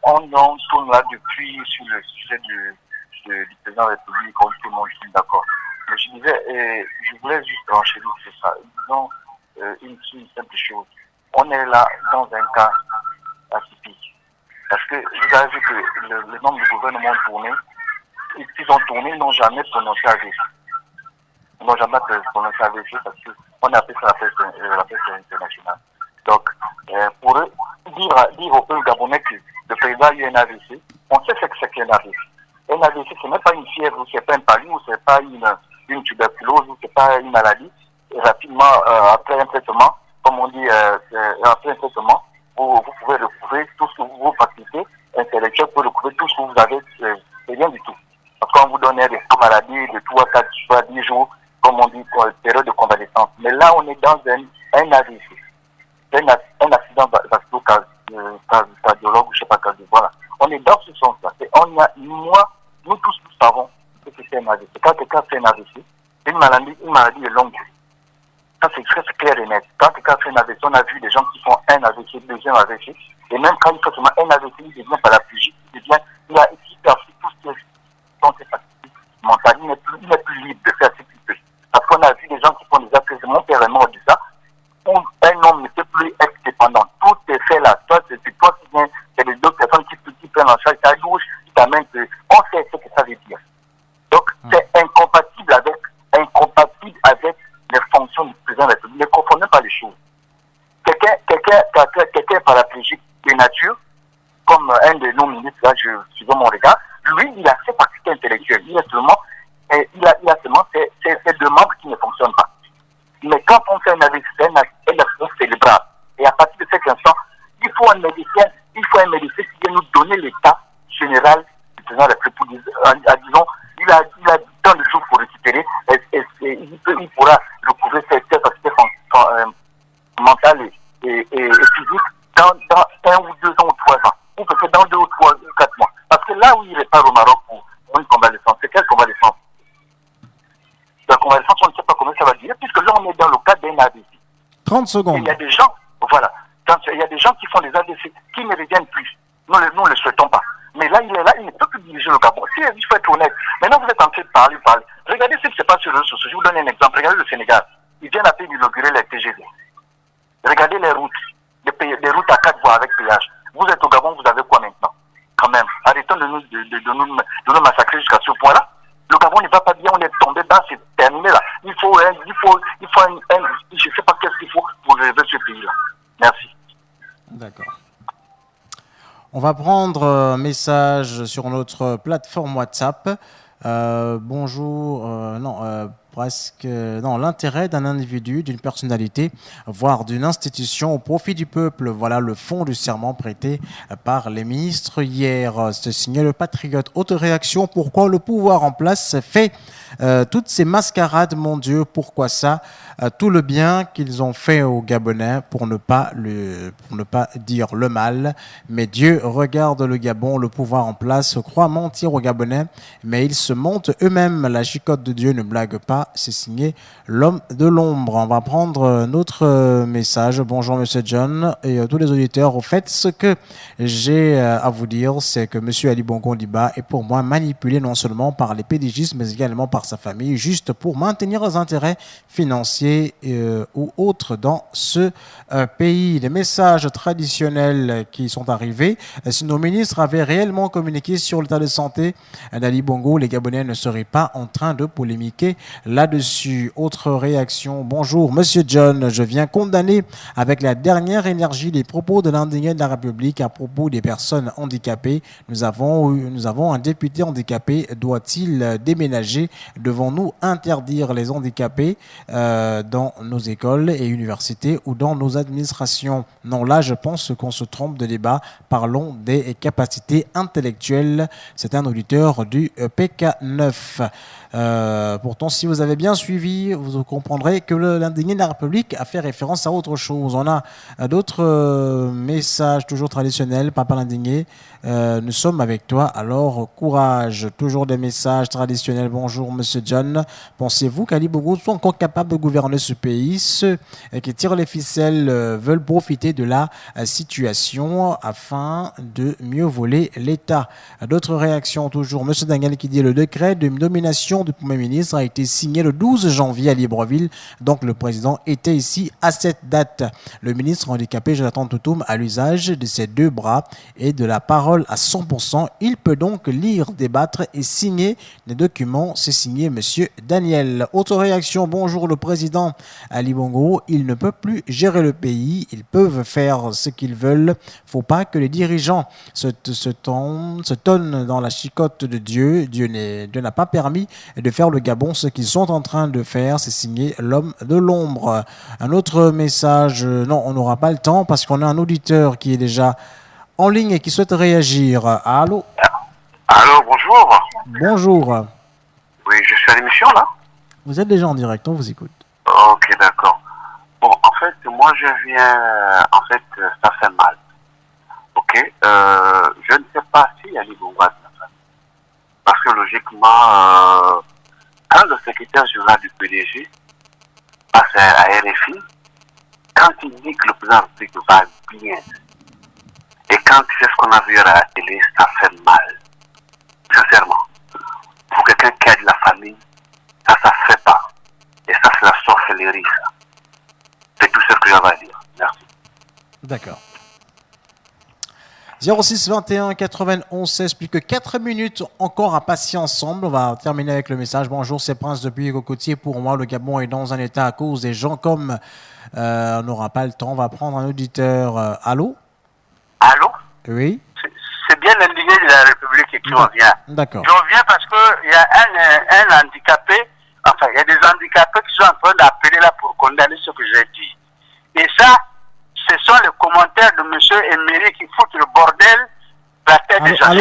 on tourne là depuis sur le sujet du président de la République, on tout le monde est d'accord. Mais je disais, je voulais juste renchérir sur ça. Disons une simple chose. On est là dans un cas atypique. Parce que vous avez vu que le nombre de gouvernements ont tourné, ils ont tourné, ils n'ont jamais prononcé AVC. Ils n'ont jamais prononcé AVC parce qu'on a appelé ça la presse internationale. Donc, pour eux, dire au peuple gabonais que le président a eu un AVC, on sait ce que c'est qu'un AVC. Un AVC, ce n'est pas une fièvre, ce n'est pas un palu, ce n'est pas une tuberculose, ce n'est pas une maladie. Et rapidement, après un traitement, comme on dit, après un traitement, vous pouvez retrouver tout ce que vos facultés intellectuelles, vous pouvez retrouver tout ce que vous avez, c'est rien du tout. Parce qu'on vous donnait des maladies de 3 à 4 jours, 10 jours, comme on dit, période de convalescence. Mais là, on est dans un AVC. C'est un accident cardiologue, je ne sais pas, voilà. On est dans ce sens-là. Nous tous, nous savons ce que c'est un AVC. Quand quelqu'un fait un AVC, c'est une maladie de longue durée. Ça, c'est très clair et net. Quand quelqu'un fait un AVC, on a vu des gens qui font un AVC, deuxième AVC, et même quand il fait seulement un AVC, il devient paraplégique, il a perdu tout ce qui est dans ses facultés mentales. Il n'est plus libre de faire ce qu'il peut. Parce qu'on a vu des gens qui font des AVC, mon père est mort de ça, où un homme ne peut plus être dépendant. Tout est fait là. Toi, c'est toi qui viens, c'est les deux personnes qui prennent en charge ta douche, qui t'amènent. On sait ce que ça veut dire. Donc, c'est incompatible avec les fonctions du président de la République. Ne confondez pas les choses. Quelqu'un est paraplégique de nature, comme un de nos ministres, là, je suis dans mon regard, lui, il a ses facultés intellectuelles. Il a seulement ces deux membres qui ne fonctionnent pas. Mais quand on fait un AVC, c'est un accident cérébral. Et à partir de cet instant, il faut un médecin qui vient nous donner l'état général du président de la République. Disons, il a tant de jours pour récupérer, et il pourra recouvrer ses capacités mentales et physiques dans 1 ou 2 ans ou 3 ans, ou peut-être dans 2 ou 3 ou 4 mois. Parce que là où il repart au Maroc pour une convalescence, c'est quelle convalescence? La convalescence, on ne sait pas comment ça va durer, puisque là on est dans le cadre d'un AVC. 30 secondes. Et il y a des gens, voilà, il y a des gens qui font des AVC, qui ne reviennent plus. Nous ne le souhaitons pas. Mais là, il est là, il ne peut plus diriger le Gabon. Il faut être honnête. Maintenant, vous êtes en train de parler. Regardez ce qui se passe sur les réseaux sociaux. Je vous donne un exemple. Regardez le Sénégal. Ils viennent à peine d'inaugurer les TGV. Regardez les routes. Des routes à 4 voies avec péage. Vous êtes au Gabon, vous avez quoi maintenant? Quand même. Arrêtons de nous massacrer jusqu'à ce point-là. Le Gabon ne va pas bien, on est tombé bas, c'est terminé là. Il faut je ne sais pas qu'est-ce qu'il faut pour relever ce pays-là. Merci. D'accord. On va prendre un message sur notre plateforme WhatsApp. Bonjour, l'intérêt d'un individu, d'une personnalité, voire d'une institution au profit du peuple. Voilà le fond du serment prêté par les ministres hier. C'est signé le Patriote. Haute réaction, pourquoi le pouvoir en place fait toutes ces mascarades, mon Dieu, pourquoi ça? Tout le bien qu'ils ont fait aux Gabonais pour ne pas dire le mal. Mais Dieu regarde le Gabon, le pouvoir en place croit mentir aux Gabonais, mais ils se montent eux-mêmes. La chicotte de Dieu ne blague pas. C'est signé l'homme de l'ombre. On va prendre notre message. Bonjour Monsieur John et tous les auditeurs. Au fait, ce que j'ai à vous dire, c'est que Monsieur Ali Bongo Ondimba est pour moi manipulé non seulement par les pédigistes, mais également par sa famille, juste pour maintenir les intérêts financiers ou autres dans ce pays. Les messages traditionnels qui sont arrivés, si nos ministres avaient réellement communiqué sur l'état de santé d'Ali Bongo, les Gabonais ne seraient pas en train de polémiquer là-dessus. Autre réaction. Bonjour Monsieur John, je viens condamner avec la dernière énergie les propos de l'indigné de la République à propos des personnes handicapées. Nous avons un député handicapé. Doit-il déménager? Devons-nous interdire les handicapés dans nos écoles et universités ou dans nos administrations? Non, là, je pense qu'on se trompe de débat. Parlons des capacités intellectuelles. C'est un auditeur du PK9. Pourtant, si vous avez bien suivi, vous comprendrez que l'indigné de la République a fait référence à autre chose. On a d'autres messages toujours traditionnels. Papa l'indigné, nous sommes avec toi, alors courage. Toujours des messages traditionnels. Bonjour Monsieur John. Pensez-vous qu'Ali Bongo soit encore capable de gouverner ce pays? Ceux qui tirent les ficelles veulent profiter de la situation afin de mieux voler l'État. D'autres réactions toujours. Monsieur Daniel qui dit: le décret de nomination du Premier ministre a été signé le 12 janvier à Libreville. Donc le président était ici à cette date. Le ministre handicapé Jonathan Toutoum a l'usage de ses 2 bras et de la parole à 100%. Il peut donc lire, débattre et signer les documents. C'est signé Monsieur Daniel. Autre réaction. Bonjour le président Ali Bongo. Il ne peut plus gérer le pays. Ils peuvent faire ce qu'ils veulent. Faut pas que les dirigeants se tonnent dans la chicotte de Dieu. Dieu n'a pas permis de faire le Gabon. Ce qu'ils sont en train de faire, c'est signer l'homme de l'ombre. Un autre message. Non, on n'aura pas le temps parce qu'on a un auditeur qui est déjà en ligne et qui souhaite réagir. Allô? Allô, bonjour. Bonjour. Oui, je suis à l'émission là. Vous êtes déjà en direct, on vous écoute. Ok, d'accord. Bon, en fait, moi je viens, ça fait mal. Ok, je ne sais pas si Ali Bongo a de la famille. Parce que logiquement, quand le secrétaire général du PDG passe à RFI, quand il dit que le président va bien, et quand c'est ce qu'on a vu à la télé, ça fait mal. Sincèrement. Pour quelqu'un qui a de la famille, ça se fait pas. Et ça, c'est la sorcellerie, ça. C'est tout ce que j'avais à dire. Merci. D'accord. 06 21 91 16, plus que 4 minutes encore à passer ensemble. On va terminer avec le message. Bonjour, c'est Prince depuis Cocotier. Pour moi, le Gabon est dans un état à cause des gens comme... on n'aura pas le temps. On va prendre un auditeur. Allô? Allô? Oui. C'est bien l'indigné de la République qui revient. D'accord. Je reviens parce qu'il y a un handicapé, enfin, il y a des handicapés qui sont en train d'appeler là pour condamner ce que j'ai dit. Et ça, ce sont les commentaires de M. Emery qui foutent le bordel la tête des gens.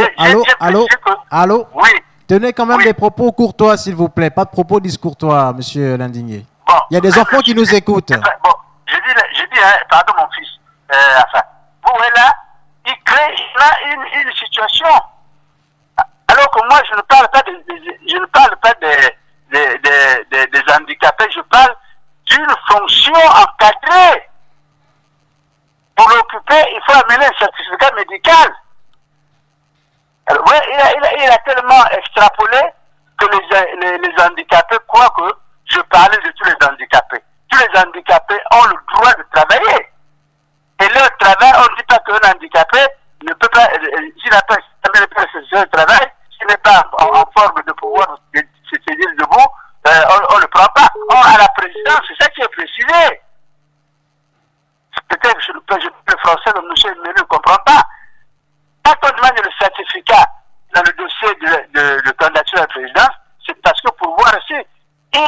Allô. Oui. Tenez quand même des propos courtois, s'il vous plaît. Pas de propos discourtois, monsieur l'indigné. Bon, il y a des enfants qui nous écoutent. Bon, j'ai dit, pardon mon fils, vous voyez là, il crée une situation. Alors que moi, je ne parle pas des handicapés, je parle d'une fonction encadrée. Pour l'occuper, il faut amener un certificat médical. Alors, ouais, il a tellement extrapolé que les handicapés croient que je parlais de tous les handicapés. Tous les handicapés ont le droit de travailler. Et leur travail, on ne dit pas qu'un handicapé ne peut pas, s'il n'a pas le travail, s'il n'est pas en forme de pouvoir se tenir debout, on ne le prend pas. Or, à la présidence, c'est ça qui est précisé. Peut-être que le français de M. ne le comprend pas. Quand on demande le certificat dans le dossier de candidature à la présidence, c'est parce que pour voir si il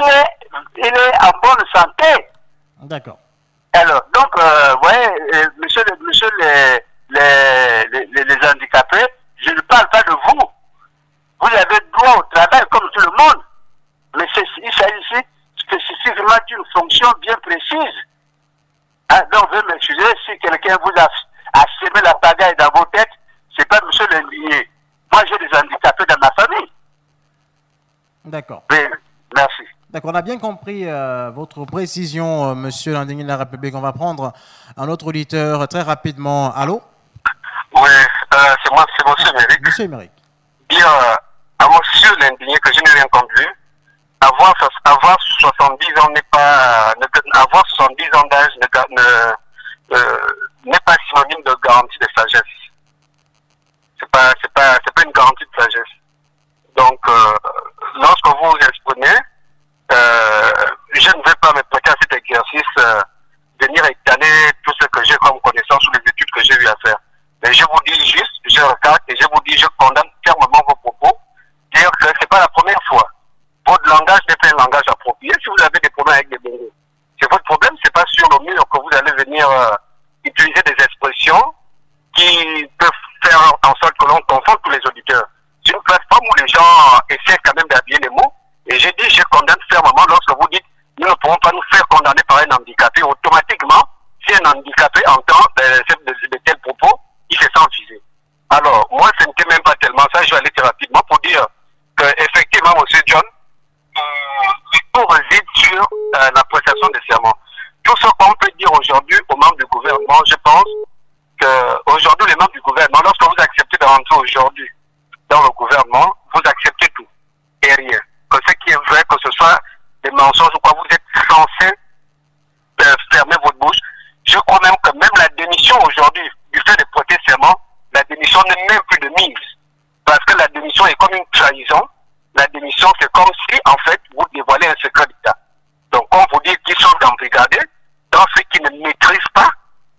est en bonne santé. D'accord. Alors, donc, vous voyez, monsieur les handicapés, je ne parle pas de vous. Vous avez droit au travail comme tout le monde. Mais il s'agit ici spécifiquement d'une fonction bien précise. Hein, donc, veuillez m'excuser si quelqu'un vous a semé la pagaille dans vos têtes, c'est pas monsieur l'indigné. Moi, j'ai des handicapés dans ma famille. D'accord. Oui, merci. D'accord, on a bien compris votre précision, monsieur l'indigné de la République. On va prendre un autre auditeur très rapidement. Allô? Oui, c'est moi, c'est monsieur Émeric. Monsieur Émeric. Dire à monsieur l'indigné que je n'ai rien compris. Avoir 70 ans n'est pas, avoir 70 ans d'âge n'est pas synonyme de garantie de sagesse. C'est pas une garantie de sagesse. Donc, lorsque vous vous exprimez, je ne vais pas me prêter à cet exercice, venir étaler tout ce que j'ai comme connaissance ou les études que j'ai eu à faire. Mais je vous dis juste, je regarde et je vous dis, je condamne fermement vos propos, dire que c'est pas la première fois. Votre langage n'est pas un langage approprié. Si vous avez des problèmes avec des bongos, c'est votre problème, c'est pas sur le mur que vous allez venir utiliser des expressions qui peuvent faire en sorte que l'on confonde tous les auditeurs. C'est une plateforme où les gens essaient quand même d'habiller les mots. Et j'ai dit, je condamne fermement lorsque vous dites, nous ne pourrons pas nous faire condamner par un handicapé. Automatiquement, si un handicapé entend de tels propos, il se sent visé. Alors, moi, ce n'était même pas tellement ça. Je vais aller très rapidement pour dire que, effectivement, M. John, tout réside sur la prestation des serments. Tout ce qu'on peut dire aujourd'hui aux membres du gouvernement, je pense qu'aujourd'hui, les membres du gouvernement, lorsque vous acceptez de rentrer aujourd'hui dans le gouvernement, vous acceptez tout et rien. Que ce qui est vrai, que ce soit des mensonges ou quoi, vous êtes censé fermer votre bouche. Je crois même que même la démission aujourd'hui, du fait de prêter serment, la démission n'est même plus de mise. Parce que la démission est comme une trahison. La démission, c'est comme si, en fait, vous dévoilez un secret d'État. Donc, on vous dit qu'ils sont embrigadés dans ceux qui ne maîtrisent pas.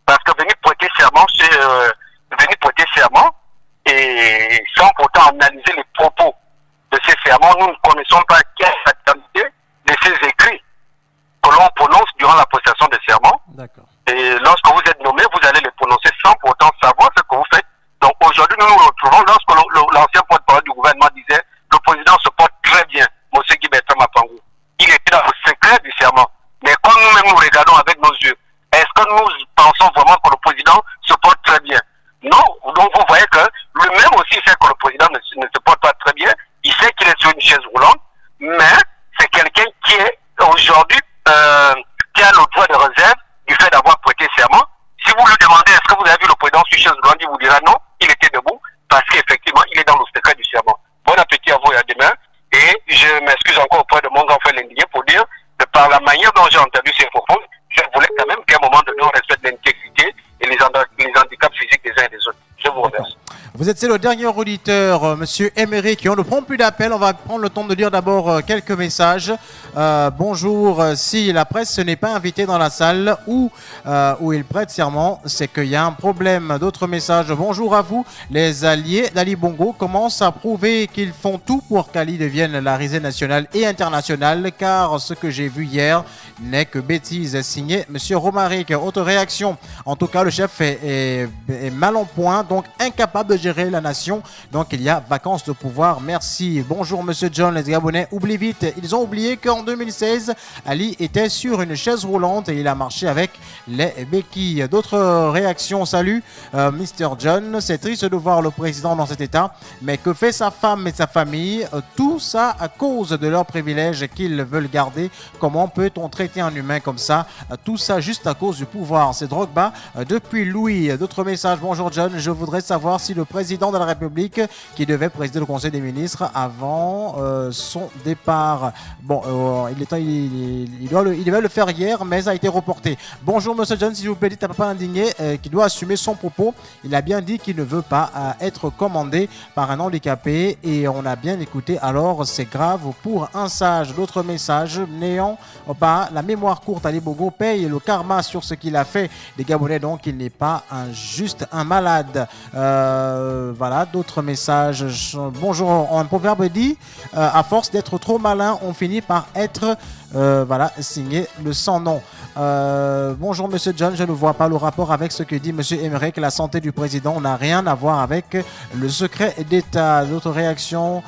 Parce que venir prêter serment, c'est venir prêter serment et sans pourtant analyser les propos de ces serments, nous ne connaissons pas quelle est la qualité de ces écrits que l'on prononce durant la prestation des serments. D'accord. Et lorsque vous êtes nommé, vous allez les prononcer sans pourtant savoir ce que vous faites. Donc aujourd'hui, nous nous retrouvons lorsque l'ancien porte-parole du gouvernement disait le président se porte très bien, M. Guy Bertrand Mapangou. Il était dans le secret du serment. Mais quand nous-mêmes nous regardons avec nos yeux, est-ce que nous pensons vraiment que le président se porte très bien? Non. Donc vous voyez que lui-même aussi sait que le président ne se porte pas très bien. Il sait qu'il est sur une chaise roulante, mais c'est quelqu'un qui est aujourd'hui qui a le droit de réserve du fait d'avoir prêté serment. Si vous lui demandez est-ce que vous avez vu le président sur une chaise roulante, il vous dira non, il était debout parce qu'effectivement il est dans le secret du serment. Bon appétit à vous et à demain. Et je m'excuse encore auprès de mon grand frère l'indigné pour dire que par la manière dont j'ai entendu ces propos, je voulais quand même qu'à un moment donné on respecte l'intégrité et êtes le dernier auditeur, Monsieur Émeric, et on ne prend plus d'appel. On va prendre le temps de lire d'abord quelques messages. Bonjour, si la presse n'est pas invitée dans la salle où il prête serment, c'est qu'il y a un problème. D'autres messages. Bonjour à vous, les alliés d'Ali Bongo commencent à prouver qu'ils font tout pour qu'Ali devienne la risée nationale et internationale, car ce que j'ai vu hier n'est que bêtise. Signé Monsieur Romaric. Autre réaction. En tout cas, le chef est mal en point, donc incapable de gérer la nation. Donc il y a vacances de pouvoir. Merci. Bonjour Monsieur John. Les Gabonais oublient vite. Ils ont oublié qu'en 2016, Ali était sur une chaise roulante et il a marché avec les béquilles. D'autres réactions. Salut Mr. John. C'est triste de voir le président dans cet état, mais que fait sa femme et sa famille? Tout ça à cause de leurs privilèges qu'ils veulent garder. Comment peut-on traiter un humain comme ça? Tout ça juste à cause du pouvoir. C'est Drogba depuis Louis. D'autres messages. Bonjour John. Je voudrais savoir si le président de la République, qui devait présider le Conseil des ministres avant son départ, bon, il devait le faire hier, mais ça a été reporté. Bonjour Monsieur John, s'il vous plaît, dites à Papa Indigné qui doit assumer son propos. Il a bien dit qu'il ne veut pas être commandé par un handicapé et on a bien écouté. Alors c'est grave pour un sage. D'autres messages. Néant pas la mémoire courte. Ali Bongo paye le karma sur ce qu'il a fait des Gabonais, donc il n'est pas juste un malade. Voilà, d'autres messages. Bonjour, un proverbe dit à force d'être trop malin, on finit par être voilà, signé le sans nom. Bonjour Monsieur John, je ne vois pas le rapport avec ce que dit Monsieur Émeric. La santé du président n'a rien à voir avec le secret d'État. D'autres réactions,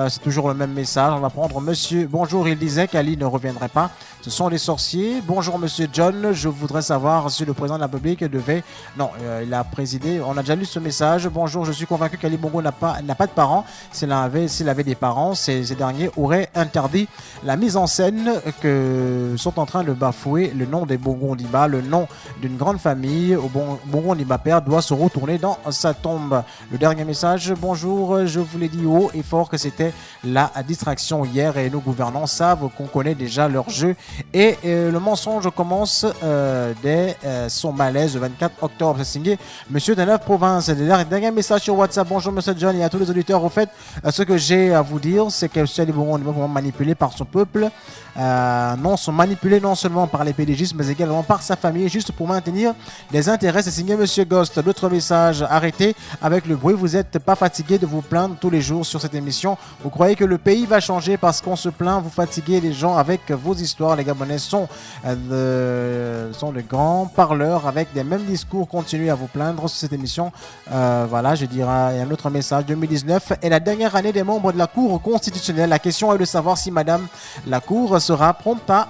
c'est toujours le même message. On va prendre Monsieur. Bonjour, il disait qu'Ali ne reviendrait pas. Ce sont les sorciers. Bonjour Monsieur John, je voudrais savoir si le président de la République devait... Non, il a présidé. On a déjà lu ce message. Bonjour, je suis convaincu qu'Ali Bongo n'a pas de parents. S'il avait des parents, ces derniers auraient interdit la mise en scène que sont en train de bafouer le nom des Bongo-Ondimba, le nom d'une grande famille. Au Bongo-Ondimba père doit se retourner dans sa tombe. Le dernier message. Bonjour, je vous l'ai dit haut et fort que c'était la distraction hier et nos gouvernants savent qu'on connaît déjà leur jeu. Et le mensonge commence dès son malaise le 24 octobre. C'est signé Monsieur de Neuf Province. Le dernier message sur WhatsApp. Bonjour Monsieur John et à tous les auditeurs. Au fait, ce que j'ai à vous dire, c'est que les Bongo-Ondimba sont manipulés par son peuple. Sont manipulés non seulement par les PDGistes mais également par sa famille juste pour maintenir des intérêts. C'est signé Monsieur Ghost. D'autres messages. Arrêtez avec le bruit, vous n'êtes pas fatigué de vous plaindre tous les jours sur cette émission. Vous croyez que le pays va changer parce qu'on se plaint, vous fatiguez les gens avec vos histoires. Les Gabonais sont de grands parleurs avec des mêmes discours. Continuez à vous plaindre sur cette émission. Voilà, je dirais un autre message. 2019 est la dernière année des membres de la Cour constitutionnelle. La question est de savoir si Madame la Cour sera prompte à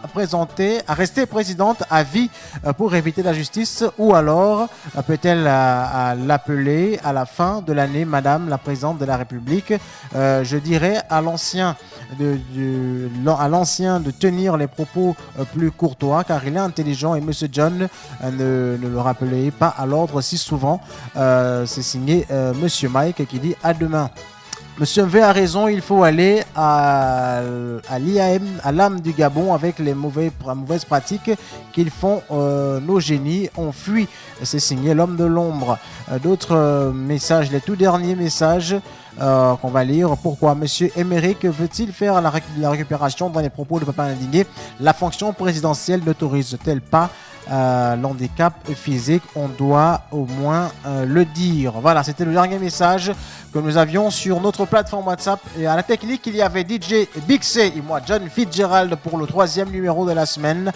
rester présidente à vie pour éviter la justice ou alors peut-elle l'appeler à la fin de l'année Madame la présidente de la République. Je dirais à l'ancien de tenir les propos plus courtois car il est intelligent et Monsieur John ne le rappelez pas à l'ordre si souvent. C'est signé Monsieur Mike qui dit à demain. Monsieur V a raison, il faut aller à l'IAM, à l'âme du Gabon avec les mauvaises pratiques qu'ils font. Nos génies ont fui. C'est signé l'homme de l'ombre. D'autres messages, les tout derniers messages qu'on va lire. Pourquoi Monsieur Émeric veut-il faire la récupération dans les propos de Papa Indigné? La fonction présidentielle n'autorise-t-elle pas l'handicap physique? On doit au moins le dire. Voilà, c'était le dernier message que nous avions sur notre plateforme WhatsApp. Et à la technique, il y avait DJ Big C et moi, John Fitzgerald, pour le 3e numéro de la semaine.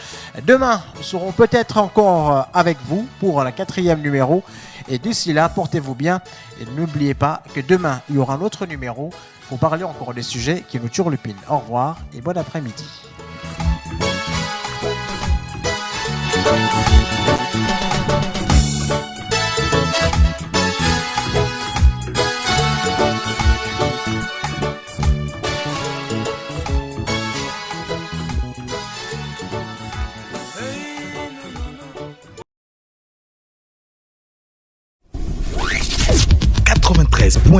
Demain, nous serons peut-être encore avec vous pour le 4e numéro. Et d'ici là, portez-vous bien et n'oubliez pas que demain, il y aura un autre numéro pour parler encore des sujets qui nous turlupinent. Au revoir et bon après-midi.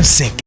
.5